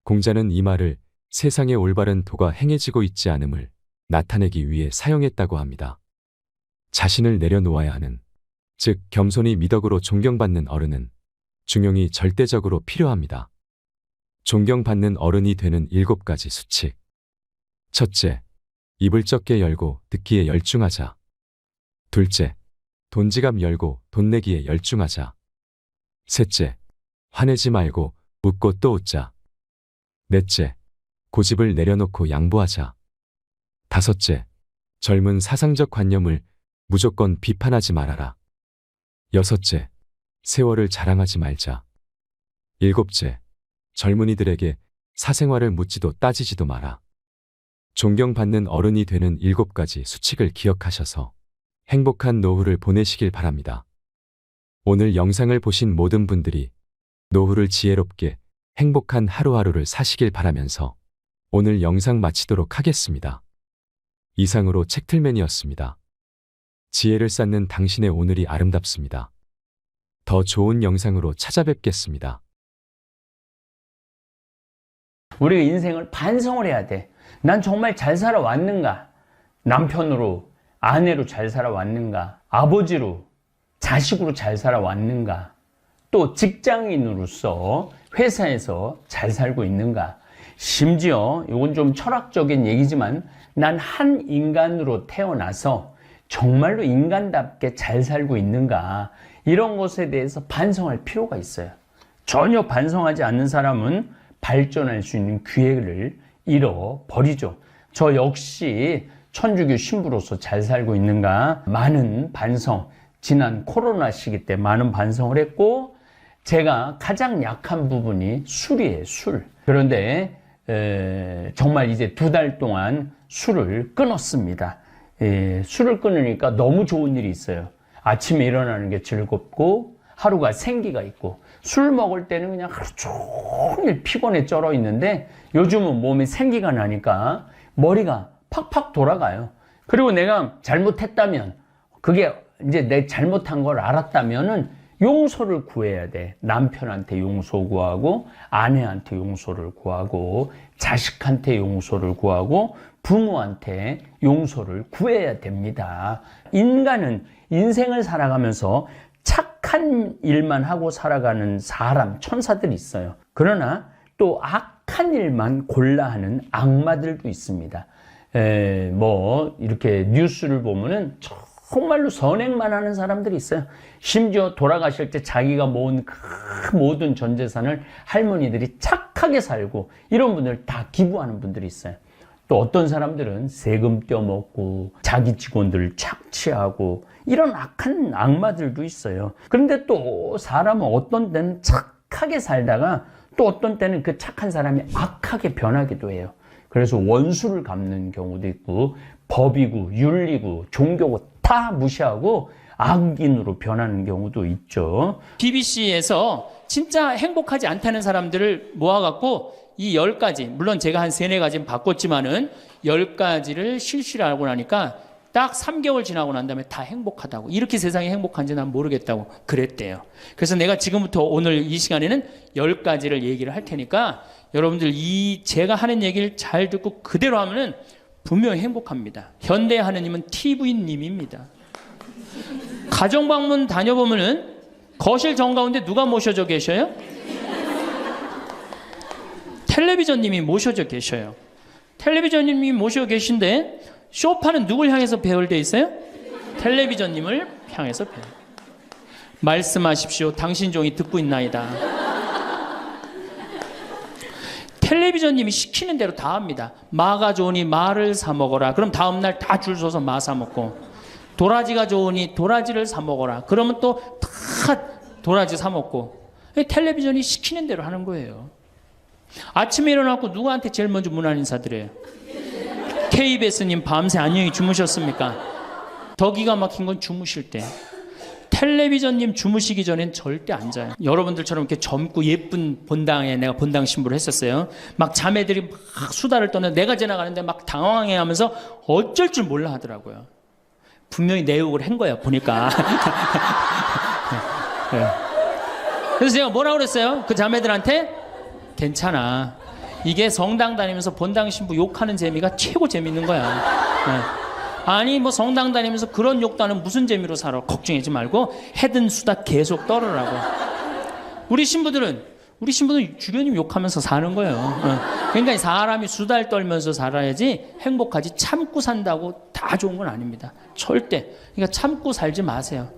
공자는 이 말을 세상의 올바른 도가 행해지고 있지 않음을 나타내기 위해 사용했다고 합니다. 자신을 내려놓아야 하는, 즉 겸손히 미덕으로 존경받는 어른은 중용이 절대적으로 필요합니다. 존경받는 어른이 되는 7가지 수칙. 첫째, 입을 적게 열고 듣기에 열중하자. 둘째, 돈지갑 열고 돈 내기에 열중하자. 셋째, 화내지 말고 웃고 또 웃자. 넷째, 고집을 내려놓고 양보하자. 다섯째, 젊은 사상적 관념을 무조건 비판하지 말아라. 여섯째, 세월을 자랑하지 말자. 일곱째, 젊은이들에게 사생활을 묻지도 따지지도 마라. 존경받는 어른이 되는 7가지 수칙을 기억하셔서 행복한 노후를 보내시길 바랍니다. 오늘 영상을 보신 모든 분들이 노후를 지혜롭게 행복한 하루하루를 사시길 바라면서 오늘 영상 마치도록 하겠습니다. 이상으로 책틀맨이었습니다. 지혜를 쌓는 당신의 오늘이 아름답습니다. 더 좋은 영상으로 찾아뵙겠습니다.
우리가 인생을 반성을 해야 돼. 난 정말 잘 살아왔는가? 남편으로, 아내로 잘 살아왔는가? 아버지로, 자식으로 잘 살아왔는가? 또 직장인으로서 회사에서 잘 살고 있는가? 심지어 이건 좀 철학적인 얘기지만 난 한 인간으로 태어나서 정말로 인간답게 잘 살고 있는가? 이런 것에 대해서 반성할 필요가 있어요. 전혀 반성하지 않는 사람은 발전할 수 있는 기회를 잃어버리죠. 저 역시 천주교 신부로서 잘 살고 있는가? 많은 반성, 지난 코로나 시기 때 많은 반성을 했고 제가 가장 약한 부분이 술이에요, 술. 그런데 정말 이제 2달 동안 술을 끊었습니다. 술을 끊으니까 너무 좋은 일이 있어요. 아침에 일어나는 게 즐겁고 하루가 생기가 있고, 술 먹을 때는 그냥 하루 종일 피곤해 쩔어 있는데 요즘은 몸에 생기가 나니까 머리가 팍팍 돌아가요. 그리고 내가 잘못했다면, 그게 이제 내 잘못한 걸 알았다면은 용서를 구해야 돼. 남편한테 용서 구하고, 아내한테 용서를 구하고, 자식한테 용서를 구하고, 부모한테 용서를 구해야 됩니다. 인간은 인생을 살아가면서 착한 일만 하고 살아가는 사람, 천사들이 있어요. 그러나 또 악한 일만 골라 하는 악마들도 있습니다. 이렇게 뉴스를 보면은 정말로 선행만 하는 사람들이 있어요. 심지어 돌아가실 때 자기가 모은 그 모든 전 재산을 할머니들이 착하게 살고, 이런 분들 다 기부하는 분들이 있어요. 또 어떤 사람들은 세금 떼어먹고 자기 직원들을 착취하고, 이런 악한 악마들도 있어요. 그런데 또 사람은 어떤 때는 착하게 살다가 또 어떤 때는 그 착한 사람이 악하게 변하기도 해요. 그래서 원수를 갚는 경우도 있고, 법이고 윤리고 종교고 다 무시하고 악인으로 변하는 경우도 있죠.
BBC에서 진짜 행복하지 않다는 사람들을 모아갖고 이 10가지, 물론 제가 한 3-4가지는 바꿨지만은 10가지를 실시를 하고 나니까 딱 3개월 지나고 난 다음에 다 행복하다고, 이렇게 세상이 행복한지 난 모르겠다고 그랬대요. 그래서 내가 지금부터 오늘 이 시간에는 10가지를 얘기를 할 테니까 여러분들 제가 하는 얘기를 잘 듣고 그대로 하면은 분명히 행복합니다. 현대 하느님은 TV님입니다. 가정방문 다녀보면은 거실 정가운데 누가 모셔져 계셔요? 텔레비전님이 모셔져 계셔요. 텔레비전님이 모셔 계신데 소파는 누굴 향해서 배열되어 있어요? 텔레비전님을 향해서 배열. 말씀하십시오. 당신 종이 듣고 있나이다. 텔레비전님이 시키는 대로 다 합니다. 마가 좋으니 마를 사 먹어라. 그럼 다음날 다 줄 서서 마 사 먹고, 도라지가 좋으니 도라지를 사 먹어라. 그러면 또 다 도라지 사 먹고. 텔레비전이 시키는 대로 하는 거예요. 아침에 일어나고 누구한테 제일 먼저 문안 인사드려요? KBS님 밤새 안녕히 주무셨습니까? 더 기가 막힌 건 주무실 때. 텔레비전님 주무시기 전엔 절대 안 자요. 여러분들처럼 이렇게 젊고 예쁜 본당에 내가 본당 신부를 했었어요. 막 자매들이 막 수다를 떠는, 내가 지나가는데 막 당황해하면서 어쩔 줄 몰라 하더라고요. 분명히 내 욕을 한 거야 보니까. 네. 그래서 제가 뭐라고 그랬어요? 그 자매들한테 괜찮아. 이게 성당 다니면서 본당 신부 욕하는 재미가 최고 재밌는 거야. 네. 아니 뭐 성당 다니면서 그런 욕도 하는 무슨 재미로 살아. 걱정하지 말고 해든 수다 계속 떨으라고. 우리 신부들은 주변님 욕하면서 사는 거예요. 그러니까 사람이 수다를 떨면서 살아야지 행복하지, 참고 산다고 다 좋은 건 아닙니다. 절대. 그러니까 참고 살지 마세요.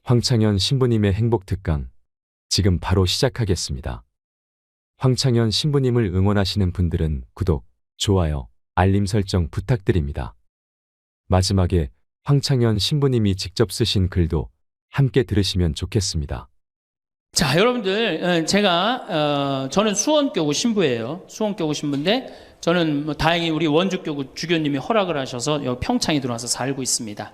황창현 신부님의 행복 특강, 지금 바로 시작하겠습니다. 황창현 신부님을 응원하시는 분들은 구독, 좋아요, 알림 설정 부탁드립니다. 마지막에 황창현 신부님이 직접 쓰신 글도 함께 들으시면 좋겠습니다.
자, 여러분들, 저는 수원교구 신부예요. 수원교구 신부인데 저는 뭐 다행히 우리 원주교구 주교님이 허락을 하셔서 여기 평창에 들어와서 살고 있습니다.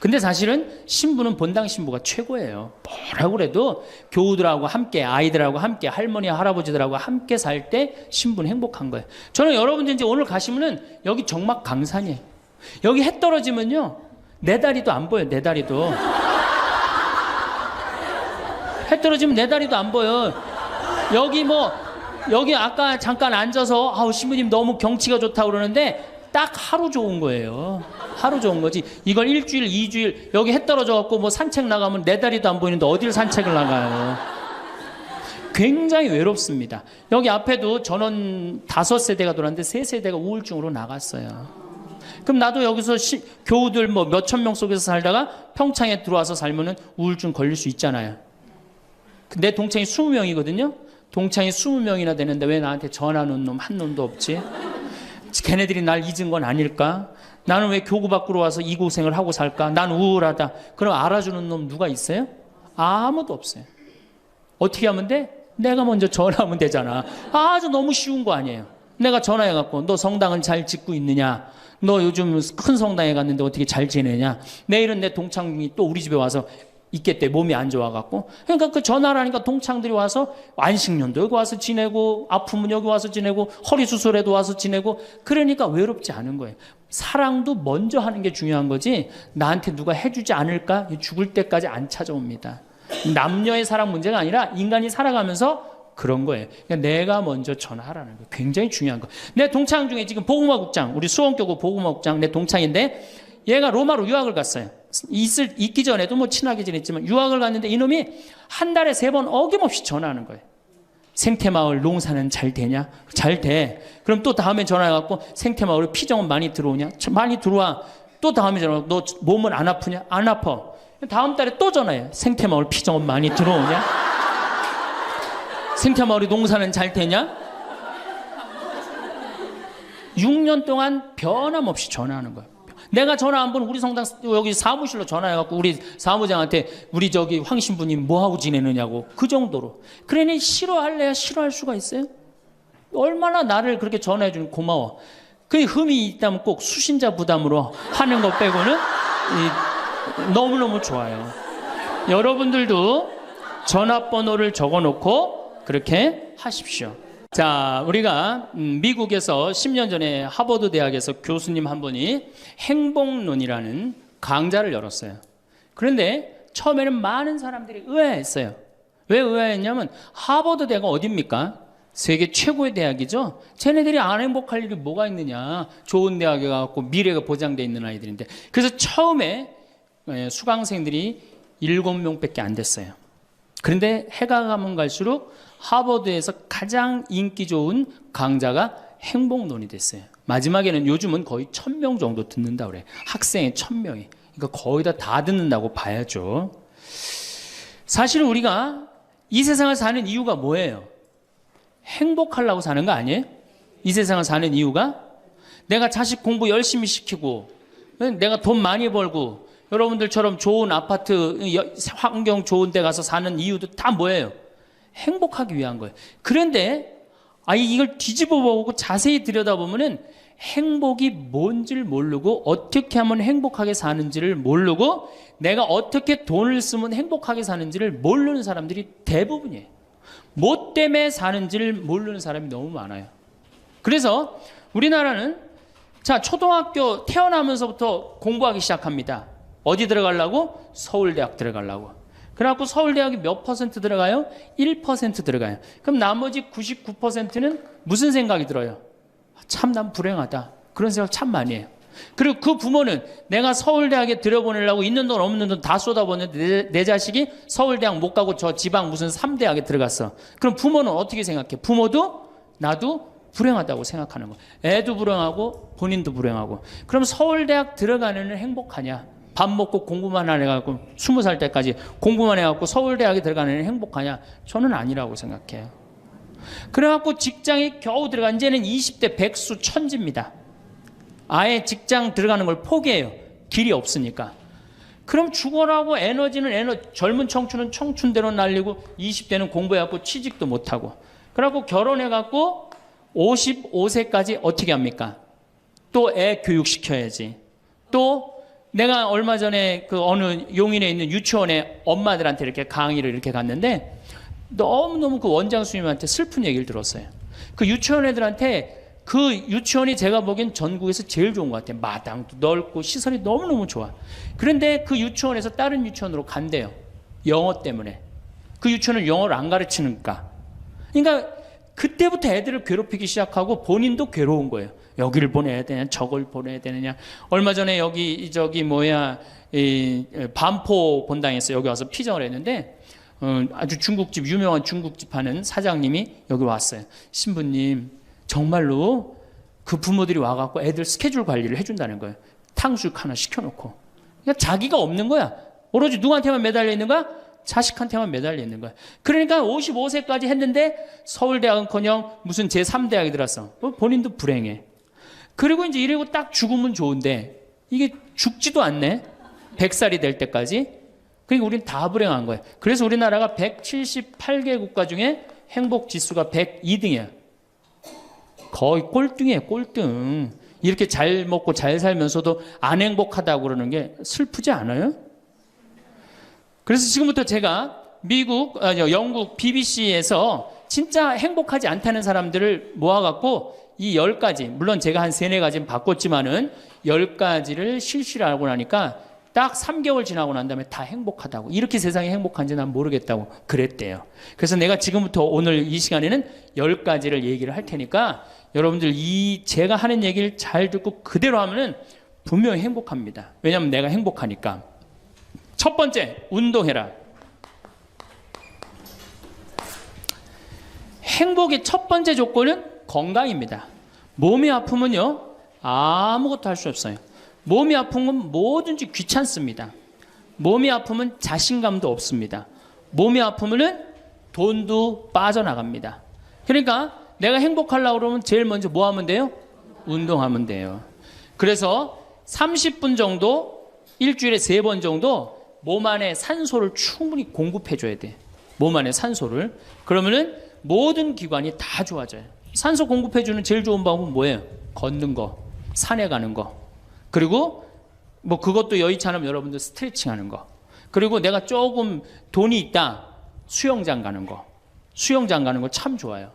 근데 사실은 신부는 본당 신부가 최고예요. 뭐라고 그래도 교우들하고 함께, 아이들하고 함께, 할머니 할아버지들하고 함께 살 때 신부는 행복한 거예요. 저는 여러분들 이제 오늘 가시면은 여기 정막 강산이에요. 여기 해 떨어지면요 내 다리도 안 보여요. 내 다리도 해 떨어지면 내 다리도 안 보여. 여기 아까 잠깐 앉아서 아우 신부님 너무 경치가 좋다고 그러는데 딱 하루 좋은 거예요. 하루 좋은 거지. 이걸 일주일, 2주일 여기 해 떨어져 갖고 뭐 산책 나가면 내 다리도 안 보이는데 어딜 산책을 나가요. 굉장히 외롭습니다. 여기 앞에도 전원 5세대가 돌았는데 3세대가 우울증으로 나갔어요. 그럼 나도 여기서 교우들 뭐 몇천 명 속에서 살다가 평창에 들어와서 살면은 우울증 걸릴 수 있잖아요. 내 동창이 20명이거든요. 동창이 20명이나 되는데 왜 나한테 전화하는 놈 한 놈도 없지? 걔네들이 날 잊은 건 아닐까? 나는 왜 교구 밖으로 와서 이 고생을 하고 살까? 난 우울하다. 그럼 알아주는 놈 누가 있어요? 아무도 없어요. 어떻게 하면 돼? 내가 먼저 전화하면 되잖아. 아주 너무 쉬운 거 아니에요. 내가 전화해갖고 너 성당은 잘 짓고 있느냐? 너 요즘 큰 성당에 갔는데 어떻게 잘 지내냐? 내일은 내 동창이 또 우리 집에 와서 있겠대. 몸이 안 좋아갖고. 그러니까 그 전화를 하니까 동창들이 와서 안식년도 여기 와서 지내고 아프면 여기 와서 지내고 허리 수술에도 와서 지내고 그러니까 외롭지 않은 거예요. 사랑도 먼저 하는 게 중요한 거지 나한테 누가 해주지 않을까? 죽을 때까지 안 찾아옵니다. 남녀의 사랑 문제가 아니라 인간이 살아가면서 그런 거예요. 그러니까 내가 먼저 전화하라는 거예요. 굉장히 중요한 거. 내 동창 중에 지금 보구마국장, 우리 수원교구 보구마국장 내 동창인데 얘가 로마로 유학을 갔어요. 있기 전에도 뭐 친하게 지냈지만 유학을 갔는데 이놈이 한 달에 3번 어김없이 전화하는 거예요. 생태마을 농사는 잘 되냐? 잘 돼. 그럼 또 다음에 전화해갖고 생태마을에 피정은 많이 들어오냐? 많이 들어와. 또 다음에 전화하고 너 몸은 안 아프냐? 안 아파. 다음 달에 또 전화해. 생태마을 피정은 많이 들어오냐? 생태마을에 농사는 잘 되냐? 6년 동안 변함없이 전화하는 거예요. 내가 전화 한 번 우리 성당 여기 사무실로 전화해갖고 우리 사무장한테 우리 저기 황 신부님 뭐하고 지내느냐고 그 정도로. 그러니 싫어할래야 싫어할 수가 있어요? 얼마나 나를 그렇게 전화해주는 고마워. 그 흠이 있다면 꼭 수신자 부담으로 하는 것 빼고는 너무너무 좋아요. 여러분들도 전화번호를 적어놓고 그렇게 하십시오. 자, 우리가 미국에서 10년 전에 하버드 대학에서 교수님 한 분이 행복론이라는 강좌를 열었어요. 그런데 처음에는 많은 사람들이 의아했어요. 왜 의아했냐면 하버드 대학은 어딥니까? 세계 최고의 대학이죠. 쟤네들이 안 행복할 일이 뭐가 있느냐. 좋은 대학에 가고 미래가 보장되어 있는 아이들인데. 그래서 처음에 수강생들이 7명밖에 안 됐어요. 그런데 해가 가면 갈수록 하버드에서 가장 인기 좋은 강좌가 행복론이 됐어요. 마지막에는 요즘은 거의 1000명 정도 듣는다고 그래요. 학생이 1000명이. 그러니까 거의 다 듣는다고 봐야죠. 사실 우리가 이 세상을 사는 이유가 뭐예요? 행복하려고 사는 거 아니에요? 이 세상을 사는 이유가? 내가 자식 공부 열심히 시키고 내가 돈 많이 벌고 여러분들처럼 좋은 아파트 환경 좋은 데 가서 사는 이유도 다 뭐예요? 행복하기 위한 거예요. 그런데 이걸 뒤집어 보고 자세히 들여다보면은 행복이 뭔지를 모르고 어떻게 하면 행복하게 사는지를 모르고 내가 어떻게 돈을 쓰면 행복하게 사는지를 모르는 사람들이 대부분이에요. 뭐 때문에 사는지를 모르는 사람이 너무 많아요. 그래서 우리나라는 자, 초등학교 태어나면서부터 공부하기 시작합니다. 어디 들어가려고? 서울대학 들어가려고. 그래갖고 서울대학이 몇 퍼센트 들어가요? 1% 들어가요. 그럼 나머지 99%는 무슨 생각이 들어요? 참 난 불행하다. 그런 생각 참 많이 해요. 그리고 그 부모는 내가 서울대학에 들여보내려고 있는 돈 없는 돈 다 쏟아붓는데 내 자식이 서울대학 못 가고 저 지방 무슨 3대학에 들어갔어. 그럼 부모는 어떻게 생각해? 부모도 나도 불행하다고 생각하는 거예요. 애도 불행하고 본인도 불행하고. 그럼 서울대학 들어가는 애는 행복하냐? 밥 먹고 공부만 안 해갖고 20살 때까지 공부만 해갖고 서울대학에 들어가는 애는 행복하냐? 저는 아니라고 생각해요. 그래갖고 직장에 겨우 들어간 이제는 20대 백수 천지입니다. 아예 직장 들어가는 걸 포기해요. 길이 없으니까. 그럼 죽어라고 에너지는 젊은 청춘은 청춘대로 날리고 20대는 공부해갖고 취직도 못하고 그래갖고 결혼해갖고 55세까지 어떻게 합니까? 또 애 교육시켜야지. 또 내가 얼마 전에 그 어느 용인에 있는 유치원에 엄마들한테 이렇게 강의를 이렇게 갔는데 너무너무 그 원장 선생님한테 슬픈 얘기를 들었어요. 그 유치원 애들한테 그 유치원이 제가 보기엔 전국에서 제일 좋은 것 같아요. 마당도 넓고 시설이 너무너무 좋아. 그런데 그 유치원에서 다른 유치원으로 간대요. 영어 때문에. 그 유치원은 영어를 안 가르치니까. 그러니까 그때부터 애들을 괴롭히기 시작하고 본인도 괴로운 거예요. 여기를 보내야 되냐, 저걸 보내야 되느냐. 얼마 전에 여기 반포 본당에서 여기 와서 피정을 했는데 아주 중국집 유명한 중국집 하는 사장님이 여기 왔어요. 신부님 정말로 그 부모들이 와갖고 애들 스케줄 관리를 해준다는 거예요. 탕수육 하나 시켜놓고. 그러니까 자기가 없는 거야. 오로지 누구한테만 매달려 있는 거야? 자식한테만 매달려 있는 거야. 그러니까 55세까지 했는데 서울대학은커녕 무슨 제3대학에 들었어. 본인도 불행해. 그리고 이제 이러고 딱 죽으면 좋은데 이게 죽지도 않네. 100살이 될 때까지. 그러니까 우린 다 불행한 거예요. 그래서 우리나라가 178개 국가 중에 행복 지수가 102등이에요. 거의 꼴등이에요, 꼴등. 이렇게 잘 먹고 잘 살면서도 안 행복하다고 그러는 게 슬프지 않아요? 그래서 지금부터 제가 영국 BBC에서 진짜 행복하지 않다는 사람들을 모아갖고 이 10가지, 물론 제가 한 3-4가지는 바꿨지만은 10가지를 실시를 하고 나니까 딱 3개월 지나고 난 다음에 다 행복하다고. 이렇게 세상이 행복한지 난 모르겠다고 그랬대요. 그래서 내가 지금부터 오늘 이 시간에는 10가지를 얘기를 할 테니까 여러분들 제가 하는 얘기를 잘 듣고 그대로 하면은 분명히 행복합니다. 왜냐하면 내가 행복하니까. 첫 번째, 운동해라. 행복의 첫 번째 조건은 건강입니다. 몸이 아프면요, 아무것도 할 수 없어요. 몸이 아픈 건 뭐든지 귀찮습니다. 몸이 아프면 자신감도 없습니다. 몸이 아프면은 돈도 빠져나갑니다. 그러니까 내가 행복하려고 그러면 제일 먼저 뭐 하면 돼요? 운동하면 돼요. 그래서 30분 정도, 일주일에 3번 정도 몸 안에 산소를 충분히 공급해줘야 돼. 몸 안에 산소를. 그러면은 모든 기관이 다 좋아져요. 산소 공급해주는 제일 좋은 방법은 뭐예요? 걷는 거, 산에 가는 거. 그리고 뭐 그것도 여의치 않으면 여러분들 스트레칭 하는 거. 그리고 내가 조금 돈이 있다. 수영장 가는 거. 수영장 가는 거 참 좋아요.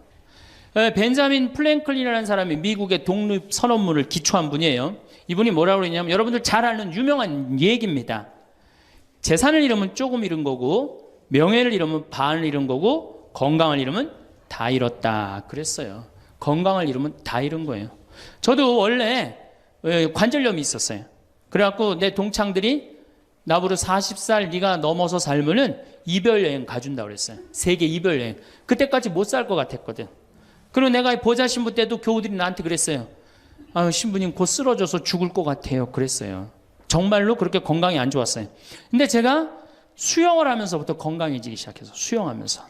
벤자민 플랭클린이라는 사람이 미국의 독립 선언문을 기초한 분이에요. 이분이 뭐라고 그러냐면 여러분들 잘 아는 유명한 얘기입니다. 재산을 잃으면 조금 잃은 거고 명예를 잃으면 반을 잃은 거고 건강을 잃으면 다 잃었다 그랬어요. 건강을 잃으면 다 잃은 거예요. 저도 원래 관절염이 있었어요. 그래갖고 내 동창들이 나보고 40살 네가 넘어서 살면은 이별여행 가준다고 그랬어요. 세계 이별여행. 그때까지 못 살 것 같았거든. 그리고 내가 보좌 신부 때도 교우들이 나한테 그랬어요. 신부님 곧 쓰러져서 죽을 것 같아요. 그랬어요. 정말로 그렇게 건강이 안 좋았어요. 근데 제가 수영을 하면서부터 건강해지기 시작해서 수영하면서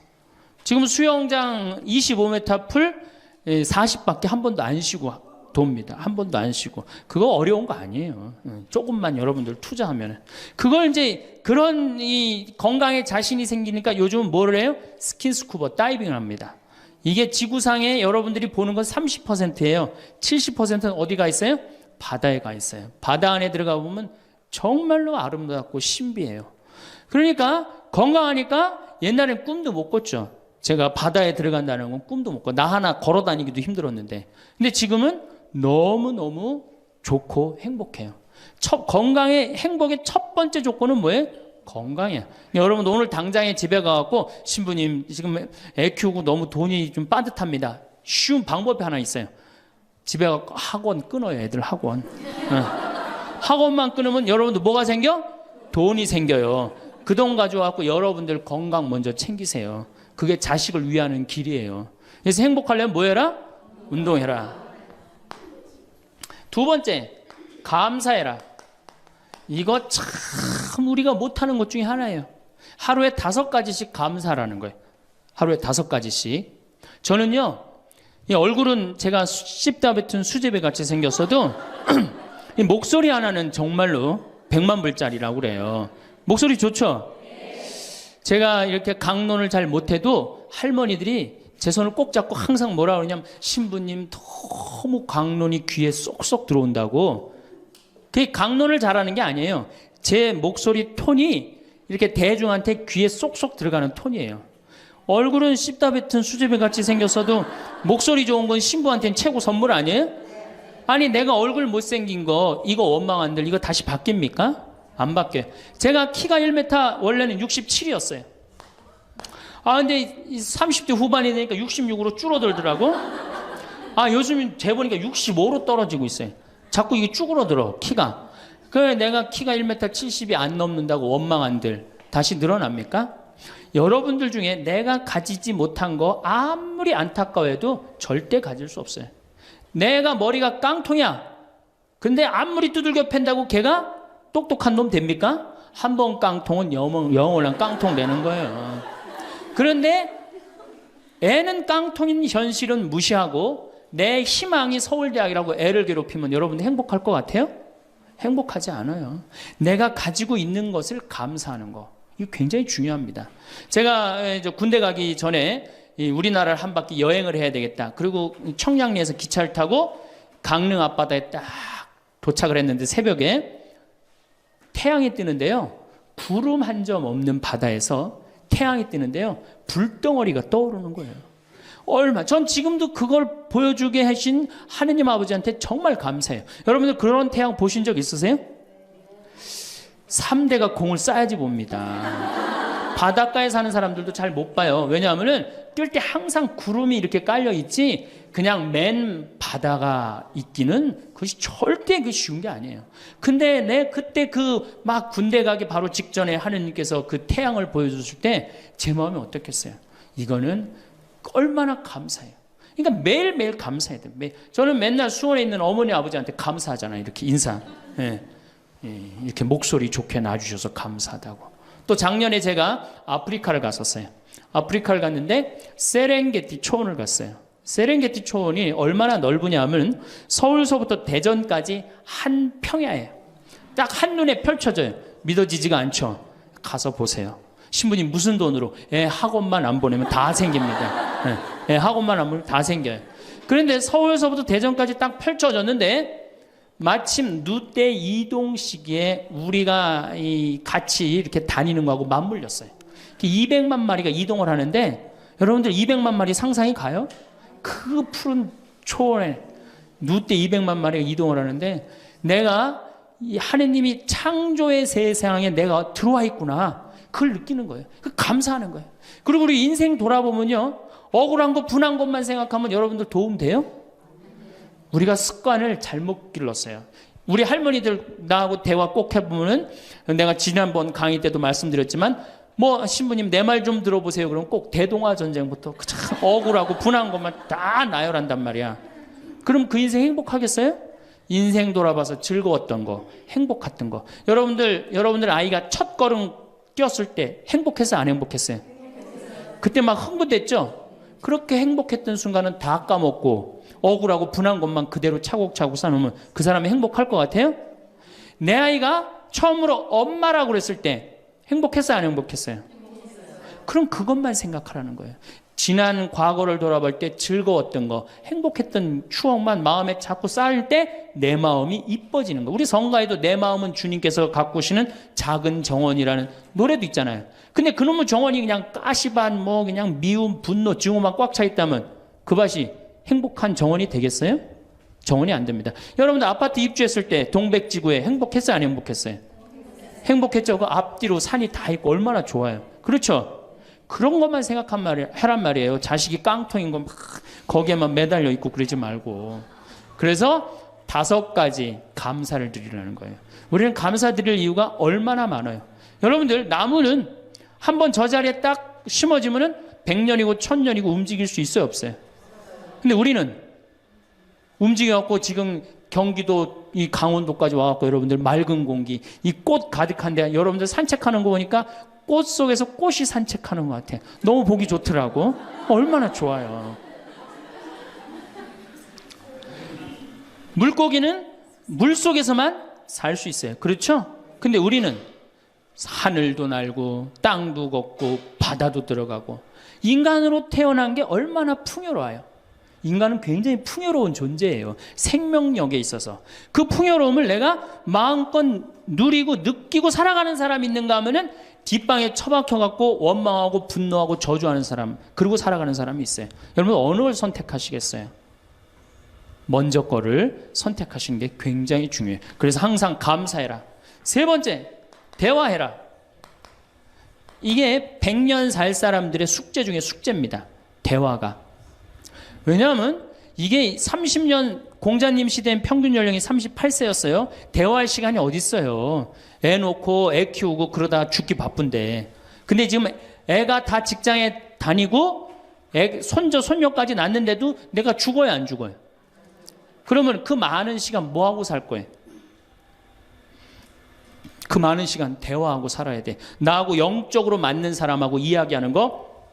지금 수영장 25m 풀 40밖에 한 번도 안 쉬고 돕니다. 한 번도 안 쉬고. 그거 어려운 거 아니에요. 조금만 여러분들 투자하면. 그걸 이제 그런 이 건강에 자신이 생기니까 요즘은 뭐를 해요? 스킨스쿠버 다이빙을 합니다. 이게 지구상에 여러분들이 보는 건 30%예요. 70%는 어디가 있어요? 바다에 가 있어요. 바다 안에 들어가 보면 정말로 아름답고 신비해요. 그러니까 건강하니까 옛날엔 꿈도 못 꿨죠. 제가 바다에 들어간다는 건 꿈도 못 꿔. 나 하나 걸어 다니기도 힘들었는데. 근데 지금은 너무너무 좋고 행복해요. 건강의 행복의 첫 번째 조건은 뭐예요? 건강이야. 여러분 오늘 당장에 집에 가갖고 신부님 지금 애 키우고 너무 돈이 좀 빠듯합니다. 쉬운 방법이 하나 있어요. 집에 가서 학원 끊어요. 애들 학원. 학원만 끊으면 여러분들 뭐가 생겨? 돈이 생겨요. 그 돈 가져와갖고 여러분들 건강 먼저 챙기세요. 그게 자식을 위하는 길이에요. 그래서 행복하려면 뭐 해라? 운동해라. 두 번째, 감사해라. 이거 참 우리가 못하는 것 중에 하나예요. 하루에 5가지씩 감사라는 거예요. 하루에 5가지씩. 저는요, 이 얼굴은 제가 씹다 뱉은 수제비 같이 생겼어도 이 목소리 하나는 정말로 100만 불짜리라고 그래요. 목소리 좋죠? 제가 이렇게 강론을 잘 못해도 할머니들이 제 손을 꼭 잡고 항상 뭐라 그러냐면 신부님 너무 강론이 귀에 쏙쏙 들어온다고. 그게 강론을 잘하는 게 아니에요. 제 목소리 톤이 이렇게 대중한테 귀에 쏙쏙 들어가는 톤이에요. 얼굴은 씹다 뱉은 수제비 같이 생겼어도 목소리 좋은 건 신부한테는 최고 선물 아니에요? 아니 내가 얼굴 못생긴 거 이거 원망한들 이거 다시 바뀝니까? 안 바뀌어요. 제가 키가 1m 원래는 67이었어요. 근데 30대 후반이 되니까 66으로 줄어들더라고. 요즘 재보니까 65로 떨어지고 있어요. 자꾸 이게 쭈그러들어 키가. 그래 내가 키가 1m 70이 안 넘는다고 원망한들 다시 늘어납니까? 여러분들 중에 내가 가지지 못한 거 아무리 안타까워해도 절대 가질 수 없어요. 내가 머리가 깡통이야. 근데 아무리 두들겨 팬다고 걔가 똑똑한 놈 됩니까? 한 번 깡통은 영원한 깡통 되는 거예요. 그런데 애는 깡통인 현실은 무시하고 내 희망이 서울대학이라고 애를 괴롭히면 여러분들 행복할 것 같아요? 행복하지 않아요. 내가 가지고 있는 것을 감사하는 거. 이거 굉장히 중요합니다. 제가 군대 가기 전에 이 우리나라를 한 바퀴 여행을 해야 되겠다. 그리고 청량리에서 기차를 타고 강릉 앞바다에 딱 도착을 했는데 새벽에 태양이 뜨는데요. 구름 한 점 없는 바다에서 태양이 뜨는데요. 불덩어리가 떠오르는 거예요. 전 지금도 그걸 보여주게 하신 하느님 아버지한테 정말 감사해요. 여러분들 그런 태양 보신 적 있으세요? 3대가 공을 쌓아야지 봅니다. 바닷가에 사는 사람들도 잘 못 봐요. 왜냐하면은 뜰 때 항상 구름이 이렇게 깔려 있지 그냥 맨 바다가 있기는 그것이 절대 그 쉬운 게 아니에요. 근데 내 그때 그 막 군대 가기 바로 직전에 하느님께서 그 태양을 보여주실 때 제 마음이 어떻겠어요? 이거는 얼마나 감사해요. 그러니까 매일매일 감사해야 돼요. 저는 맨날 수원에 있는 어머니 아버지한테 감사하잖아요. 이렇게 인사. 이렇게 목소리 좋게 놔주셔서 감사하다고. 또 작년에 제가 아프리카를 갔었어요. 아프리카를 갔는데 세렝게티 초원을 갔어요. 세렝게티 초원이 얼마나 넓으냐면 서울서부터 대전까지 한 평야예요. 딱 한눈에 펼쳐져요. 믿어지지가 않죠. 가서 보세요. 신부님 무슨 돈으로? 학원만 안 보내면 다 생깁니다. 학원만 안 보내면 다 생겨요. 그런데 서울서부터 대전까지 딱 펼쳐졌는데 마침 누때 이동 시기에 우리가 같이 이렇게 다니는 거하고 맞물렸어요. 200만 마리가 이동을 하는데 여러분들 200만 마리 상상이 가요? 그 푸른 초원에 누때 200만 마리가 이동을 하는데 내가 이 하느님이 창조의 세상에 내가 들어와 있구나. 그걸 느끼는 거예요. 감사하는 거예요. 그리고 우리 인생 돌아보면요. 억울한 것, 분한 것만 생각하면 여러분들 도움 돼요? 우리가 습관을 잘못 길렀어요. 우리 할머니들 나하고 대화 꼭 해보면은 내가 지난번 강의 때도 말씀드렸지만 신부님 내 말 좀 들어보세요. 그럼 꼭 대동아 전쟁부터 참 억울하고 분한 것만 다 나열한단 말이야. 그럼 그 인생 행복하겠어요? 인생 돌아봐서 즐거웠던 거, 행복했던 거. 여러분들 아이가 첫 걸음 뛰었을 때 행복했어요? 안 행복했어요? 그때 막 흥분됐죠? 그렇게 행복했던 순간은 다 까먹고 억울하고 분한 것만 그대로 차곡차곡 쌓아놓으면 그 사람이 행복할 것 같아요? 내 아이가 처음으로 엄마라고 그랬을 때 행복했어요? 안 행복했어요? 그럼 그것만 생각하라는 거예요. 지난 과거를 돌아볼 때 즐거웠던 거, 행복했던 추억만 마음에 자꾸 쌓일 때 내 마음이 이뻐지는 거. 우리 성가에도 내 마음은 주님께서 가꾸시는 작은 정원이라는 노래도 있잖아요. 근데 그놈의 정원이 그냥 가시반 그냥 미움, 분노, 증오만 꽉 차 있다면 그 밭이 행복한 정원이 되겠어요? 정원이 안 됩니다. 여러분들 아파트 입주했을 때 동백지구에 행복했어요? 안 행복했어요? 행복했죠. 그 앞뒤로 산이 다 있고 얼마나 좋아요. 그렇죠? 그런 것만 하란 말이에요. 자식이 깡통인 거 막 거기에만 매달려 있고 그러지 말고. 그래서 5가지 감사를 드리라는 거예요. 우리는 감사드릴 이유가 얼마나 많아요. 여러분들 나무는 한번 저 자리에 딱 심어지면은 100년이고 1000년이고 움직일 수 있어요, 없어요? 근데 우리는 움직여갖고 지금 경기도 이 강원도까지 와갖고 여러분들 맑은 공기, 이 꽃 가득한데 여러분들 산책하는 거 보니까 꽃 속에서 꽃이 산책하는 것 같아. 너무 보기 좋더라고. 얼마나 좋아요. 물고기는 물 속에서만 살 수 있어요. 그렇죠? 근데 우리는 하늘도 날고 땅도 걷고 바다도 들어가고 인간으로 태어난 게 얼마나 풍요로워요. 인간은 굉장히 풍요로운 존재예요. 생명력에 있어서. 그 풍요로움을 내가 마음껏 누리고 느끼고 살아가는 사람이 있는가 하면은 뒷방에 처박혀갖고 원망하고 분노하고 저주하는 사람, 그리고 살아가는 사람이 있어요. 여러분 어느 걸 선택하시겠어요? 먼저 거를 선택하시는 게 굉장히 중요해요. 그래서 항상 감사해라. 3번째, 대화해라. 이게 100년 살 사람들의 숙제 중에 숙제입니다. 대화가. 왜냐하면 이게 30년 공자님 시대엔 평균 연령이 38세였어요. 대화할 시간이 어디 있어요. 애 놓고 애 키우고 그러다 죽기 바쁜데. 근데 지금 애가 다 직장에 다니고 손자 손녀까지 낳는데도 내가 죽어야 안 죽어요? 그러면 그 많은 시간 뭐 하고 살 거예요? 그 많은 시간 대화하고 살아야 돼. 나하고 영적으로 맞는 사람하고 이야기하는 거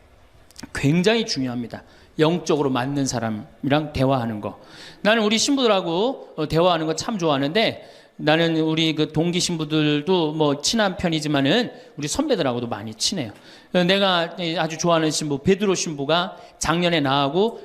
굉장히 중요합니다. 영적으로 맞는 사람이랑 대화하는 거. 나는 우리 신부들하고 대화하는 거 참 좋아하는데, 나는 우리 그 동기 신부들도 뭐 친한 편이지만은 우리 선배들하고도 많이 친해요. 내가 아주 좋아하는 신부 베드로 신부가 작년에 나하고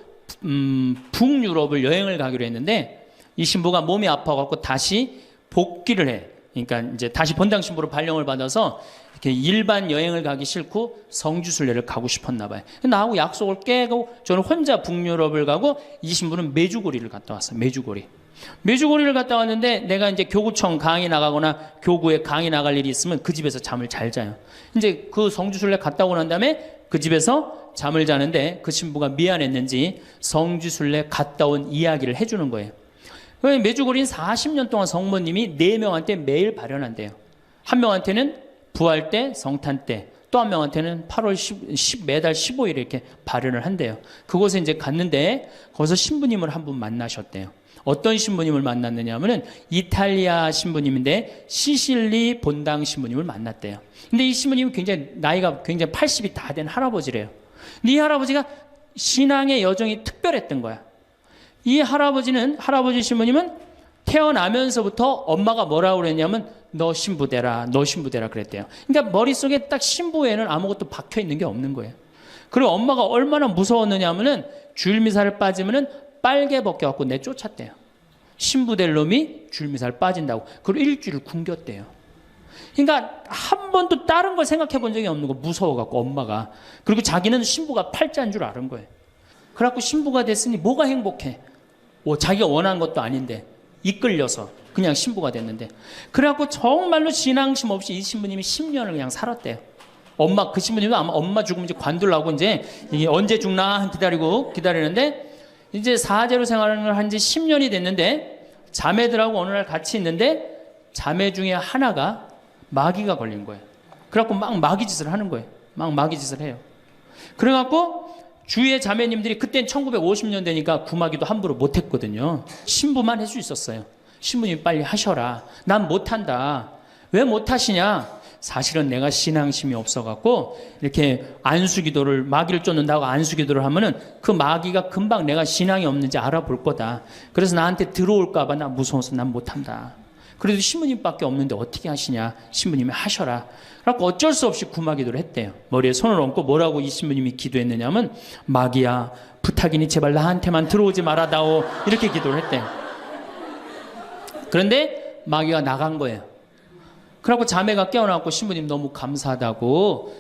북유럽을 여행을 가기로 했는데, 이 신부가 몸이 아파갖고 다시 복귀를 해. 그러니까 이제 다시 본당 신부로 발령을 받아서 이렇게 일반 여행을 가기 싫고 성지순례를 가고 싶었나 봐요. 나하고 약속을 깨고 저는 혼자 북유럽을 가고, 이 신부는 메주고리를 갔다 왔어요. 메주고리를 갔다 왔는데, 내가 이제 교구청 강의 나가거나 교구에 강의 나갈 일이 있으면 그 집에서 잠을 잘 자요. 이제 그 성지순례 갔다 오고 난 다음에 그 집에서 잠을 자는데, 그 신부가 미안했는지 성지순례 갔다 온 이야기를 해주는 거예요. 메주고리는 40년 동안 성모님이 4명한테 매일 발현한대요. 한 명한테는 부활 때, 성탄 때, 또 한 명한테는 8월 10 매달 15일에 이렇게 발현을 한대요. 그곳에 이제 갔는데, 거기서 신부님을 한 분 만나셨대요. 어떤 신부님을 만났느냐 하면은 이탈리아 신부님인데 시실리 본당 신부님을 만났대요. 근데 이 신부님은 굉장히 나이가 굉장히 80이 다 된 할아버지래요. 근데 이 할아버지가 신앙의 여정이 특별했던 거야. 이 할아버지 신부님은 태어나면서부터 엄마가 뭐라고 그랬냐면 너 신부되라 그랬대요. 그러니까 머릿속에 딱 신부에는 아무것도 박혀 있는 게 없는 거예요. 그리고 엄마가 얼마나 무서웠느냐 하면은 줄미사를 빠지면은 빨개 벗겨갖고 내쫓았대요. 신부될 놈이 줄미사를 빠진다고. 그리고 일주일을 굶겼대요. 그러니까 한 번도 다른 걸 생각해 본 적이 없는 거, 무서워갖고 엄마가. 그리고 자기는 신부가 팔자인 줄 아는 거예요. 그래갖고 신부가 됐으니 뭐가 행복해? 자기가 원한 것도 아닌데 이끌려서 그냥 신부가 됐는데, 그래갖고 정말로 신앙심 없이 이 신부님이 10년을 그냥 살았대요. 그 신부님은 아마 엄마 죽으면 이제 관둘라고 이제 이게 언제 죽나 기다리는데, 이제 사제로 생활을 한 지 10년이 됐는데, 자매들하고 어느 날 같이 있는데 자매 중에 하나가 마귀가 걸린 거예요. 그래갖고 막 마귀짓을 하는 거예요. 막 마귀짓을 해요. 그래갖고 주위의 자매님들이, 그땐 1950년 되니까 구마기도 함부로 못했거든요. 신부만 할 수 있었어요. 신부님 빨리 하셔라. 난 못한다. 왜 못하시냐? 사실은 내가 신앙심이 없어갖고 이렇게 안수기도를, 마귀를 쫓는다고 안수기도를 하면은 그 마귀가 금방 내가 신앙이 없는지 알아볼 거다. 그래서 나한테 들어올까봐 나 무서워서 난 못한다. 그래도 신부님밖에 없는데 어떻게 하시냐? 신부님이 하셔라. 그래서 어쩔 수 없이 구마기도를 했대요. 머리에 손을 얹고 뭐라고 이 신부님이 기도했느냐면, 마귀야 부탁이니 제발 나한테만 들어오지 말아다오, 이렇게 기도를 했대요. 그런데 마귀가 나간 거예요. 그래갖고 자매가 깨어나고, 신부님 너무 감사하다고,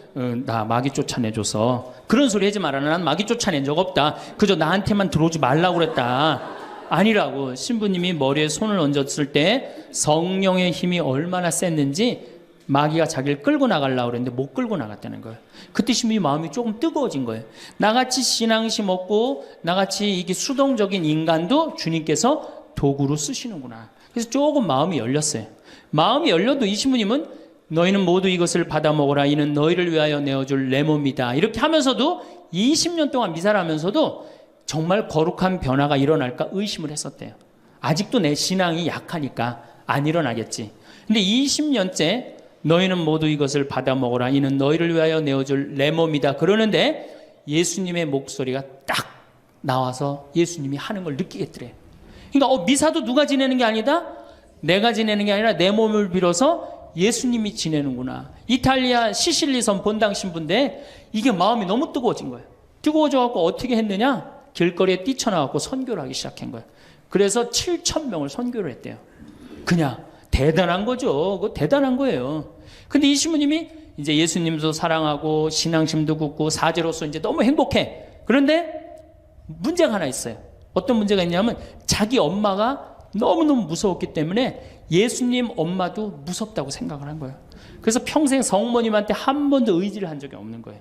나 마귀 쫓아내줘서. 그런 소리 하지 마라. 난 마귀 쫓아낸 적 없다. 그저 나한테만 들어오지 말라고 그랬다. 아니라고. 신부님이 머리에 손을 얹었을 때 성령의 힘이 얼마나 셌는지 마귀가 자기를 끌고 나가려고 그랬는데 못 끌고 나갔다는 거예요. 그때 신부님 마음이 조금 뜨거워진 거예요. 나같이 신앙심 없고 나같이 이게 수동적인 인간도 주님께서 도구로 쓰시는구나. 그래서 조금 마음이 열렸어요. 마음이 열려도 이 신부님은 너희는 모두 이것을 받아 먹어라. 이는 너희를 위하여 내어줄 내 몸이다. 이렇게 하면서도 20년 동안 미사를 하면서도 정말 거룩한 변화가 일어날까 의심을 했었대요. 아직도 내 신앙이 약하니까 안 일어나겠지. 근데 20년째 너희는 모두 이것을 받아 먹어라. 이는 너희를 위하여 내어줄 내 몸이다. 그러는데 예수님의 목소리가 딱 나와서 예수님이 하는 걸 느끼겠더래요. 그러니까 미사도 누가 지내는 게 아니다? 내가 지내는 게 아니라 내 몸을 빌어서 예수님이 지내는구나. 이탈리아 시실리섬 본당 신부인데 이게 마음이 너무 뜨거워진 거예요. 뜨거워져갖고 어떻게 했느냐? 길거리에 뛰쳐나가고 선교를 하기 시작한 거예요. 그래서 7,000명을 선교를 했대요. 그냥 대단한 거죠. 그거 대단한 거예요. 근데 이 신부님이 이제 예수님도 사랑하고 신앙심도 굳고 사제로서 이제 너무 행복해. 그런데 문제가 하나 있어요. 어떤 문제가 있냐면 자기 엄마가 너무너무 무서웠기 때문에 예수님 엄마도 무섭다고 생각을 한 거예요. 그래서 평생 성모님한테 한 번도 의지를 한 적이 없는 거예요.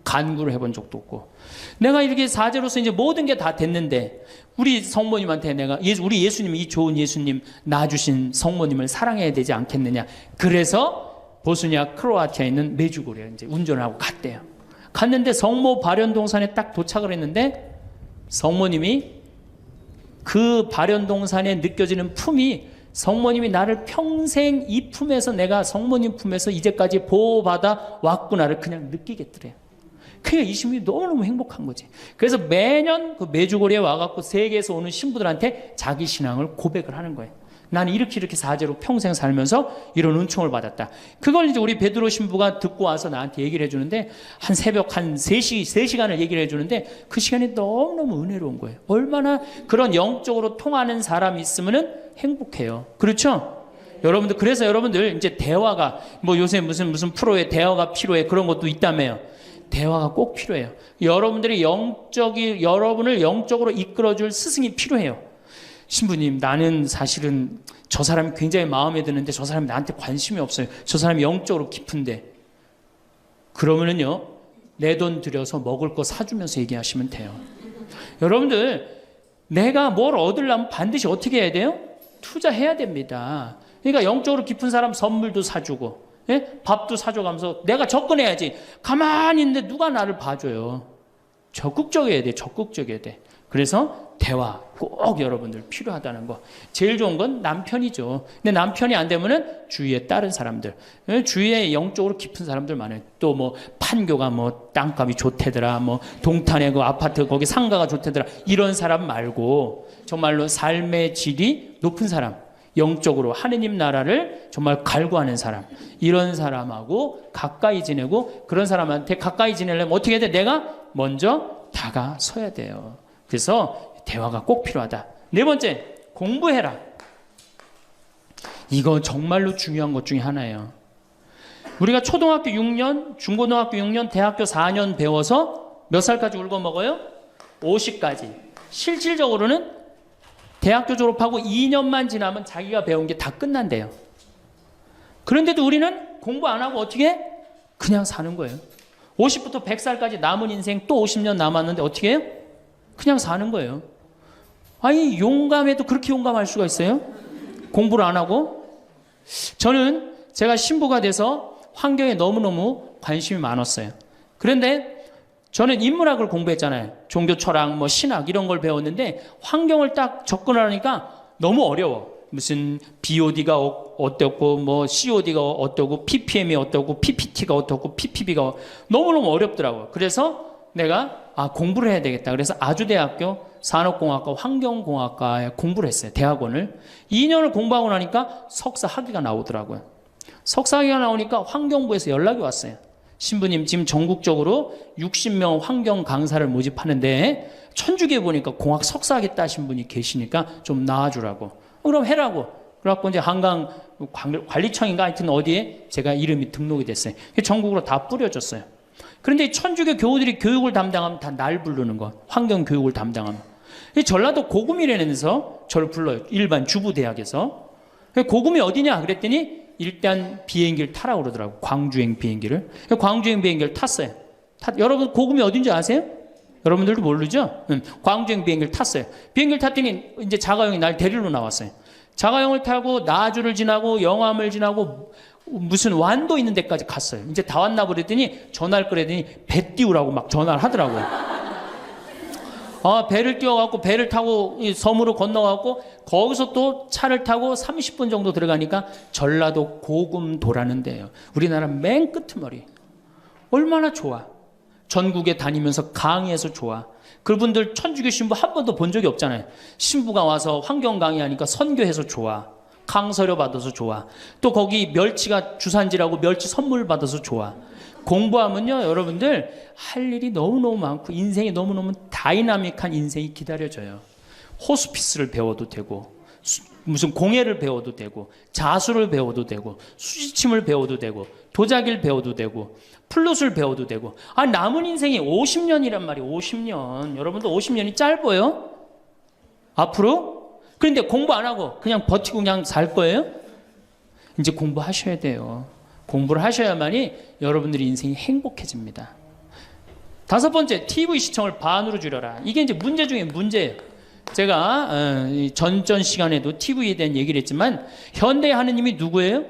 간구를 해본 적도 없고. 내가 이렇게 사제로서 이제 모든 게 다 됐는데 우리 성모님한테 우리 예수님, 이 좋은 예수님 낳아주신 성모님을 사랑해야 되지 않겠느냐. 그래서 보스니아 크로아티아에 있는 메주고리에 이제 운전을 하고 갔대요. 갔는데 성모 발현동산에 딱 도착을 했는데 성모님이 그 발현동산에 느껴지는 품이, 성모님이 나를 평생 이 품에서, 내가 성모님 품에서 이제까지 보호받아 왔구나를 그냥 느끼겠더래요. 그러니까 이 신부님 너무너무 행복한 거지. 그래서 매년 그 메주고리에 와갖고 세계에서 오는 신부들한테 자기 신앙을 고백을 하는 거예요. 나는 이렇게 사제로 평생 살면서 이런 은총을 받았다. 그걸 이제 우리 베드로 신부가 듣고 와서 나한테 얘기를 해주는데, 한 새벽 한 3시간을 얘기를 해주는데, 그 시간이 너무너무 은혜로운 거예요. 얼마나 그런 영적으로 통하는 사람이 있으면은 행복해요. 그렇죠? 여러분들, 그래서 여러분들 이제 대화가, 뭐 요새 무슨 프로에 대화가 필요해, 그런 것도 있다며요. 대화가 꼭 필요해요. 여러분들이 여러분을 영적으로 이끌어줄 스승이 필요해요. 신부님, 나는 사실은 저 사람이 굉장히 마음에 드는데 저 사람이 나한테 관심이 없어요. 저 사람이 영적으로 깊은데. 그러면은요, 내 돈 들여서 먹을 거 사주면서 얘기하시면 돼요. 여러분들, 내가 뭘 얻으려면 반드시 어떻게 해야 돼요? 투자해야 됩니다. 그러니까 영적으로 깊은 사람 선물도 사주고, 예? 밥도 사줘가면서 내가 접근해야지. 가만히 있는데 누가 나를 봐줘요. 적극적이어야 돼. 적극적이어야 돼. 그래서 대화 꼭 여러분들 필요하다는 거. 제일 좋은 건 남편이죠. 근데 남편이 안 되면은 주위에 다른 사람들, 주위에 영적으로 깊은 사람들 많아요. 또 뭐 판교가 뭐 땅값이 좋대더라, 뭐 동탄에 그 아파트 거기 상가가 좋대더라, 이런 사람 말고 정말로 삶의 질이 높은 사람, 영적으로 하느님 나라를 정말 갈구하는 사람, 이런 사람하고 가까이 지내고, 그런 사람한테 가까이 지내려면 어떻게 해야 돼? 내가 먼저 다가서야 돼요. 그래서 대화가 꼭 필요하다. 네 번째, 공부해라. 이거 정말로 중요한 것 중에 하나예요. 우리가 초등학교 6년, 중고등학교 6년, 대학교 4년 배워서 몇 살까지 울고 먹어요? 50까지. 실질적으로는 대학교 졸업하고 2년만 지나면 자기가 배운 게 다 끝난대요. 그런데도 우리는 공부 안 하고 어떻게 해? 그냥 사는 거예요. 50부터 100살까지 남은 인생 또 50년 남았는데 어떻게 해요? 그냥 사는 거예요. 아니, 용감해도 그렇게 용감할 수가 있어요? 공부를 안 하고? 저는 제가 신부가 돼서 환경에 너무너무 관심이 많았어요. 그런데 저는 인문학을 공부했잖아요. 종교 철학, 뭐 신학 이런 걸 배웠는데 환경을 딱 접근하니까 너무 어려워. 무슨 BOD가 어떻고, 뭐 COD가 어떻고, PPM이 어떻고, PPT가 어떻고, PPB가 너무너무 어렵더라고요. 그래서 내가 공부를 해야 되겠다. 그래서 아주대학교 산업공학과 환경공학과에 공부를 했어요. 대학원을. 2년을 공부하고 나니까 석사 학위가 나오더라고요. 석사 학위가 나오니까 환경부에서 연락이 왔어요. 신부님, 지금 전국적으로 60명 환경 강사를 모집하는데 천주교에 보니까 공학 석사 하겠다 하신 분이 계시니까 좀 나와주라고. 그럼 해라고. 그래갖고 이제 한강 관리청인가 하여튼 어디에 제가 이름이 등록이 됐어요. 전국으로 다 뿌려졌어요. 그런데 천주교 교우들이 교육을 담당하면 다 날 부르는 거. 환경 교육을 담당하면. 전라도 고금이라면서 저를 불러요. 일반 주부대학에서. 고금이 어디냐 그랬더니 일단 비행기를 타라고 그러더라고. 광주행 비행기를. 광주행 비행기를 탔어요. 여러분 고금이 어딘지 아세요? 여러분들도 모르죠? 광주행 비행기를 탔어요. 비행기를 탔더니 이제 자가용이 날 데리러 나왔어요. 자가용을 타고 나주를 지나고 영암을 지나고 무슨 완도 있는 데까지 갔어요. 이제 다 왔나 보랬더니 전화를 끌더니 배 띄우라고 막 전화를 하더라고요. 배를 띄워갖고 배를 타고 섬으로 건너갖고 거기서 또 차를 타고 30분 정도 들어가니까 전라도 고금도라는 데예요. 우리나라 맨 끄트머리. 얼마나 좋아. 전국에 다니면서 강의해서 좋아. 그분들 천주교 신부 한 번도 본 적이 없잖아요. 신부가 와서 환경 강의하니까 선교해서 좋아. 강서료 받아서 좋아. 또 거기 멸치가 주산지라고 멸치 선물 받아서 좋아. 공부하면요, 여러분들 할 일이 너무너무 많고 인생이 너무너무 다이나믹한 인생이 기다려져요. 호스피스를 배워도 되고, 무슨 공예를 배워도 되고, 자수를 배워도 되고, 수지침을 배워도 되고, 도자기를 배워도 되고, 플룻을 배워도 되고. 남은 인생이 50년이란 말이에요. 50년. 여러분들 50년이 짧아요? 앞으로? 그런데 공부 안 하고 그냥 버티고 그냥 살 거예요? 이제 공부하셔야 돼요. 공부를 하셔야만이 여러분들의 인생이 행복해집니다. 5번째, TV 시청을 반으로 줄여라. 이게 이제 문제 중에 문제예요. 제가 전전 시간에도 TV에 대한 얘기를 했지만 현대의 하느님이 누구예요?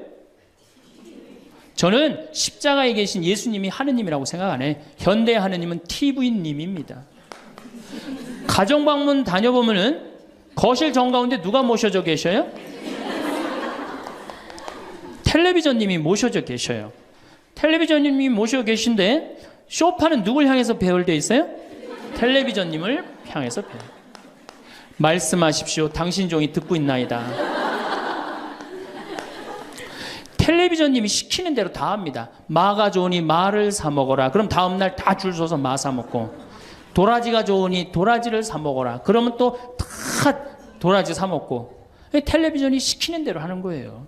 저는 십자가에 계신 예수님이 하느님이라고 생각 안 해요. 현대의 하느님은 TV님입니다. 가정방문 다녀보면은 거실 정가운데 누가 모셔져 계셔요? 텔레비전님이 모셔져 계셔요. 텔레비전님이 모셔 계신데 쇼파는 누굴 향해서 배열되어 있어요? 텔레비전님을 향해서 배열. 말씀하십시오. 당신 종이 듣고 있나이다. 텔레비전님이 시키는 대로 다 합니다. 마가 좋으니 마를 사 먹어라. 그럼 다음 날 다 줄 서서 마 사 먹고, 도라지가 좋으니 도라지를 사 먹어라. 그러면 또 다 도라지 사 먹고. 텔레비전이 시키는 대로 하는 거예요.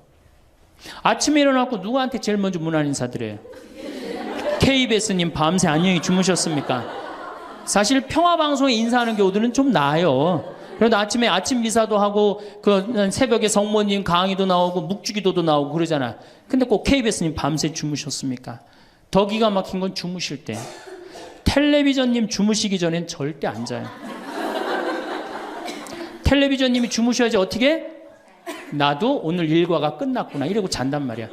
아침에 일어나고 누구한테 제일 먼저 문안 인사드려요? KBS님 밤새 안녕히 주무셨습니까? 사실 평화방송에 인사하는 경우들은 좀 나아요. 그래도 아침에 아침 미사도 하고 그 새벽에 성모님 강의도 나오고 묵주기도도 나오고 그러잖아. 근데 꼭 KBS님 밤새 주무셨습니까? 더 기가 막힌 건 주무실 때. 텔레비전님 주무시기 전엔 절대 안 자요. 텔레비전님이 주무셔야지 어떻게? 나도 오늘 일과가 끝났구나 이러고 잔단 말이야.